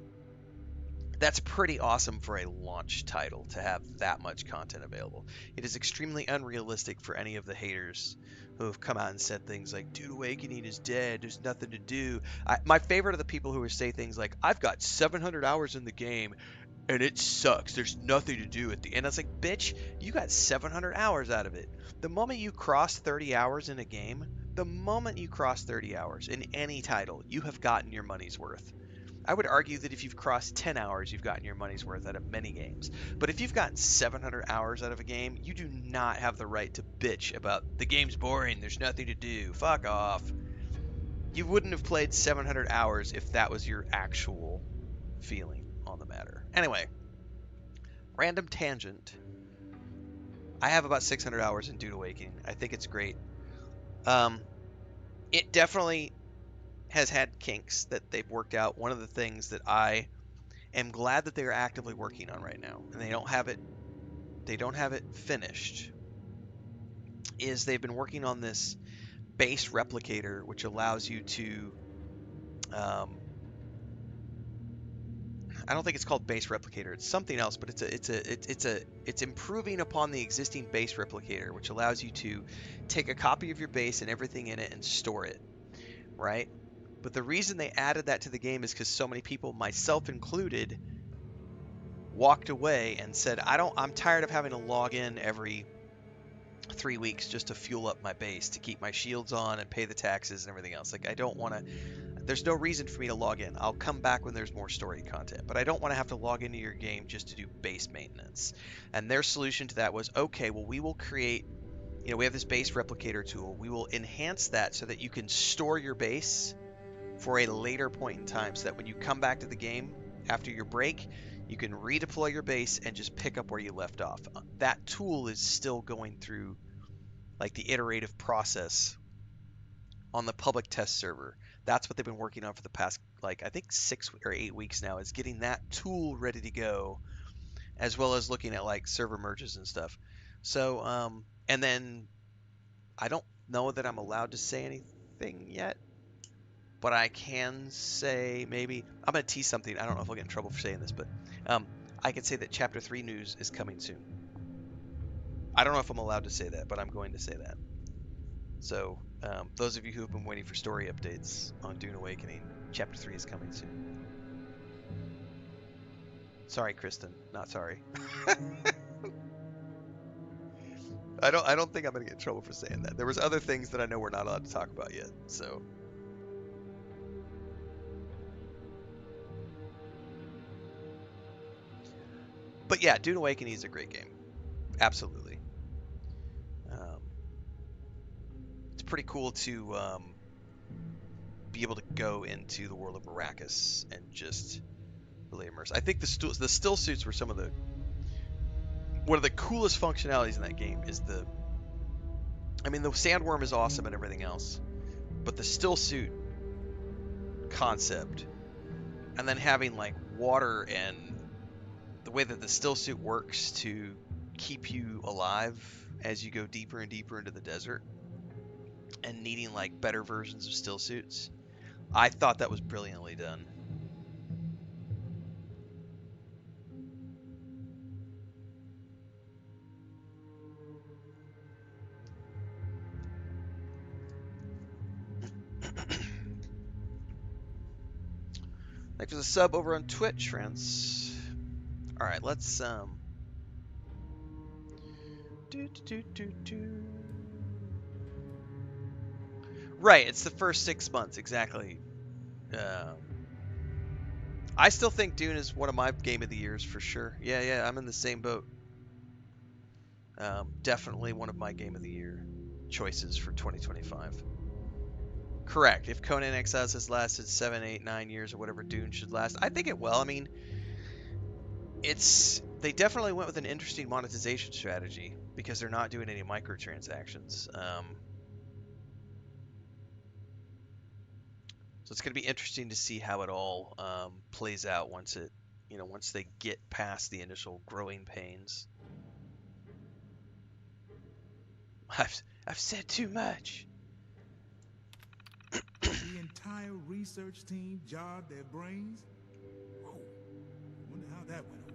Speaker 1: That's pretty awesome for a launch title to have that much content available. It is extremely unrealistic for any of the haters who have come out and said things like, Dude Awakening is dead, there's nothing to do. My favorite are the people who say things like, I've got 700 hours in the game and it sucks, there's nothing to do at the end. I was like, bitch, you got 700 hours out of it. The moment you cross 30 hours in a game, the moment you cross 30 hours in any title, you have gotten your money's worth. I would argue that if you've crossed 10 hours, you've gotten your money's worth out of many games. But if you've gotten 700 hours out of a game, you do not have the right to bitch about the game's boring, there's nothing to do, fuck off. You wouldn't have played 700 hours if that was your actual feeling on the matter. Anyway, random tangent. I have about 600 hours in Dude Awakening. I think it's great. It definitely has had kinks that they've worked out. One of the things that I am glad that they are actively working on right now, and they don't have it finished, is they've been working on this base replicator, which allows you to I don't think it's called base replicator. It's something else, but it's improving upon the existing base replicator, which allows you to take a copy of your base and everything in it and store it, right? But the reason they added that to the game is because so many people, myself included, walked away and said, I'm tired of having to log in every 3 weeks just to fuel up my base, to keep my shields on and pay the taxes and everything else. Like, I don't want to, there's no reason for me to log in. I'll come back when there's more story content, but I don't want to have to log into your game just to do base maintenance. And their solution to that was, okay, well, we will create, we have this base replicator tool. We will enhance that so that you can store your base for a later point in time, so that when you come back to the game after your break, you can redeploy your base and just pick up where you left off. That tool is still going through like the iterative process on the public test server. That's what they've been working on for the past, like, I think 6 or 8 weeks now, is getting that tool ready to go, as well as looking at like server merges and stuff. So, and then I don't know that I'm allowed to say anything yet, but I can say, maybe, I'm going to tease something. I don't know if I'll get in trouble for saying this, but I can say that Chapter 3 news is coming soon. I don't know if I'm allowed to say that, but I'm going to say that. So, those of you who have been waiting for story updates on Dune Awakening, Chapter 3 is coming soon. Sorry, Kristen. Not sorry. I don't think I'm going to get in trouble for saying that. There was other things that I know we're not allowed to talk about yet, so... But yeah, Dune Awakening is a great game. Absolutely. It's pretty cool to be able to go into the world of Arrakis and just really immerse. I think the still suits were one of the coolest functionalities in that game. Is the sandworm is awesome and everything else, but the still suit concept, and then having like water and the way that the still suit works to keep you alive as you go deeper and deeper into the desert, and needing like better versions of still suits. I thought that was brilliantly done. Thanks for the sub over on Twitch, friends. All right, let's Right, it's the first 6 months, exactly. I still think Dune is one of my game of the years for sure. Yeah, I'm in the same boat. Definitely one of my game of the year choices for 2025. Correct. If Conan Exiles has lasted 7, 8, 9 years or whatever Dune should last, I think it will. I mean, it's They definitely went with an interesting monetization strategy because they're not doing any microtransactions. So it's going to be interesting to see how it all plays out once it, once they get past the initial growing pains. I've said too much.
Speaker 10: The entire research team jarred their brains? Whoa. Wonder how that went over.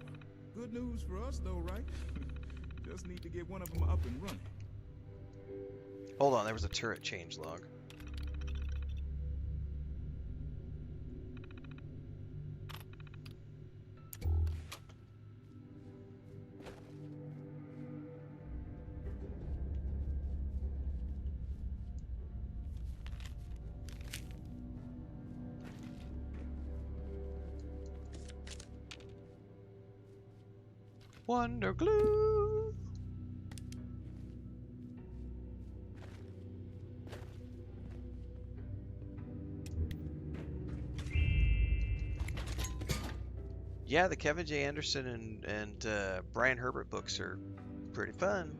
Speaker 10: Good news for us, though, right? Just need to get one of them up and running.
Speaker 1: Hold on, there was a turret change log. Wonder glue. Yeah, the Kevin J. Anderson and Brian Herbert books are pretty fun.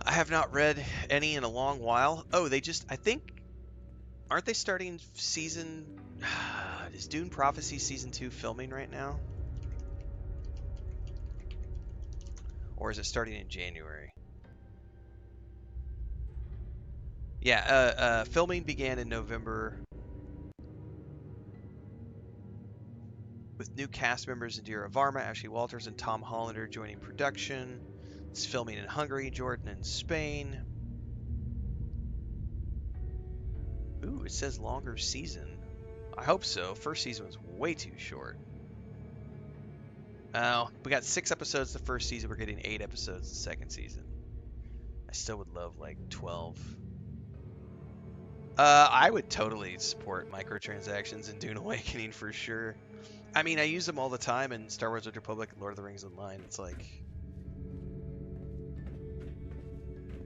Speaker 1: I have not read any in a long while. Oh, I think, aren't they starting season? Is Dune Prophecy season 2 filming right now? Or is it starting in January? Yeah, filming began in November with new cast members Indira Varma, Ashley Walters, and Tom Hollander joining production. It's filming in Hungary, Jordan, and Spain. Ooh, it says longer season. I hope so. First season was way too short. Oh, we got 6 episodes the first season. We're getting 8 episodes the second season. I still would love like 12. I would totally support microtransactions in Dune Awakening for sure. I mean, I use them all the time in Star Wars: The Old Republic and Lord of the Rings Online. It's like,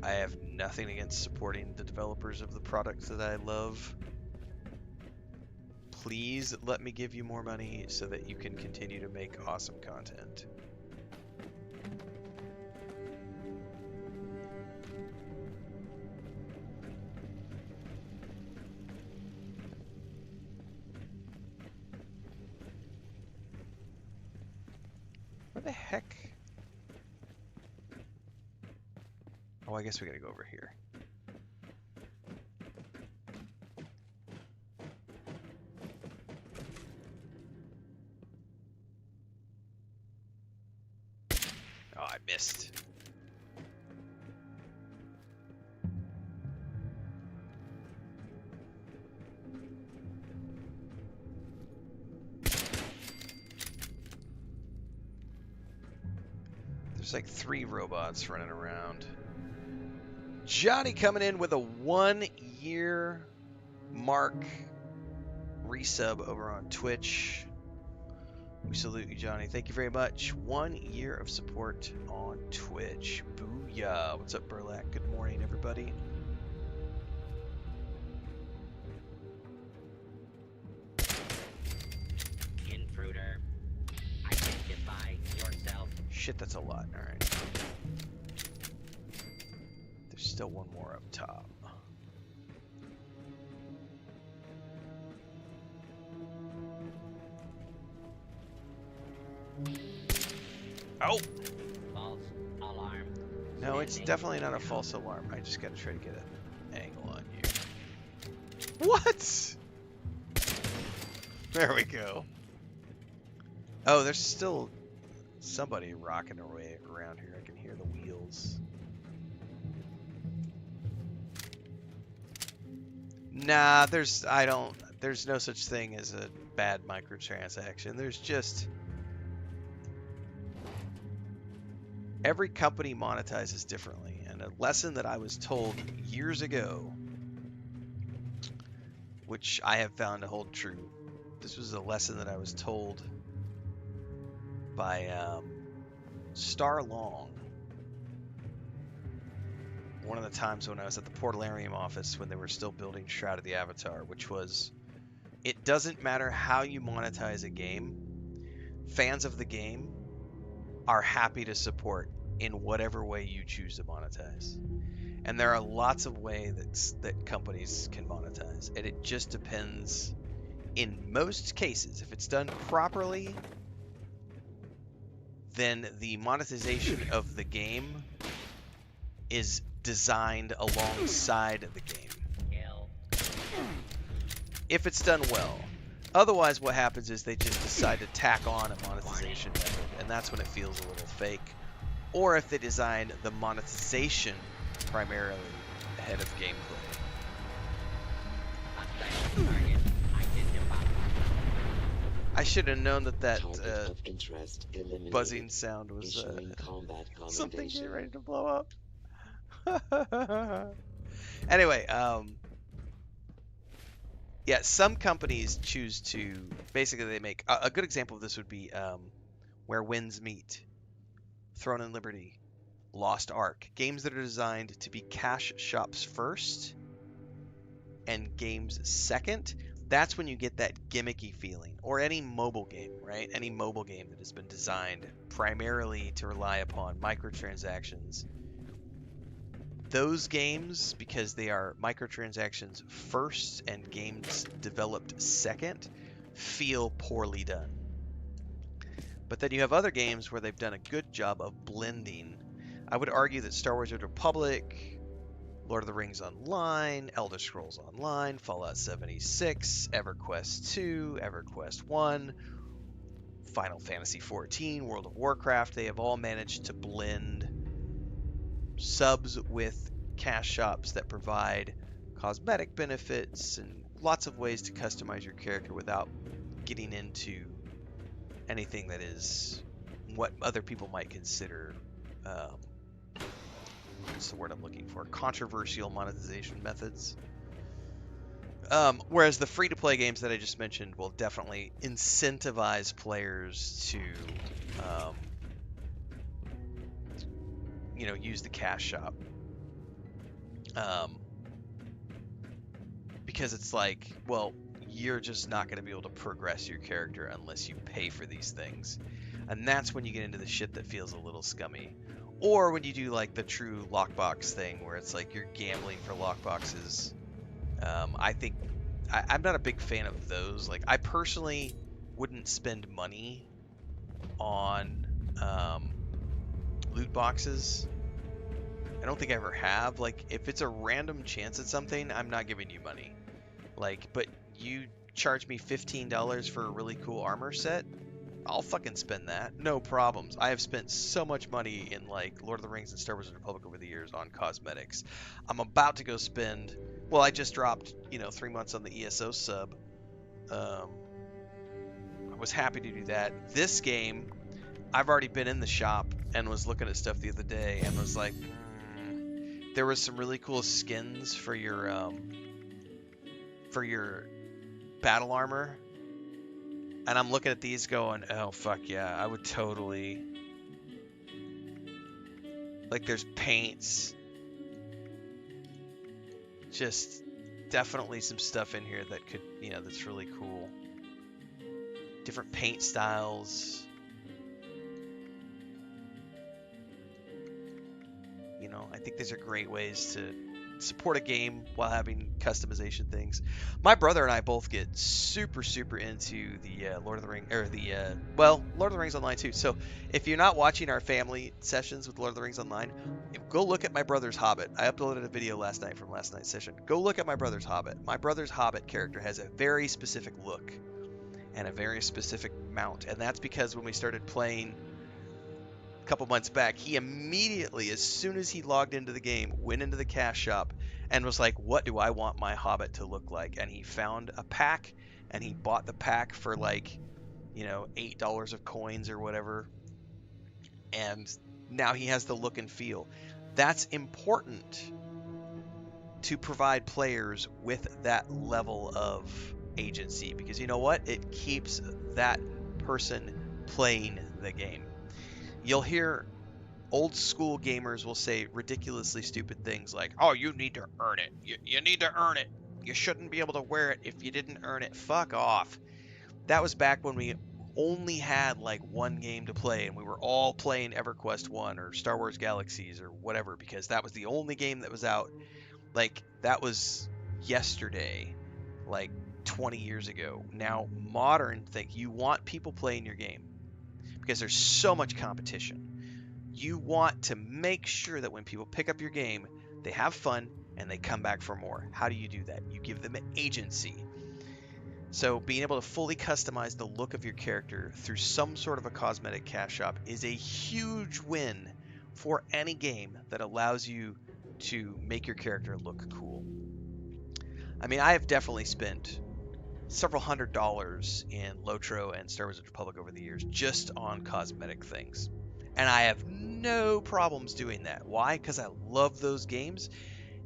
Speaker 1: I have nothing against supporting the developers of the products that I love. Please let me give you more money so that you can continue to make awesome content. Where the heck? Oh, I guess we gotta go over here. Oh, I missed. There's like 3 robots running around. Johnny coming in with a 1-year mark resub over on Twitch. We salute you, Johnny. Thank you very much. 1 year of support on Twitch. Booyah. What's up, Burlak? Good morning, everybody.
Speaker 2: Intruder, identify yourself.
Speaker 1: Shit, that's a lot. All right. There's still one more up top. Oh!
Speaker 2: False alarm.
Speaker 1: No, it's definitely not a false alarm. I just gotta try to get an angle on you. What? There we go. Oh, there's still somebody rocking their way around here. I can hear the wheels. Nah, there's no such thing as a bad microtransaction. There's just every company monetizes differently, and a lesson that I was told years ago, which I have found to hold true. This was a lesson that I was told by Star Long. One of the times when I was at the Portalarium office when they were still building Shroud of the Avatar, which was, it doesn't matter how you monetize a game, fans of the game are happy to support in whatever way you choose to monetize. And there are lots of ways that companies can monetize, and it just depends. In most cases, if it's done properly, then the monetization of the game is designed alongside the game. If it's done well. Otherwise, what happens is they just decide to tack on a monetization method, and that's when it feels a little fake. Or if they design the monetization primarily ahead of gameplay. I should have known that buzzing sound was something getting ready to blow up. Anyway, yeah, some companies choose to basically they make a good example of this would be Where Winds Meet, Throne and Liberty, Lost Ark, games that are designed to be cash shops first and games second. That's when you get that gimmicky feeling. Or any mobile game, right? Any mobile game that has been designed primarily to rely upon microtransactions. Those games, because they are microtransactions first and games developed second, feel poorly done. But then you have other games where they've done a good job of blending. I would argue that Star Wars: The Old Republic, Lord of the Rings Online, Elder Scrolls Online, Fallout 76, EverQuest 2, EverQuest 1, Final Fantasy 14, World of Warcraft, they have all managed to blend subs with cash shops that provide cosmetic benefits and lots of ways to customize your character without getting into anything that is what other people might consider what's the word I'm looking for? Controversial monetization methods. Whereas the free-to-play games that I just mentioned will definitely incentivize players to, use the cash shop. Because it's like, well, you're just not going to be able to progress your character unless you pay for these things. And that's when you get into the shit that feels a little scummy. Or when you do like the true lockbox thing where it's like you're gambling for lockboxes. I think I'm not a big fan of those. Like I personally wouldn't spend money on loot boxes. I don't think I ever have. Like if it's a random chance at something, I'm not giving you money. Like, but you charge me $15 for a really cool armor set, I'll fucking spend that. No problems. I have spent so much money in like Lord of the Rings and Star Wars: The Republic over the years on cosmetics. I'm about to go spend, well, I just dropped, 3 months on the ESO sub. I was happy to do that. This game, I've already been in the shop and was looking at stuff the other day and was like, there was some really cool skins for your battle armor. And I'm looking at these going, oh, fuck yeah, I would totally... Like, there's paints. Just definitely some stuff in here that could, that's really cool. Different paint styles. I think these are great ways to support a game while having customization things. My brother and I both get super into the Lord of the Rings, or Lord of the Rings Online too. So if you're not watching our family sessions with Lord of the Rings Online, go look at my brother's Hobbit. I uploaded a video last night from last night's session. Go look at my brother's Hobbit. My brother's Hobbit character has a very specific look and a very specific mount, and that's because when we started playing a couple months back, he immediately, as soon as he logged into the game, went into the cash shop and was like, what do I want my Hobbit to look like? And he found a pack and he bought the pack for like, $8 of coins or whatever. And now he has the look and feel. That's important to provide players with that level of agency, because you know what? It keeps that person playing the game. You'll hear old school gamers will say ridiculously stupid things like, oh, you need to earn it. You need to earn it. You shouldn't be able to wear it if you didn't earn it. Fuck off. That was back when we only had like one game to play and we were all playing EverQuest 1 or Star Wars Galaxies or whatever because that was the only game that was out, like that was yesterday, like 20 years ago. Now modern think you want people playing your game because there's so much competition. You want to make sure that when people pick up your game, they have fun and they come back for more. How do you do that? You give them agency. So being able to fully customize the look of your character through some sort of a cosmetic cash shop is a huge win for any game that allows you to make your character look cool. I mean, I have definitely spent several $100s in Lotro and Star Wars Republic over the years just on cosmetic things. And I have no problems doing that. Why? Because I love those games,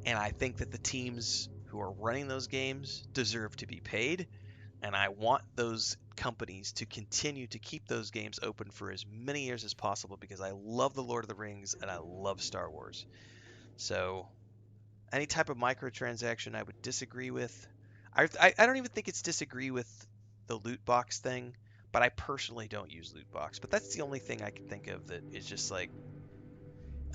Speaker 1: and I think that the teams who are running those games deserve to be paid, and I want those companies to continue to keep those games open for as many years as possible because I love the Lord of the Rings and I love Star Wars. So any type of microtransaction I would disagree with. I don't even think it's disagree with the loot box thing, but I personally don't use loot box. But that's the only thing I can think of that is just like.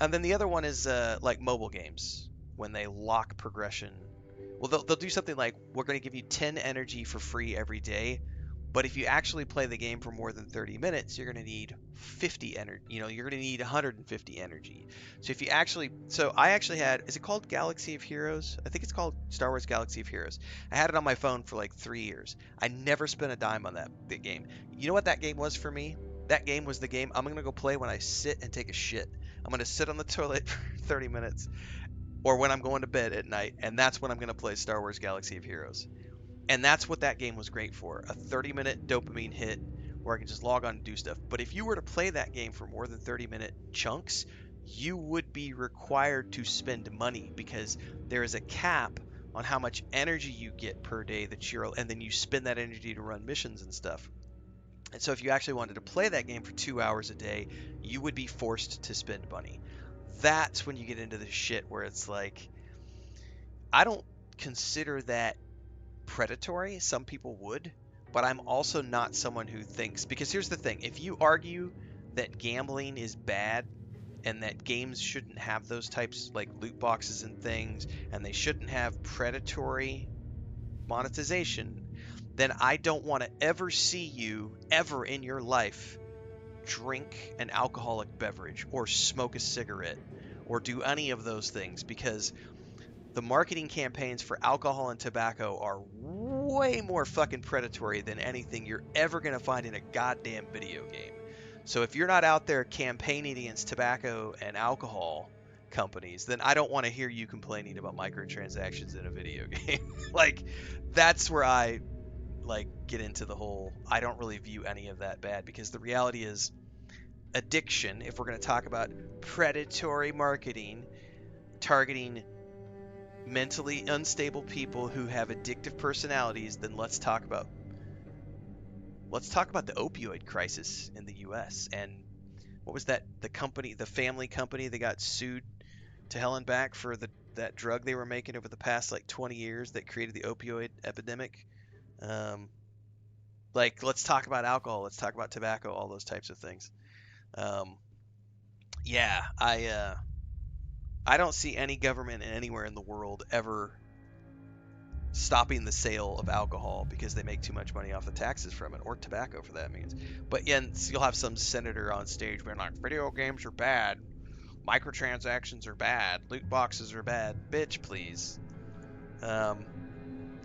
Speaker 1: And then the other one is like mobile games when they lock progression. Well, they'll do something like we're going to give you 10 energy for free every day, but if you actually play the game for more than 30 minutes, you're going to need 50 energy. You know, you're going to need 150 energy. So if you actually, so I actually had, is it called Galaxy of Heroes? I think it's called Star Wars Galaxy of Heroes. I had it on my phone for like 3 years. I never spent a dime on that game. You know what that game was for me? That game was the game I'm going to go play when I sit and take a shit. I'm going to sit on the toilet for 30 minutes or when I'm going to bed at night, and that's when I'm going to play Star Wars Galaxy of Heroes. And that's what that game was great for, a 30-minute dopamine hit where I can just log on and do stuff. But if you were to play that game for more than 30-minute chunks, you would be required to spend money because there is a cap on how much energy you get per day and then you spend that energy to run missions and stuff. And so if you actually wanted to play that game for 2 hours a day, you would be forced to spend money. That's when you get into the shit where it's like, I don't consider that predatory. Some people would, but I'm also not someone who thinks, because here's the thing, if you argue that gambling is bad and that games shouldn't have those types like loot boxes and things, and they shouldn't have predatory monetization, then I don't want to ever see you ever in your life drink an alcoholic beverage or smoke a cigarette or do any of those things, because the marketing campaigns for alcohol and tobacco are way more fucking predatory than anything you're ever going to find in a goddamn video game. So if you're not out there campaigning against tobacco and alcohol companies, then I don't want to hear you complaining about microtransactions in a video game. Like, that's where I like get into the whole, I don't really view any of that bad, because the reality is addiction, if we're going to talk about predatory marketing targeting mentally unstable people who have addictive personalities, then let's talk about the opioid crisis in the US. And what was that, the family company that got sued to hell and back for that drug they were making over the past like 20 years that created the opioid epidemic. Like, let's talk about alcohol, let's talk about tobacco, all those types of things. Yeah, I don't see any government anywhere in the world ever stopping the sale of alcohol because they make too much money off the taxes from it, or tobacco for that means. But you'll have some senator on stage being like, video games are bad, microtransactions are bad, loot boxes are bad. Bitch, please.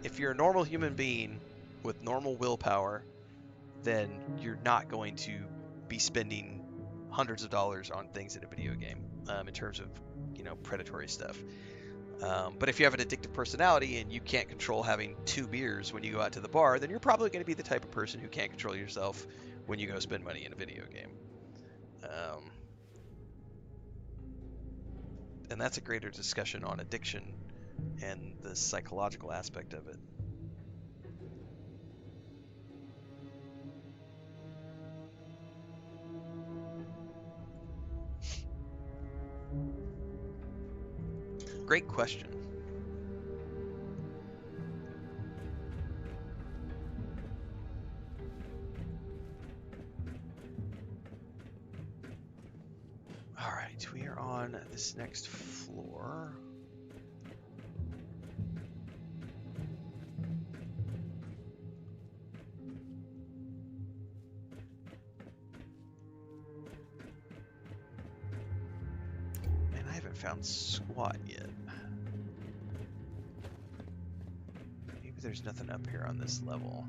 Speaker 1: If you're a normal human being with normal willpower, then you're not going to be spending hundreds of dollars on things in a video game, in terms of, predatory stuff. But if you have an addictive personality and you can't control having 2 beers when you go out to the bar, then you're probably going to be the type of person who can't control yourself when you go spend money in a video game. And that's a greater discussion on addiction and the psychological aspect of it. Great question. Alright, we are on this next floor. And I haven't found squat yet. Maybe there's nothing up here on this level.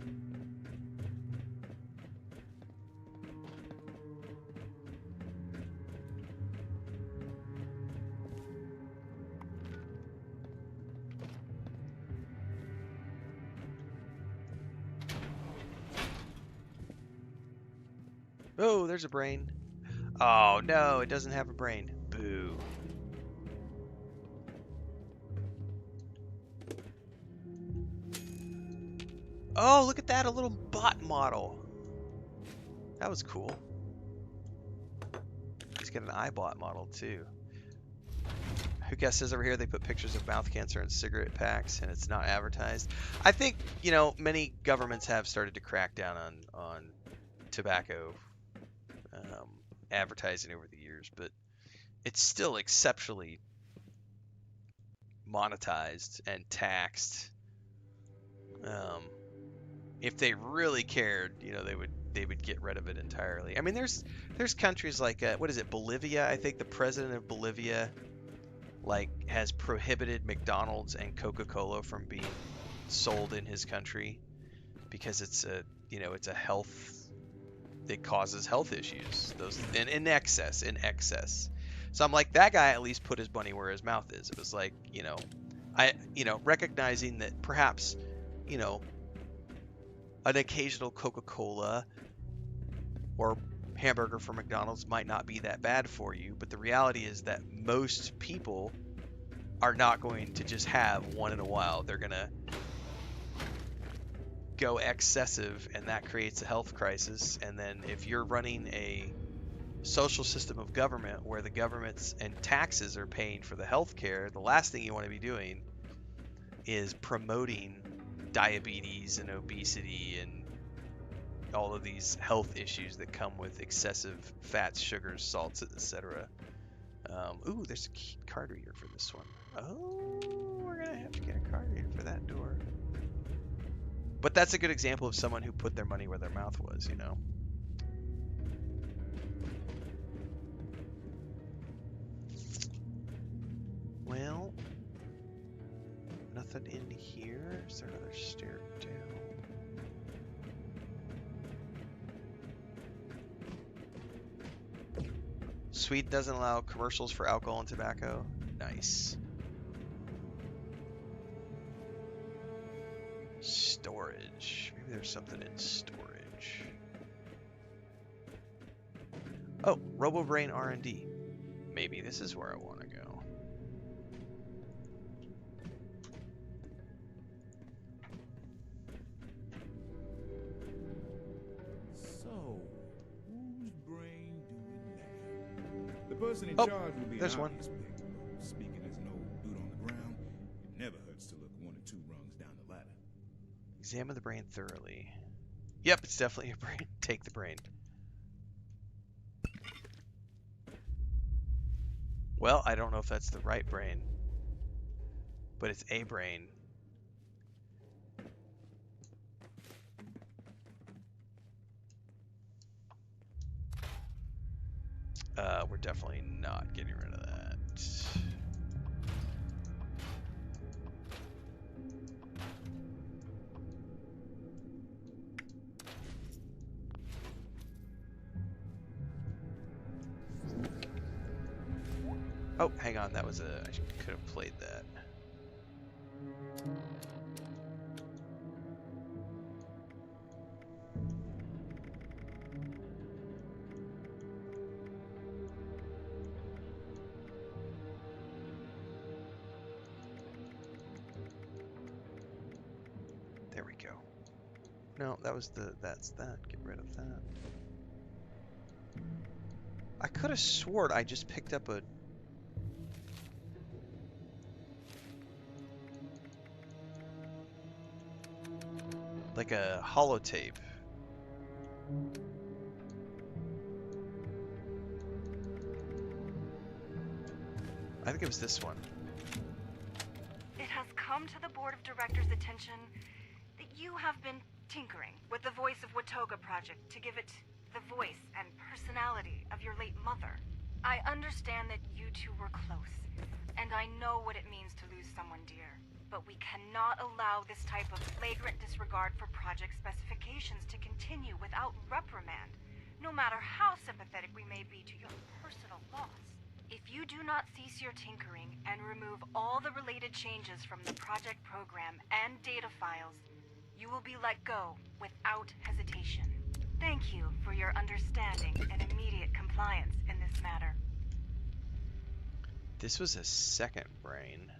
Speaker 1: Oh, there's a brain. Oh, no, it doesn't have a brain. Boo. Oh, look at that, a little bot model. That was cool. He's got an iBot model, too. Who guesses over here they put pictures of mouth cancer in cigarette packs and it's not advertised? I think, you know, many governments have started to crack down on tobacco advertising over the years, but it's still exceptionally monetized and taxed. If they really cared, you know, they would get rid of it entirely. I mean, there's countries like what is it, Bolivia? I think the president of Bolivia like has prohibited McDonald's and Coca-Cola from being sold in his country because it's a, you know, it's a health, it causes health issues, those in excess. So I'm like, that guy at least put his money where his mouth is. It was like, you know, recognizing that perhaps, you know, an occasional Coca-Cola or hamburger from McDonald's might not be that bad for you, but the reality is that most people are not going to just have one in a while. They're gonna go excessive, and that creates a health crisis. And then if you're running a social system of government where the governments and taxes are paying for the health care, the last thing you want to be doing is promoting diabetes and obesity and all of these health issues that come with excessive fats, sugars, salts, etc. Ooh, there's a card reader for this one. Oh, we're gonna have to get a card reader for that door. But that's a good example of someone who put their money where their mouth was, you know. Well, nothing in here. Is there another stair down? Sweden doesn't allow commercials for alcohol and tobacco. Nice. Storage. Maybe there's something in storage. Oh, robobrain R&D. Maybe this is where I want to go.
Speaker 10: So, whose brain doing that? The person in
Speaker 1: Oh,
Speaker 10: charge will be
Speaker 1: there's
Speaker 10: an
Speaker 1: one.
Speaker 10: obvious pick. Speaking as an old dude on the ground, it never hurts to look one or two rungs down the ladder.
Speaker 1: Examine the brain thoroughly. Yep, it's definitely your brain. Take the brain. Well, I don't know if that's the right brain, but it's a brain. We're definitely not getting rid of that. Oh, hang on, that was I could have played that. There we go. No, that was that's that. Get rid of that. I could have sworn I just picked up a like a holotape. I think it was this one.
Speaker 14: It has come to the board of directors' attention that you have been tinkering with the Voice of Watoga project to give it the voice and personality of your late mother. I understand that you two were close, and I know what it means to lose someone dear. But we cannot allow this type of flagrant disregard for project specifications to continue without reprimand, no matter how sympathetic we may be to your personal loss. If you do not cease your tinkering and remove all the related changes from the project program and data files, you will be let go without hesitation. Thank you for your understanding and immediate compliance in this matter.
Speaker 1: This was a second brain.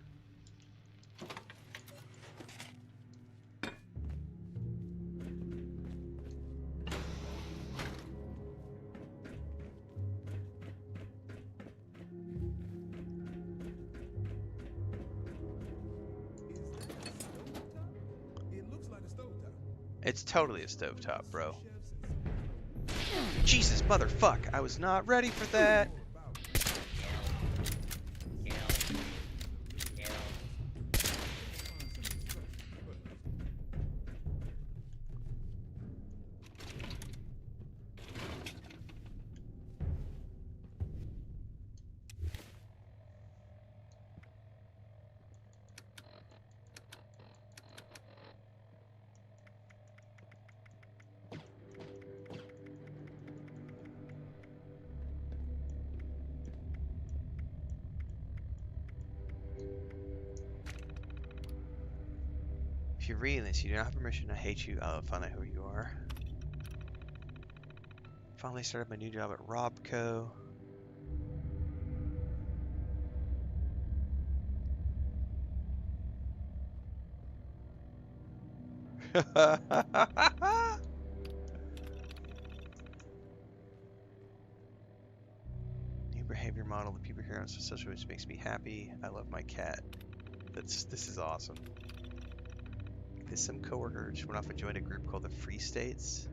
Speaker 1: It's totally a stovetop, bro. Jesus, motherfuck! I was not ready for that! If you're reading this, you do not have permission to hate you. I'll find out who you are. Finally started my new job at Robco. New behavior model. The people here on social which makes me happy. I love my cat. This is awesome. There's some coworker just went off and joined a group called the Free States.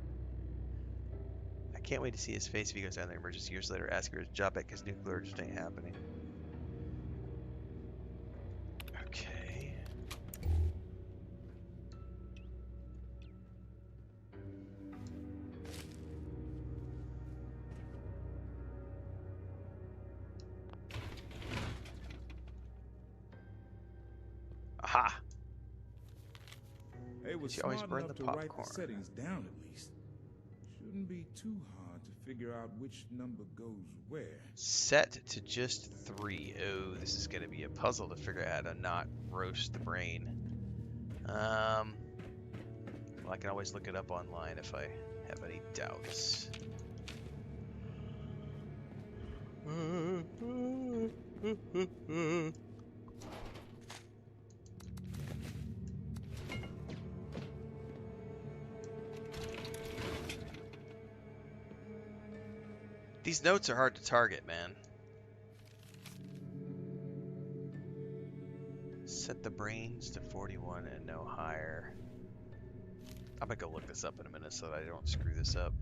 Speaker 1: I can't wait to see his face if he goes down there emergency years later, ask for his job back because nuclear just ain't happening. Okay. Aha!
Speaker 10: They were
Speaker 1: She always
Speaker 10: smart
Speaker 1: burned
Speaker 10: enough
Speaker 1: the
Speaker 10: to write
Speaker 1: popcorn.
Speaker 10: the settings down at least. Shouldn't be too hard to figure out which number goes where.
Speaker 1: Set to just 3. Oh, this is gonna be a puzzle to figure out how to not roast the brain. Well, I can always look it up online if I have any doubts. These notes are hard to target, man. Set the brains to 41 and no higher. I'm gonna go look this up in a minute so that I don't screw this up.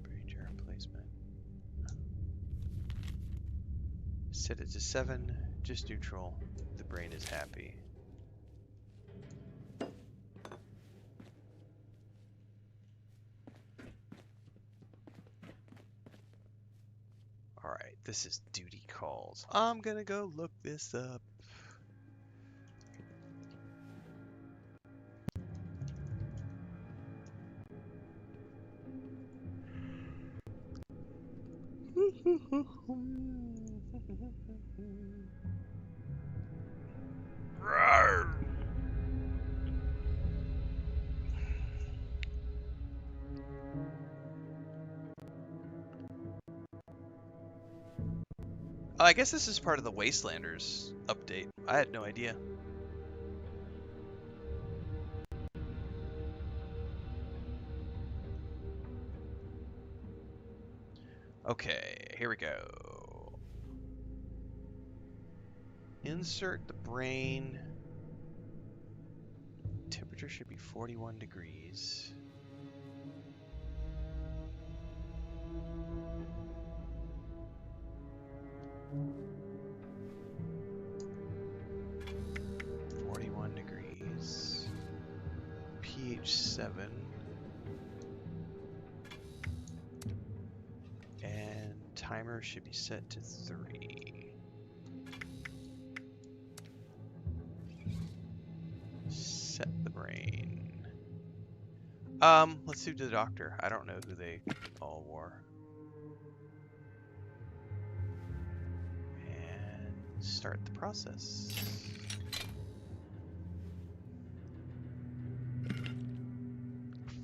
Speaker 1: Brain jar placement. Set it to 7, just neutral. The brain is happy. Alright, this is duty calls. I'm gonna go look this up. Oh, I guess this is part of the Wastelanders update. I had no idea. Okay, here we go. insert the brain. Temperature should be 41 degrees. pH 7. And timer should be set to 3. Set the brain. Let's do the doctor. I don't know who they all were. And start the process.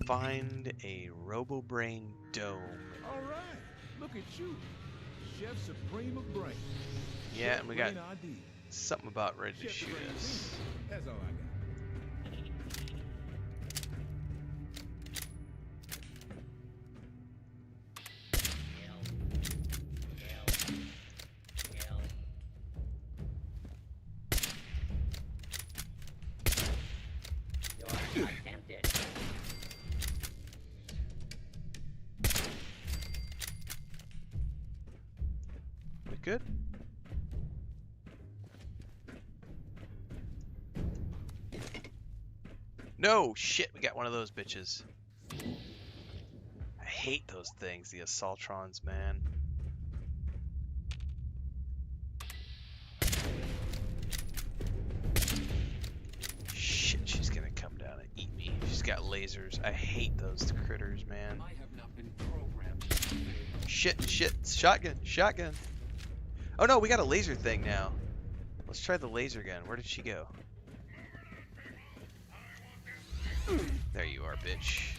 Speaker 1: Find a robobrain dome.
Speaker 10: All right, look at you, Chef Supreme of Brain.
Speaker 1: Yeah,
Speaker 10: Chef
Speaker 1: and we got
Speaker 10: Brain ID.
Speaker 1: something about ready to
Speaker 10: Chef
Speaker 1: shoot
Speaker 10: Brain
Speaker 1: us.
Speaker 10: ID. That's all I got.
Speaker 1: We good? No, shit, we got one of those bitches. I hate those things, the assaultrons, man. Shit, she's gonna come down and eat me. She's got lasers. I hate those critters, man.
Speaker 5: I have not been programmed.
Speaker 1: Shit, shotgun, shotgun. Oh no, we got a laser thing now. Let's try the laser gun. Where did she go? There you are, bitch.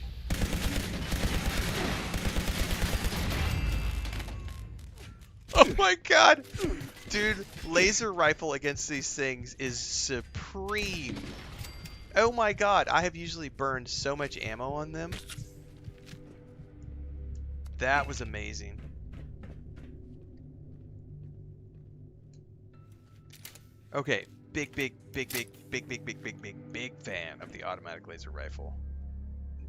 Speaker 1: Oh my god! Dude, laser rifle against these things is supreme. Oh my god, I have usually burned so much ammo on them. That was amazing. Okay, big fan of the automatic laser rifle.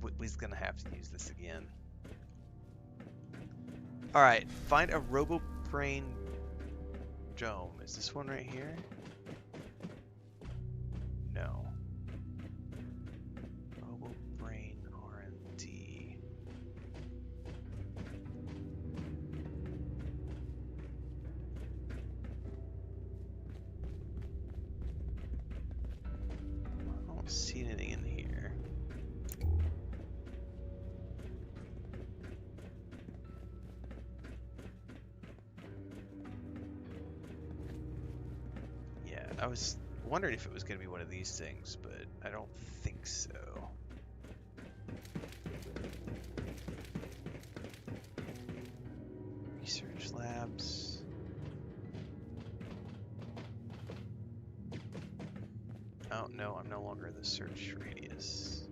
Speaker 1: We're gonna have to use this again. Alright, find a robobrain dome. Is this one right here? No. Robobrain R&D. I don't see anything in here. Yeah, I was wondering if it was going to be one of these things, but I don't think so. Research labs. Oh, no, I'm no longer in the search radius.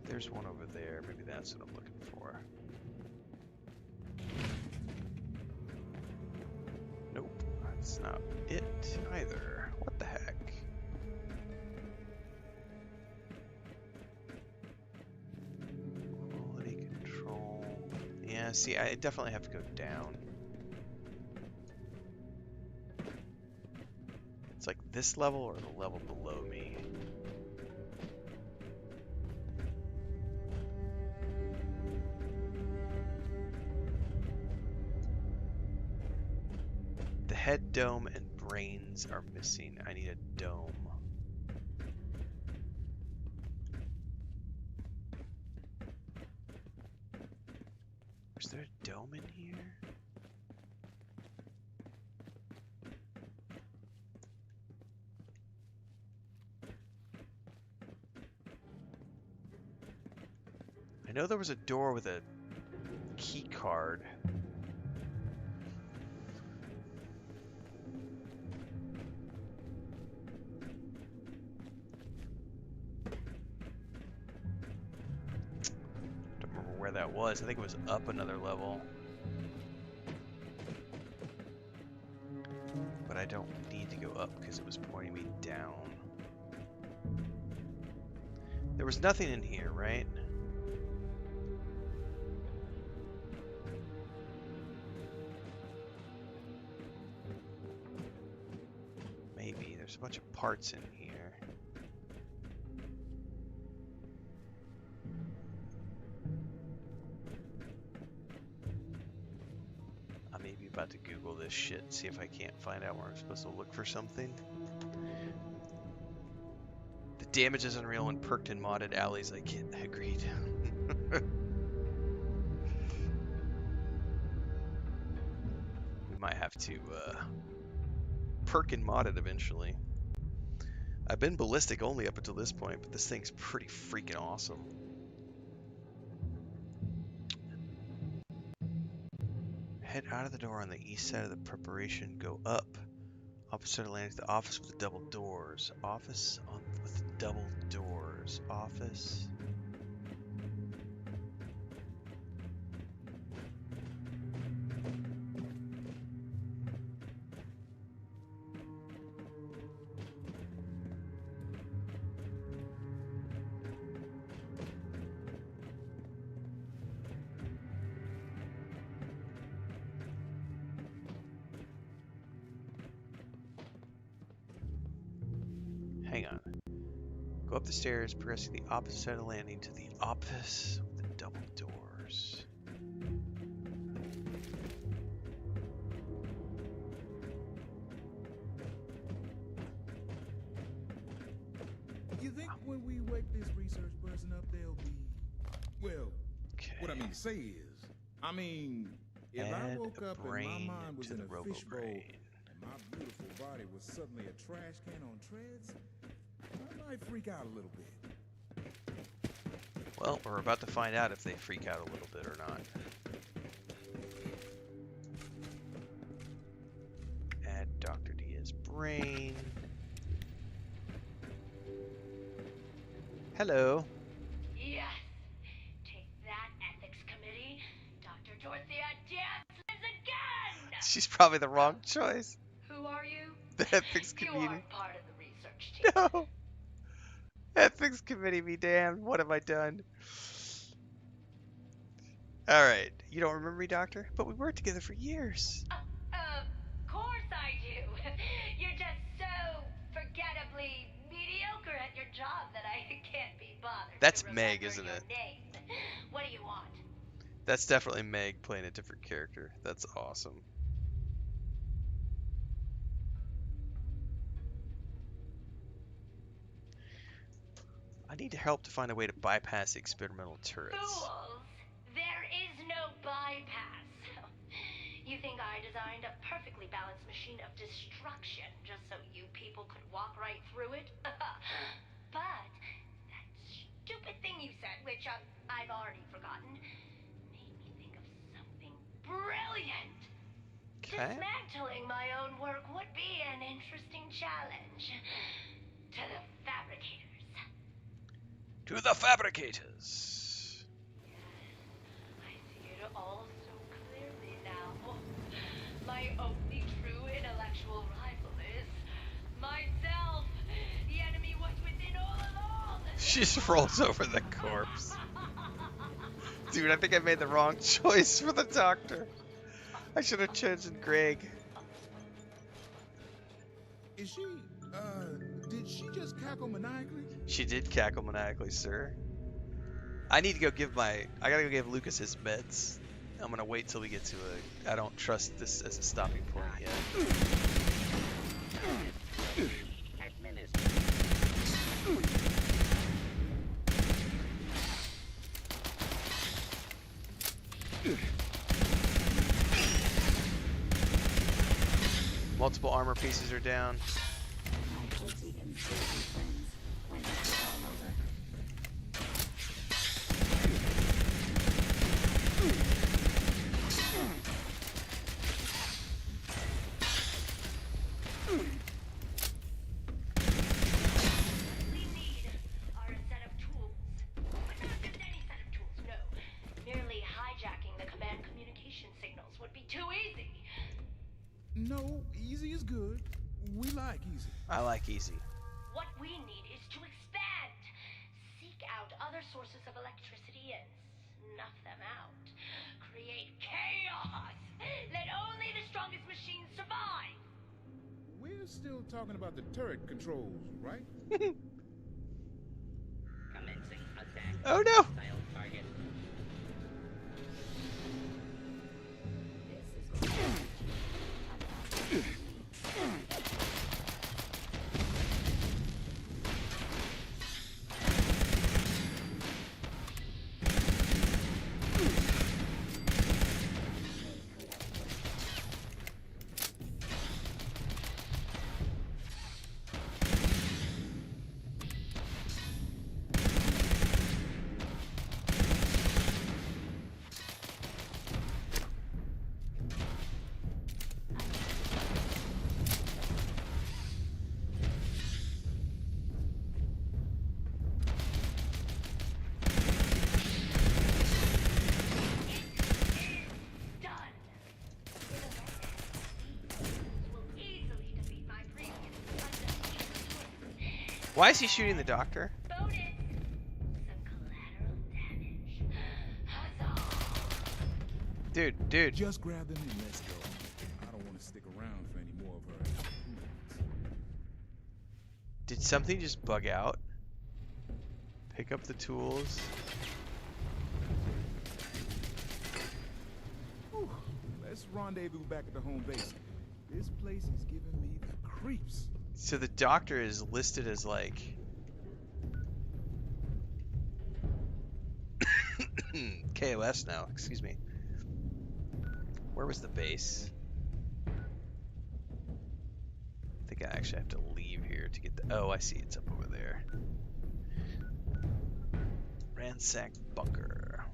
Speaker 1: There's one over there. Maybe that's what I'm looking for. Nope, that's not it either. What the heck? Quality control. Yeah, see, I definitely have to go down. It's like this level or the level below me. The head dome and brains are missing. I need a dome. Is there a dome in here? I know there was a door with a key card. that was. I think it was up another level. But I don't need to go up because it was pointing me down. There was nothing in here, right? Maybe. There's a bunch of parts in here. I may be about to Google this shit, see if I can't find out where I'm supposed to look for something. The damage is unreal when perked and modded alleys. I can't. Agreed. We might have to perk and mod it eventually. I've been ballistic only up until this point, but this thing's pretty freaking awesome. Head out of the door on the east side of the preparation. Go up. Opposite landing to the office with the double doors. Office on with the double doors. Office. Hang on. Go up the stairs, progressing the opposite side of the landing to the office with the double doors.
Speaker 10: You think when we wake this research person up, they'll be... Well, what I mean to say is, if I woke up and my mind was in a fishbowl and my beautiful body was suddenly a trash can on treads, I might freak out a little bit.
Speaker 1: Well, we're about to find out if they freak out a little bit or not. Add Dr. Diaz's brain. Hello.
Speaker 15: Yes. Take that, ethics committee. Dr. Dorothea Diaz lives again!
Speaker 1: She's probably the wrong choice.
Speaker 15: Who are you?
Speaker 1: The ethics committee.
Speaker 15: You are part of the research team.
Speaker 1: No. Ethics committee be damned. What have I done? Alright. You don't remember me, Doctor? But we worked together for years.
Speaker 15: Of course I do. You're just so forgettably mediocre at your job that I can't be bothered.
Speaker 1: That's Meg, isn't it?
Speaker 15: Name. What do you want?
Speaker 1: That's definitely Meg playing a different character. That's awesome. I need help to find a way to bypass experimental turrets.
Speaker 15: Fools! There is no bypass. You think I designed a perfectly balanced machine of destruction just so you people could walk right through it? But that stupid thing you said, which I've already forgotten, made me think of something brilliant.
Speaker 1: Okay.
Speaker 15: Dismantling my own work would be an interesting challenge. To the Fabricators.
Speaker 1: To the Fabricators!
Speaker 15: I see it all so clearly now. My only true intellectual rival is myself. The enemy was within all along.
Speaker 1: She just rolls over the corpse. Dude, I think I made the wrong choice for the Doctor. I should have chosen Greg.
Speaker 10: Is she, did she just cackle maniacally?
Speaker 1: She did cackle maniacally, sir. I need to go give I gotta go give Lucas his meds. I'm gonna wait till we get to I don't trust this as a stopping point yet. Multiple armor pieces are down.
Speaker 15: We need are a set of tools. But not just any set of tools, no. Merely
Speaker 10: good. We like easy.
Speaker 1: I like easy.
Speaker 15: What we need is to expand. Seek out other sources of electricity and snuff them out. Create chaos. Let only the strongest machines survive.
Speaker 10: We're still talking about the turret controls, right?
Speaker 2: Commencing attack.
Speaker 1: Oh no!
Speaker 2: Hostile target.
Speaker 1: Why is he shooting the doctor? Dude.
Speaker 10: Just grab them and let's go. I don't want to stick around for any more of her improvements.
Speaker 1: Did something just bug out? Pick up the tools.
Speaker 10: Whew. Let's rendezvous back at the home base. This place is giving me the creeps.
Speaker 1: So the doctor is listed as like KOS now, excuse me. Where was the base? I think I actually have to leave here to get the... Oh, I see, it's up over there. Ransack bunker.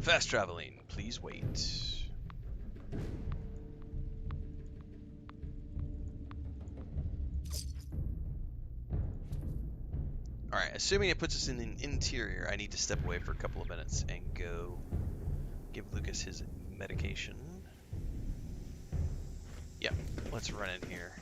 Speaker 1: Fast traveling, please wait. Alright, assuming it puts us in an interior, I need to step away for a couple of minutes and go give Lucas his medication. Yep, let's run in here.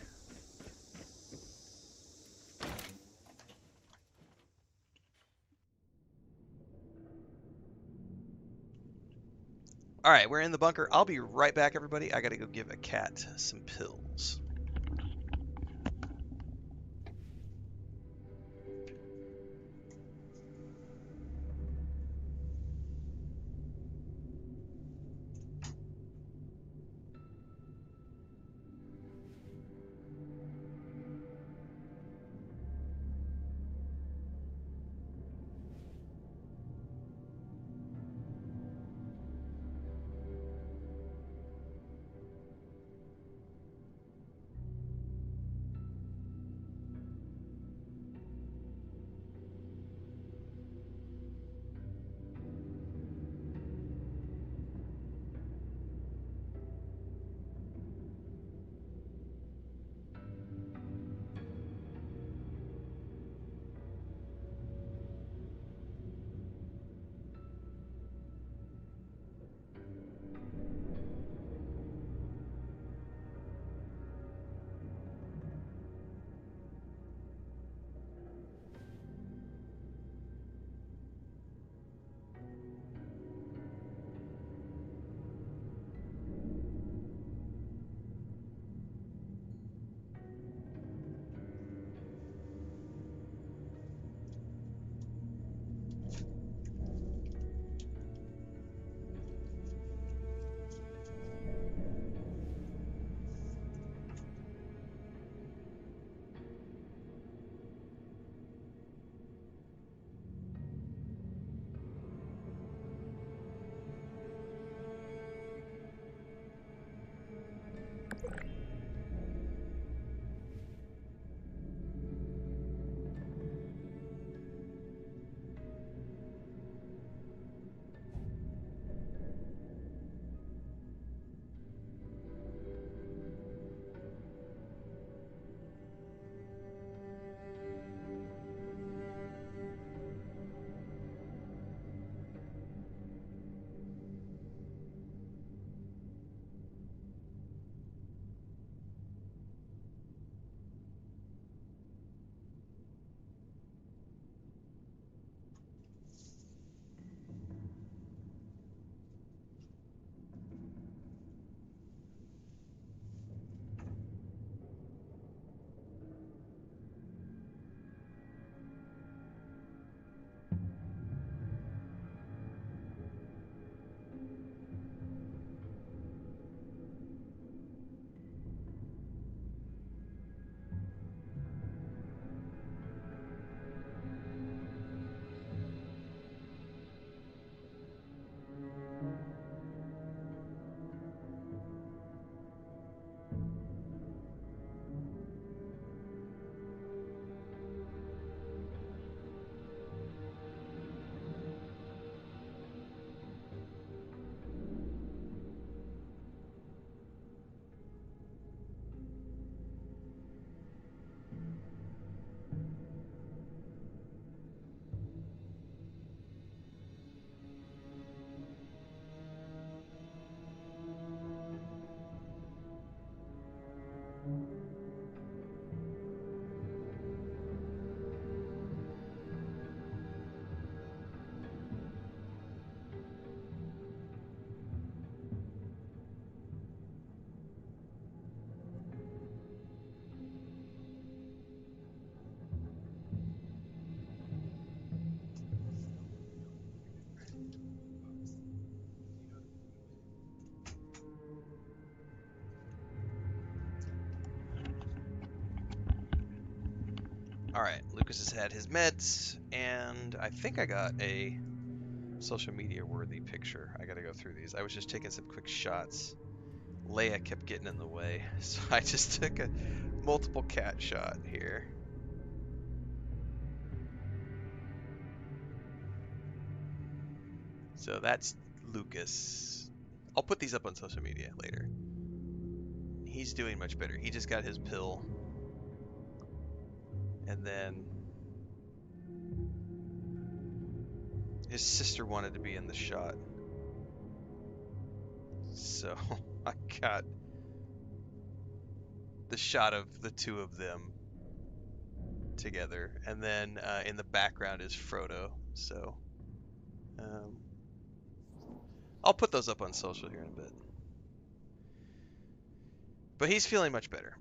Speaker 1: Alright, we're in the bunker. I'll be right back, everybody. I gotta go give a cat some pills. Alright, Lucas has had his meds, and I think I got a social media worthy picture. I gotta go through these. I was just taking some quick shots. Leia kept getting in the way, so I just took a multiple cat shot here. So that's Lucas. I'll put these up on social media later. He's doing much better. He just got his pill. And then his sister wanted to be in the shot. So I got the shot of the two of them together. And then in the background is Frodo. So I'll put those up on social here in a bit. But he's feeling much better.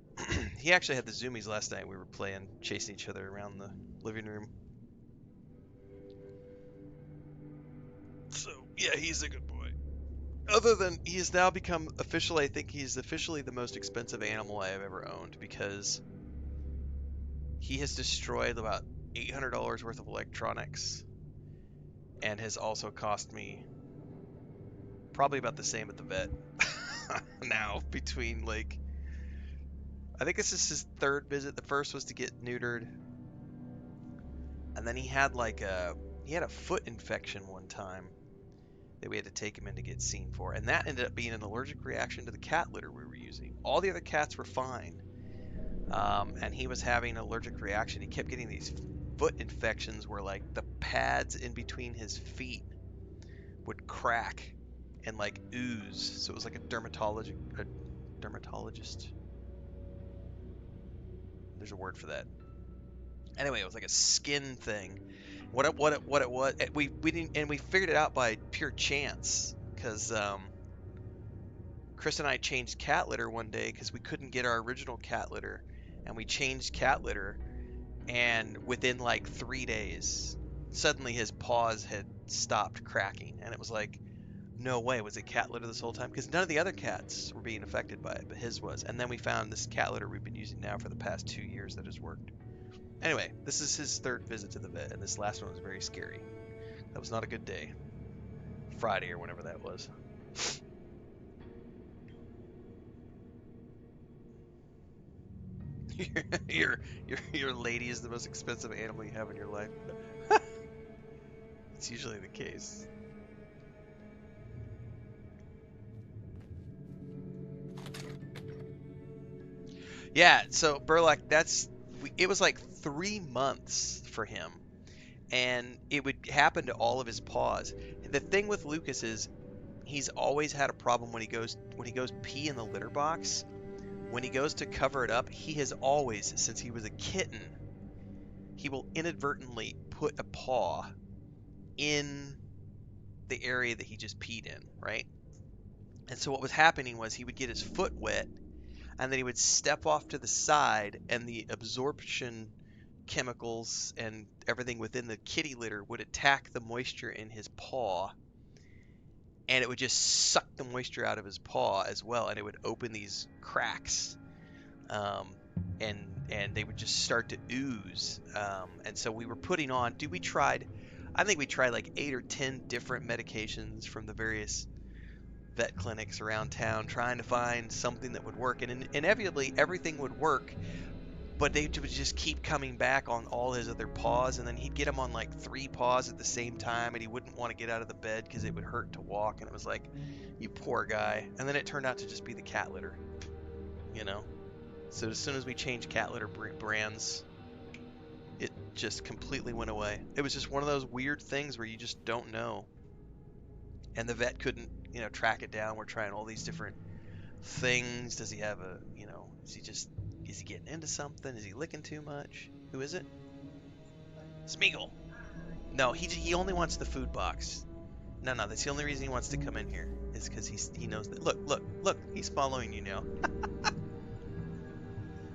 Speaker 1: He actually had the zoomies last night. We were playing, chasing each other around the living room. So, yeah, he's a good boy. Other than he's now become officially, I think he's officially the most expensive animal I have ever owned, because he has destroyed about $800 worth of electronics and has also cost me probably about the same at the vet now, between like, I think this is his third visit. The first was to get neutered, and then he had like a foot infection one time that we had to take him in to get seen for, and that ended up being an allergic reaction to the cat litter we were using. All the other cats were fine, and he was having an allergic reaction. He kept getting these foot infections where like the pads in between his feet would crack and like ooze. So it was like a dermatologist. There's a word for that. Anyway, it was like a skin thing. What it was, we didn't, and we figured it out by pure chance, because Chris and I changed cat litter one day because we couldn't get our original cat litter, and we changed cat litter, and within like 3 days, suddenly his paws had stopped cracking, and it was like, no way, was it cat litter this whole time? Because none of the other cats were being affected by it, but his was. And then we found this cat litter we've been using now for the past 2 years that has worked. Anyway, this is his third visit to the vet, and this last one was very scary. That was not a good day. Friday or whenever that was. Your lady is the most expensive animal you have in your life. It's usually the case. Yeah, so Burlock, it was like 3 months for him, and it would happen to all of his paws. The thing with Lucas is he's always had a problem when he goes pee in the litter box. When he goes to cover it up, he has always, since he was a kitten, he will inadvertently put a paw in the area that he just peed in, right? And so what was happening was he would get his foot wet, and then he would step off to the side, and the absorption chemicals and everything within the kitty litter would attack the moisture in his paw, and it would just suck the moisture out of his paw as well, and it would open these cracks, and they would just start to ooze. And so we were putting on, I think we tried like 8 or 10 different medications from the various vet clinics around town, trying to find something that would work, and inevitably everything would work, but they would just keep coming back on all his other paws, and then he'd get them on like 3 paws at the same time, and he wouldn't want to get out of the bed because it would hurt to walk, and it was like, you poor guy. And then it turned out to just be the cat litter, you know. So as soon as we changed cat litter brands, it just completely went away. It was just one of those weird things where you just don't know, and the vet couldn't, track it down. We're trying all these different things. Does he have is he getting into something? Is he licking too much? Who is it? Smeagol. No, he only wants the food box. No, that's the only reason he wants to come in here, is because he knows that. Look, he's following you now.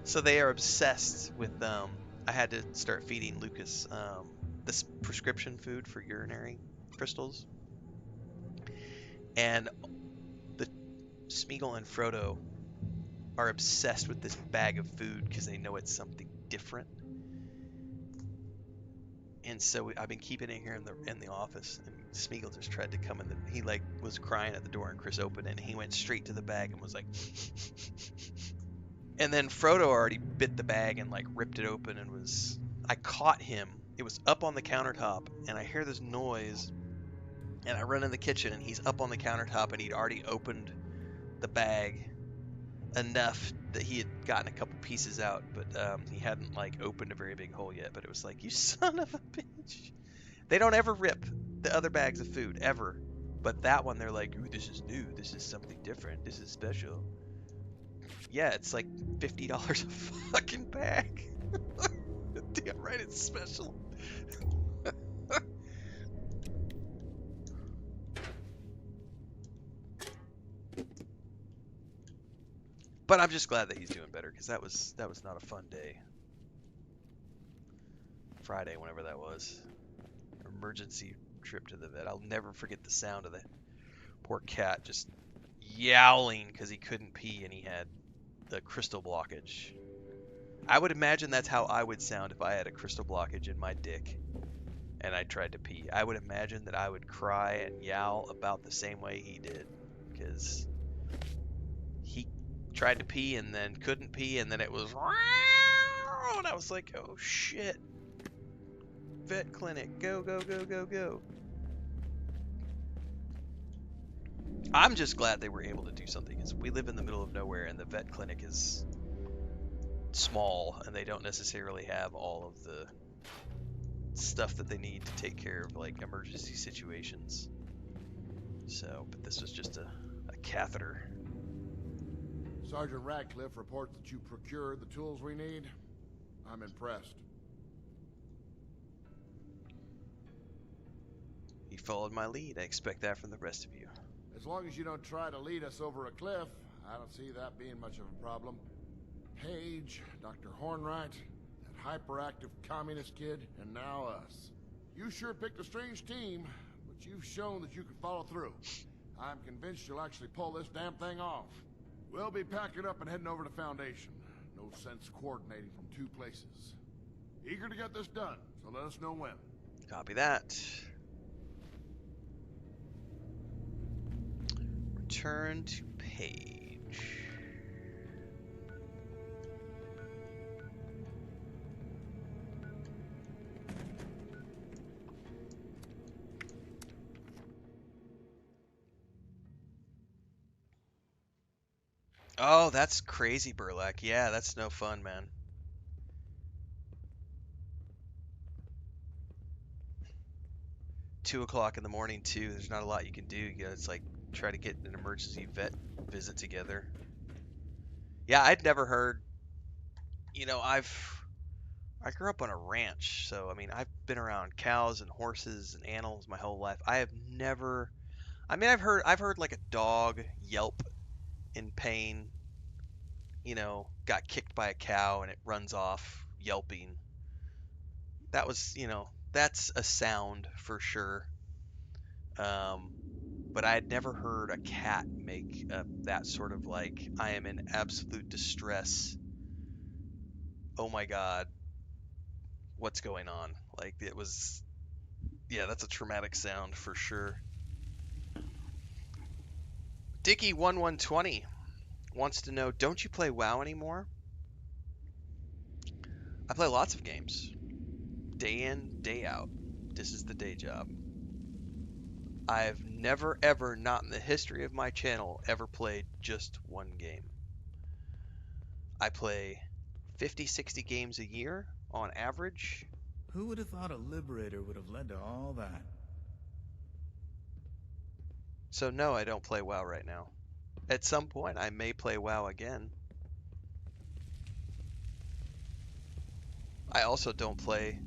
Speaker 1: So they are obsessed with I had to start feeding Lucas this prescription food for urinary crystals, and the Smeagol and Frodo are obsessed with this bag of food because they know it's something different. And so I've been keeping it here in the office. And Smeagol just tried to come in. He like was crying at the door, and Chris opened it, and he went straight to the bag and was like. And then Frodo already bit the bag and like ripped it open and was. I caught him. It was up on the countertop, and I hear this noise, and I run in the kitchen, and he's up on the countertop, and he'd already opened the bag enough that he had gotten a couple pieces out, but he hadn't like opened a very big hole yet. But it was like, you son of a bitch. They don't ever rip the other bags of food ever, but that one they're like, ooh, this is new, this is something different, this is special. Yeah, it's like $50 a fucking bag. Damn right, it's special. But I'm just glad that he's doing better, because that was not a fun day. Friday, whenever that was. Emergency trip to the vet. I'll never forget the sound of the poor cat just yowling because he couldn't pee and he had the crystal blockage. I would imagine that's how I would sound if I had a crystal blockage in my dick and I tried to pee. I would imagine that I would cry and yowl about the same way he did, because he tried to pee and then couldn't pee, and then it was and I was like, oh shit. Vet clinic, go, go, go, go, go. I'm just glad they were able to do something, because we live in the middle of nowhere and the vet clinic is small and they don't necessarily have all of the stuff that they need to take care of like emergency situations. So, but this was just a catheter.
Speaker 11: Sergeant Radcliffe reports that you procured the tools we need. I'm impressed.
Speaker 1: You followed my lead. I expect that from the rest of you.
Speaker 11: As long as you don't try to lead us over a cliff, I don't see that being much of a problem. Page, Dr. Hornwright, that hyperactive communist kid, and now us. You sure picked a strange team, but you've shown that you can follow through. I'm convinced you'll actually pull this damn thing off. We'll be packing up and heading over to Foundation. No sense coordinating from two places. Eager to get this done, so let us know when.
Speaker 1: Copy that. Return to page. Oh, that's crazy, Burlak. Yeah, that's no fun, man. $2 in the morning too. There's not a lot you can do. It's like try to get an emergency vet visit together. Yeah, I'd never heard. I grew up on a ranch, so I mean, I've been around cows and horses and animals my whole life. I have never. I mean, I've heard like a dog yelp in pain. Got kicked by a cow and it runs off yelping. That was, that's a sound for sure. But I had never heard a cat make that sort of like, I am in absolute distress. Oh my God, what's going on? Like it was, yeah, that's a traumatic sound for sure. Dicky1120 wants to know, don't you play WoW anymore? I play lots of games. Day in, day out. This is the day job. I've never, ever, not in the history of my channel, ever played just one game. I play 50, 60 games a year on average.
Speaker 16: Who would have thought a liberator would have led to all that?
Speaker 1: So no, I don't play WoW right now. At some point, I may play WoW again. I also don't play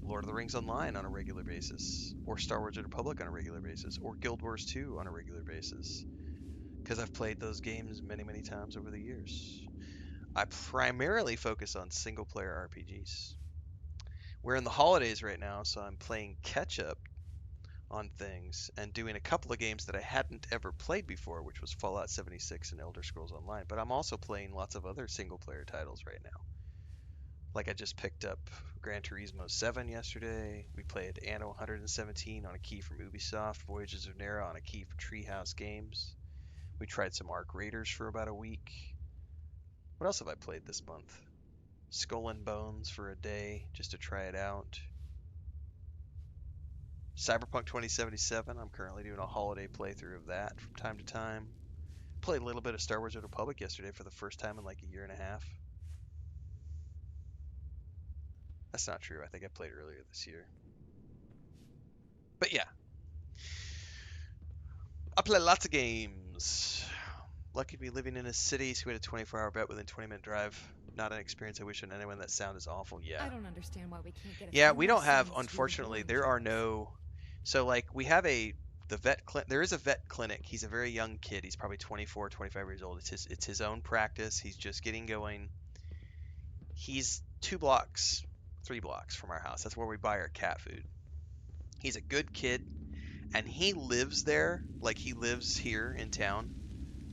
Speaker 1: Lord of the Rings Online on a regular basis, or Star Wars: The Republic on a regular basis, or Guild Wars 2 on a regular basis, because I've played those games many, many times over the years. I primarily focus on single-player RPGs. We're in the holidays right now, so I'm playing catch-up on things and doing a couple of games that I hadn't ever played before, which was Fallout 76 and Elder Scrolls Online, but I'm also playing lots of other single-player titles right now. Like I just picked up Gran Turismo 7 yesterday. We played Anno 117 on a key from Ubisoft, Voyages of Nera on a key from Treehouse Games. We tried some Arc Raiders for about a week. What else have I played this month? Skull and Bones for a day just to try it out. Cyberpunk 2077, I'm currently doing a holiday playthrough of that from time to time. Played a little bit of Star Wars: Old Republic yesterday for the first time in like a year and a half. That's not true. I think I played earlier this year. But yeah. I play lots of games. Lucky to be living in a city, so we had a 24-hour bet within 20-minute drive. Not an experience I wish on anyone. That sound is awful. Yeah.
Speaker 17: I don't understand why we can't get a
Speaker 1: Yeah,
Speaker 17: few
Speaker 1: we
Speaker 17: more
Speaker 1: don't have,
Speaker 17: scenes to be
Speaker 1: unfortunately,
Speaker 17: reborn
Speaker 1: there are
Speaker 17: kids.
Speaker 1: no... So, like, we have there is a vet clinic. He's a very young kid. He's probably 24, 25 years old. It's his own practice. He's just getting going. He's 3 blocks from our house. That's where we buy our cat food. He's a good kid, and he lives there. Like, he lives here in town,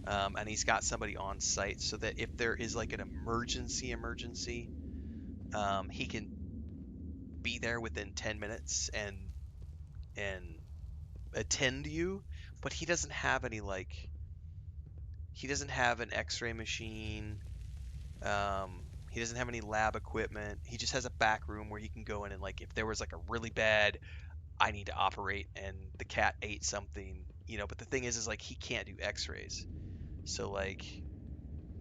Speaker 1: and he's got somebody on site so that if there is, like, an emergency, he can be there within 10 minutes and attend you, but he doesn't have any, like, he doesn't have an x-ray machine. He doesn't have any lab equipment. He just has a back room where he can go in and, like, if there was like a really bad, I need to operate and the cat ate something, but the thing is like he can't do x-rays. So like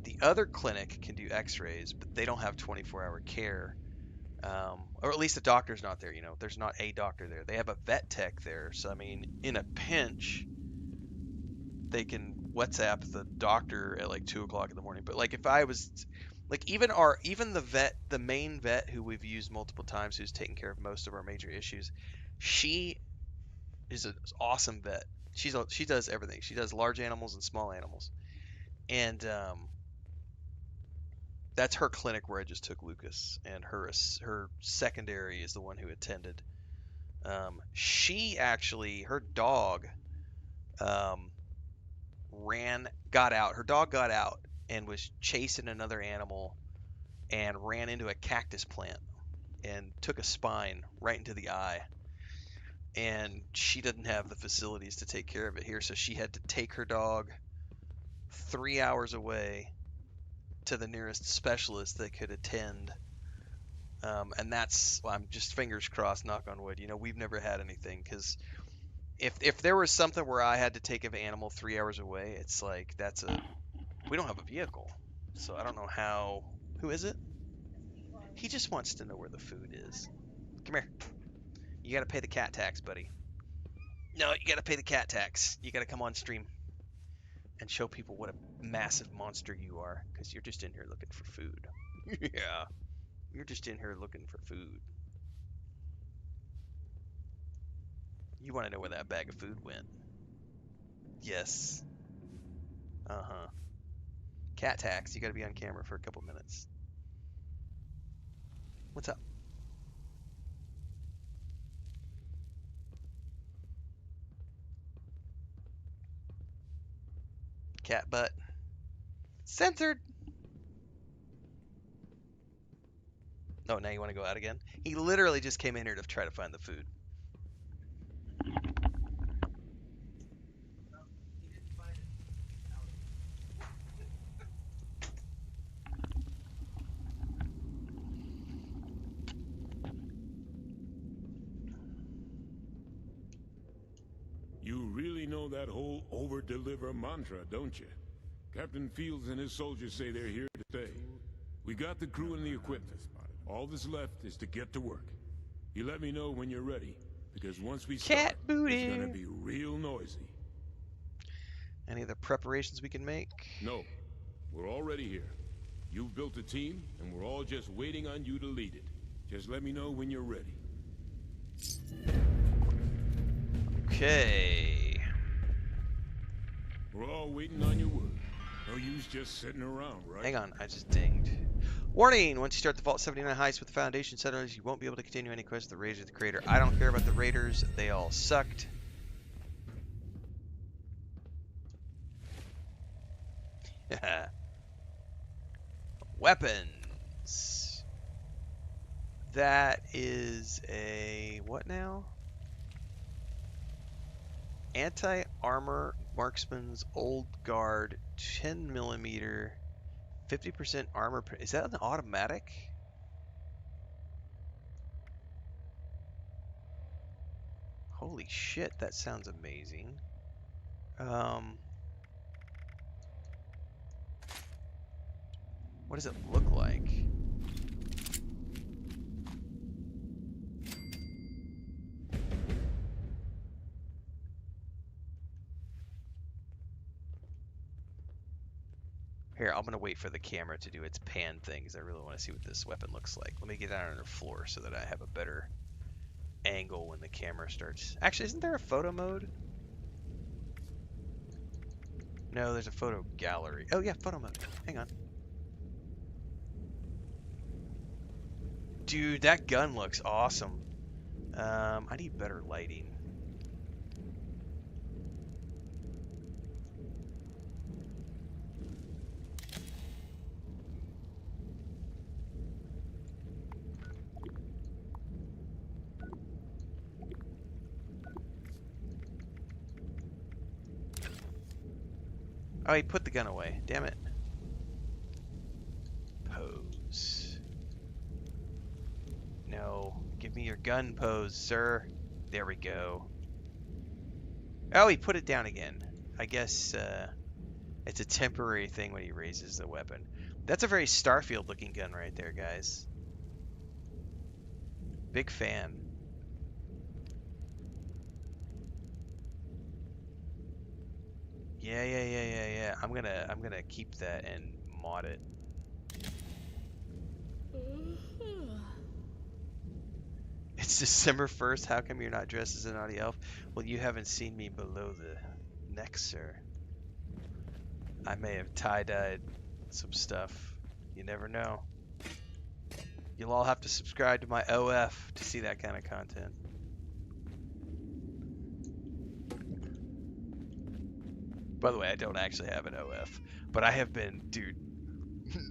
Speaker 1: the other clinic can do x-rays, but they don't have 24-hour care. Or at least the doctor's not there, there's not a doctor there. They have a vet tech there. So I mean, in a pinch, they can WhatsApp the doctor at like 2 o'clock in the morning. But like if I was like even the main vet who we've used multiple times, who's taken care of most of our major issues, she is an awesome vet. She does everything. She does large animals and small animals. And that's her clinic where I just took Lucas, and her secondary is the one who attended. Her dog got out. Her dog got out and was chasing another animal and ran into a cactus plant and took a spine right into the eye. And she doesn't have the facilities to take care of it here, so she had to take her dog 3 hours away to the nearest specialist that could attend. And I'm just fingers crossed, knock on wood. We've never had anything, because if there was something where I had to take an animal 3 hours away, it's like we don't have a vehicle, so I don't know how. Who is it? He just wants to know where the food is. Come here. You gotta pay the cat tax, buddy. No, you gotta pay the cat tax. You gotta come on stream and show people what a massive monster you are, because you're just in here looking for food. Yeah. You're just in here looking for food. You want to know where that bag of food went? Yes. Uh-huh. Cat tax. You gotta be on camera for a couple minutes. What's up? Cat butt. Censored! Oh, now you want to go out again? He literally just came in here to try to find the food.
Speaker 8: You really know that whole over-deliver mantra, don't you? Captain Fields and his soldiers say they're here to stay. We got the crew and the equipment. All that's left is to get to work. You let me know when you're ready, because once we start, it's gonna be real noisy.
Speaker 1: Any other preparations we can make?
Speaker 8: No. We're already here. You've built a team, and we're all just waiting on you to lead it. Just let me know when you're ready.
Speaker 1: Okay.
Speaker 8: We're all waiting on your word. No use just sitting around, right?
Speaker 1: Hang on, I just dinged. Warning! Once you start the Vault 79 heist with the Foundation settlers, you won't be able to continue any quest with the Raiders of the Crater. I don't care about the Raiders. They all sucked. Weapons. that is a what now? Anti-armor marksman's old guard 10 millimeter 50% armor. Is that an automatic? Holy shit, that sounds amazing. What does it look like? Here, I'm gonna wait for the camera to do its pan thing because I really want to see what this weapon looks like. Let me get down on the floor so that I have a better angle when the camera starts. Actually, isn't there a photo mode? No, there's a photo gallery. Oh yeah, photo mode. Hang on. Dude, that gun looks awesome. I need better lighting. Oh, he put the gun away. Damn it. Pose. No. Give me your gun pose, sir. There we go. Oh, he put it down again. I guess it's a temporary thing when he raises the weapon. That's a very Starfield looking gun right there, guys. Big fan. Yeah. I'm gonna keep that and mod it. It's December 1st. How come you're not dressed as an naughty elf? Well, you haven't seen me below the neck, sir. I may have tie-dyed some stuff. You never know. You'll all have to subscribe to my OF to see that kind of content. By the way, I don't actually have an OF, but I have been, dude,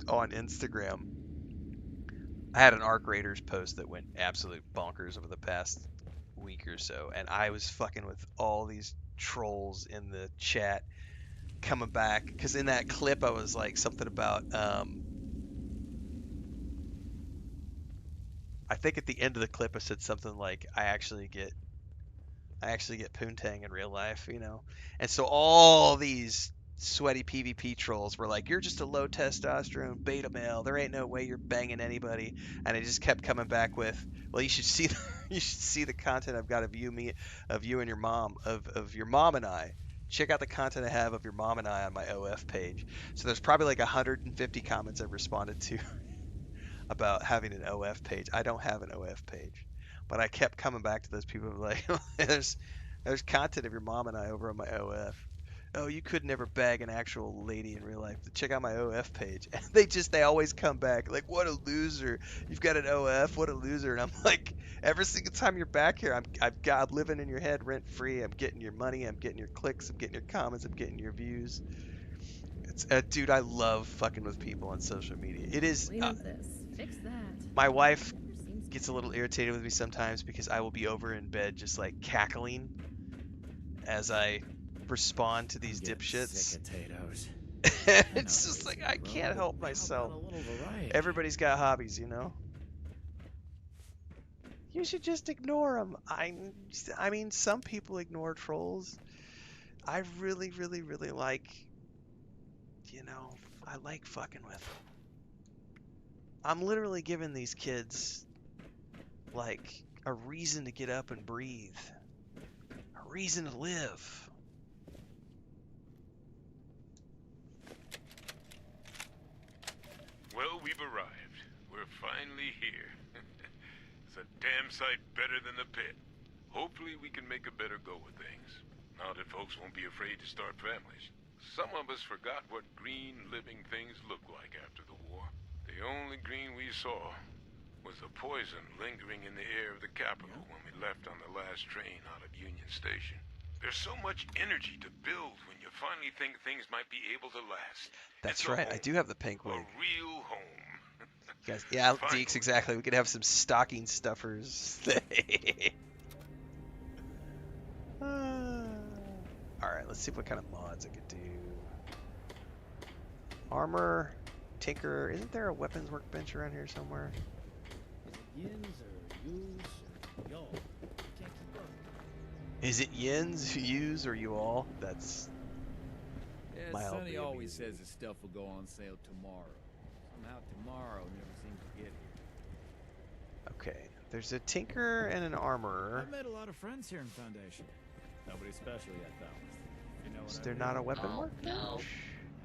Speaker 1: on Instagram. I had an Arc Raiders post that went absolute bonkers over the past week or so, and I was fucking with all these trolls in the chat coming back, because in that clip I was like something about, I think at the end of the clip I said something like, I actually get poontang in real life, you know? And so all these sweaty PvP trolls were like, you're just a low testosterone beta male. There ain't no way you're banging anybody. And I just kept coming back with, well, you should see the content I've got of you and your mom, of your mom and I. Check out the content I have of your mom and I on my OF page. So there's probably like 150 comments I've responded to about having an OF page. I don't have an OF page, but I kept coming back to those people like, there's content of your mom and I over on my OF. Oh, you could never bag an actual lady in real life. Check out my OF page. And they always come back like, what a loser. You've got an OF. What a loser. And I'm like, every single time you're back here, I'm living in your head rent free. I'm getting your money. I'm getting your clicks. I'm getting your comments. I'm getting your views. It's dude, I love fucking with people on social media. It is.
Speaker 17: Clean up this. Fix that.
Speaker 1: My wife gets a little irritated with me sometimes because I will be over in bed just like cackling as I respond to these dipshits.
Speaker 18: Sick of potatoes.
Speaker 1: It's just like I can't help myself. Everybody's got hobbies, you know. You should just ignore them. I mean, some people ignore trolls. I really like, you know, I like fucking with them. I'm literally giving these kids like a reason to get up and breathe, a reason to live.
Speaker 8: Well, we've arrived. We're finally here. It's a damn sight better than the pit. Hopefully we can make a better go of things. Now that folks won't be afraid to start families. Some of us forgot what green living things looked like after the war. The only green we saw was the poison lingering in the air of the capital when we left on the last train out of Union Station. There's so much energy to build when you finally think things might be able to last.
Speaker 1: That's right, I do have the pink wig.
Speaker 8: A real home.
Speaker 1: Guys, yeah, Deeks, exactly. We could have some stocking stuffers. Alright, let's see what kind of mods I could do. Armor, tinker. Isn't there a weapons workbench around here somewhere? Is it yins, yous, or you all? That's
Speaker 6: Yeah,
Speaker 1: mildly
Speaker 6: Sonny always
Speaker 1: amusing.
Speaker 6: says his stuff will go on sale tomorrow. Somehow tomorrow never seems to get here.
Speaker 1: Okay, there's a tinker and an armorer.
Speaker 16: I've made a lot of friends here in Foundation. Nobody special yet, though. You know what
Speaker 1: Is
Speaker 16: I
Speaker 1: there
Speaker 16: mean?
Speaker 1: not a weapon
Speaker 2: Oh,
Speaker 1: workbench?
Speaker 2: no.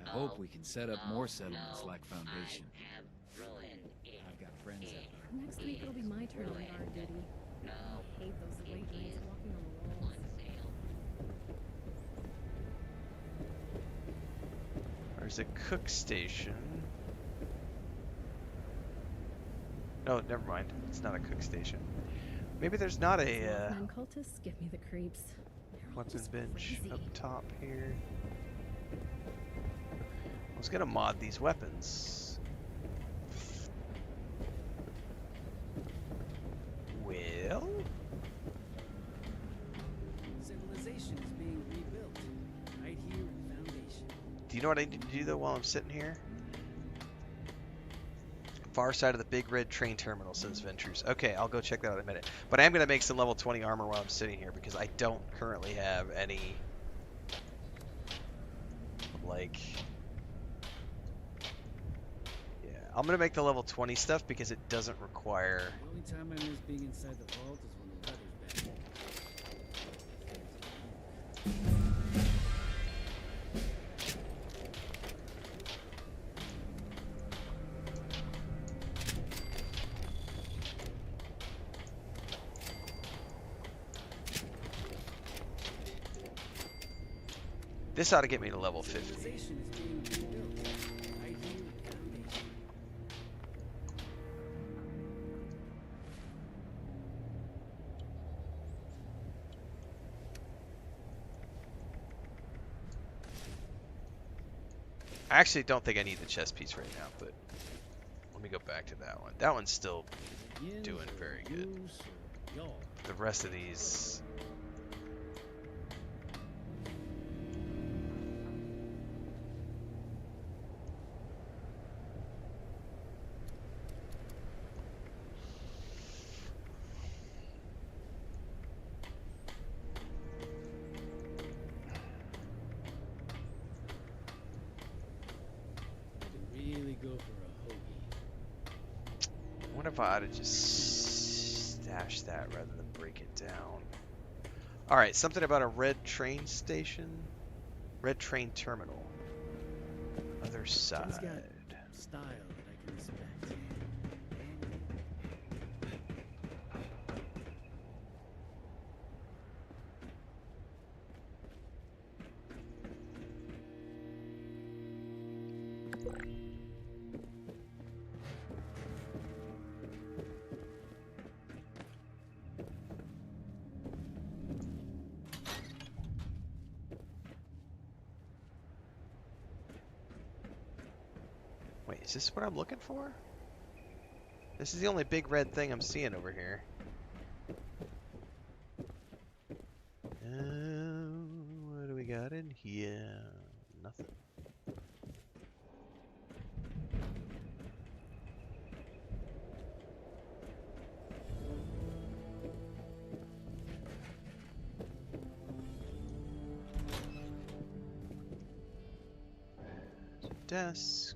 Speaker 6: I hope we can set up more settlements
Speaker 2: No,
Speaker 6: like Foundation.
Speaker 2: I have ruined it.
Speaker 6: I've got friends out there.
Speaker 17: Next week it'll be my turn on guard duty.
Speaker 2: No,
Speaker 17: I hate those
Speaker 2: it
Speaker 17: laborers
Speaker 2: is
Speaker 17: walking on the
Speaker 2: on
Speaker 17: walls.
Speaker 2: sale.
Speaker 1: There's a cook station. Oh, never mind. It's not a cook station. Maybe there's not a
Speaker 17: Man cultists give me the creeps. They're all
Speaker 1: weapon
Speaker 17: just
Speaker 1: bench
Speaker 17: crazy.
Speaker 1: up top here. I was gonna mod these weapons. Well,
Speaker 6: Civilization is being rebuilt right here in Foundation.
Speaker 1: do you know what I need to do though while I'm sitting here? Far side of the big red train terminal, says Ventures. Okay, I'll go check that out in a minute. But I am gonna make some level 20 armor while I'm sitting here because I don't currently have any like. Yeah, I'm gonna make the level 20 stuff because it doesn't require.
Speaker 6: The only time I miss being inside the vault is when the weather's bad.
Speaker 1: This ought to get me to level 50.
Speaker 6: Civilization is being rebuilt right here in Foundation.
Speaker 1: I actually don't think I need the chest piece right now, but let me go back to that one. That one's still doing very good. The rest of these.
Speaker 6: Really go for a hoagie.
Speaker 1: I wonder if I ought to just stash that rather than break it down. Alright, something about a red train station? Red train terminal. Other
Speaker 6: He's
Speaker 1: side.
Speaker 6: got style that I can respect.
Speaker 1: Wait, is this what I'm looking for? This is the only big red thing I'm seeing over here. What do we got in here? Nothing. Desk.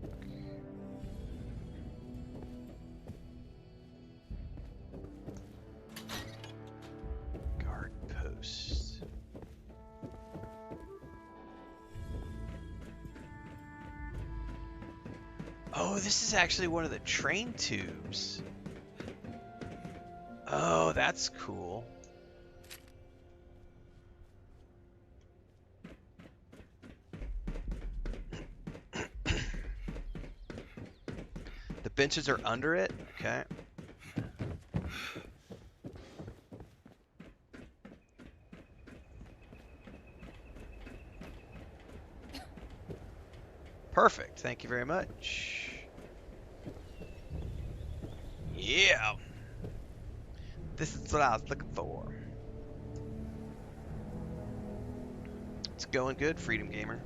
Speaker 1: Guard post. Oh, this is actually one of the train tubes. Oh, that's cool. The benches are under it? Okay. Perfect. Thank you very much. Yeah. This is what I was looking for. It's going good, Freedom Gamer.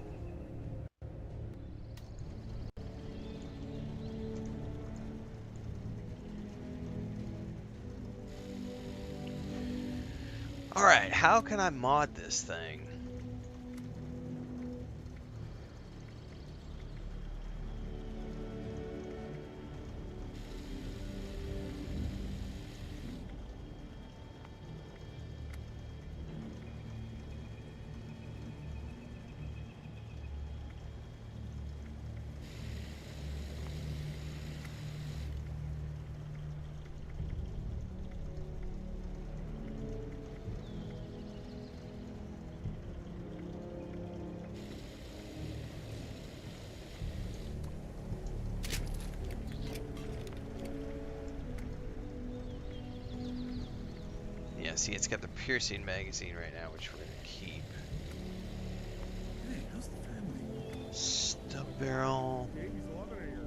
Speaker 1: Alright, how can I mod this thing? Yeah, see, it's got the piercing magazine right now, which we're gonna keep.
Speaker 8: Hey, how's the family?
Speaker 1: Stub barrel.
Speaker 8: Baby's loving it here.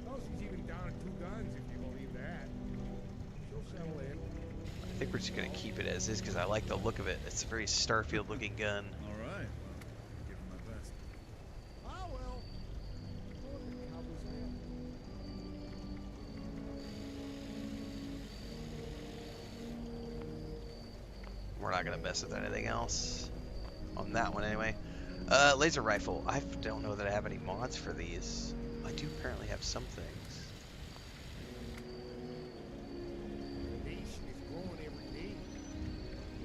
Speaker 8: Oh, she's even down at 2 guns, if you believe that. She'll settle in.
Speaker 1: I think we're just gonna keep it as is because I like the look of it. It's a very Starfield looking gun.
Speaker 16: All right. Well, give her my best.
Speaker 8: Ah, well.
Speaker 1: We're not gonna mess with anything else on that one anyway. Laser rifle. I don't know that I have any mods for these. I do apparently have some things.
Speaker 8: The nation is growing every day.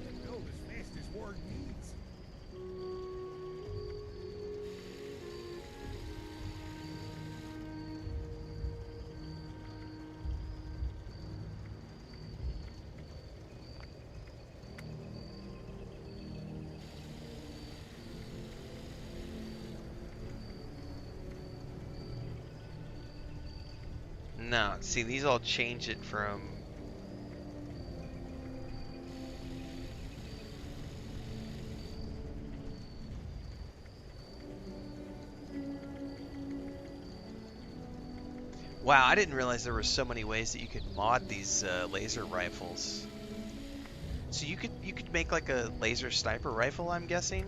Speaker 8: And build as fast as war needs.
Speaker 1: No, see, these all change it from... Wow, I didn't realize there were so many ways that you could mod these laser rifles. So you could make like a laser sniper rifle, I'm guessing?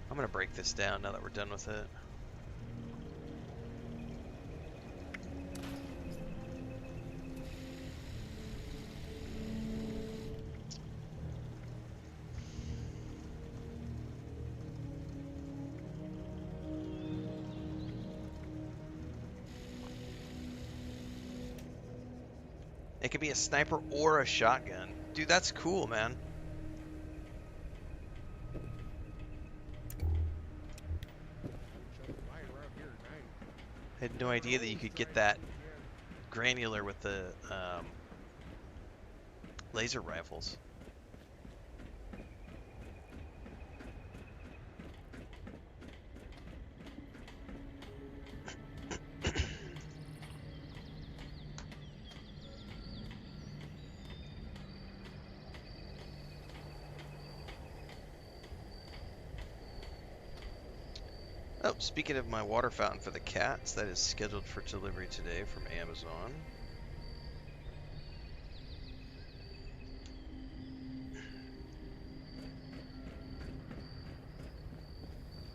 Speaker 1: I'm gonna break this down now that we're done with it. It could be a sniper or a shotgun. Dude, that's cool, man. I had no idea that you could get that granular with the laser rifles. Oh, speaking of my water fountain for the cats, that is scheduled for delivery today from Amazon.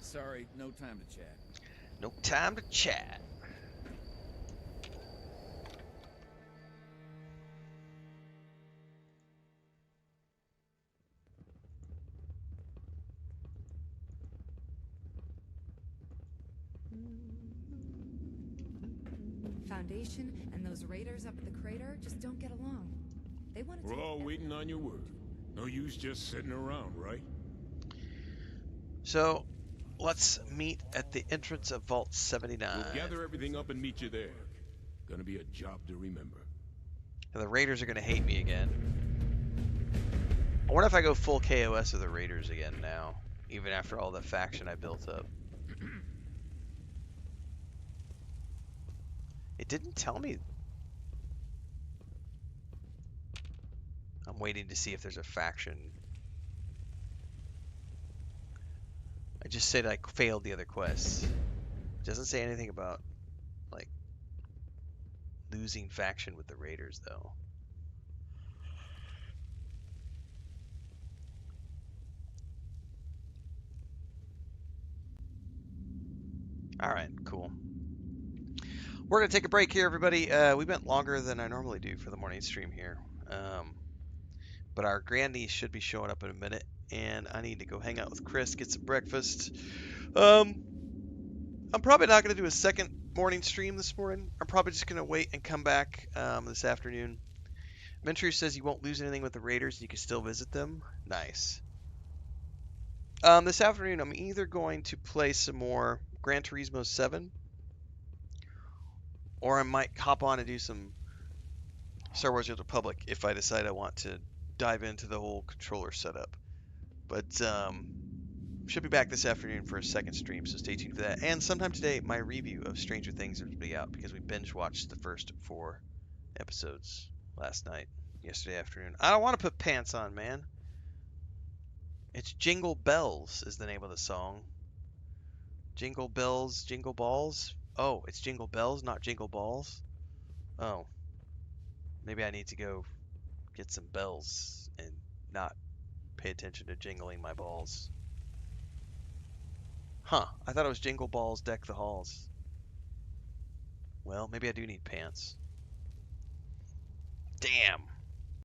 Speaker 6: Sorry, no time to chat.
Speaker 1: No time to chat.
Speaker 18: Foundation and those raiders up at the crater just don't get along. They want to
Speaker 8: We're all waiting on your word. No use just sitting around, right?
Speaker 1: So, let's meet at the entrance of Vault 79.
Speaker 8: We'll gather everything up and meet you there. Gonna be a job to remember.
Speaker 1: And the Raiders are gonna hate me again. I wonder if I go full KOS of the Raiders again now, even after all the faction I built up. It didn't tell me. I'm waiting to see if there's a faction. I just said I failed the other quests. It doesn't say anything about, like, losing faction with the Raiders, though. Alright, cool. We're going to take a break here, everybody. We went longer than I normally do for the morning stream here. But our grandniece should be showing up in a minute, and I need to go hang out with Chris, get some breakfast. I'm probably not going to do a second morning stream this morning. I'm probably just going to wait and come back this afternoon. Ventru says you won't lose anything with the Raiders, and you can still visit them. Nice. This afternoon, I'm either going to play some more Gran Turismo 7, or I might hop on and do some Star Wars: The Old Republic if I decide I want to dive into the whole controller setup. But should be back this afternoon for a second stream, so stay tuned for that. And sometime today, my review of Stranger Things will be out because we binge watched the first 4 episodes yesterday afternoon. I don't want to put pants on, man. It's Jingle Bells is the name of the song. Jingle Bells, Jingle Balls. Oh, it's Jingle Bells, not Jingle Balls. Oh. Maybe I need to go get some bells and not pay attention to jingling my balls. Huh. I thought it was Jingle Balls, Deck the Halls. Well, maybe I do need pants. Damn.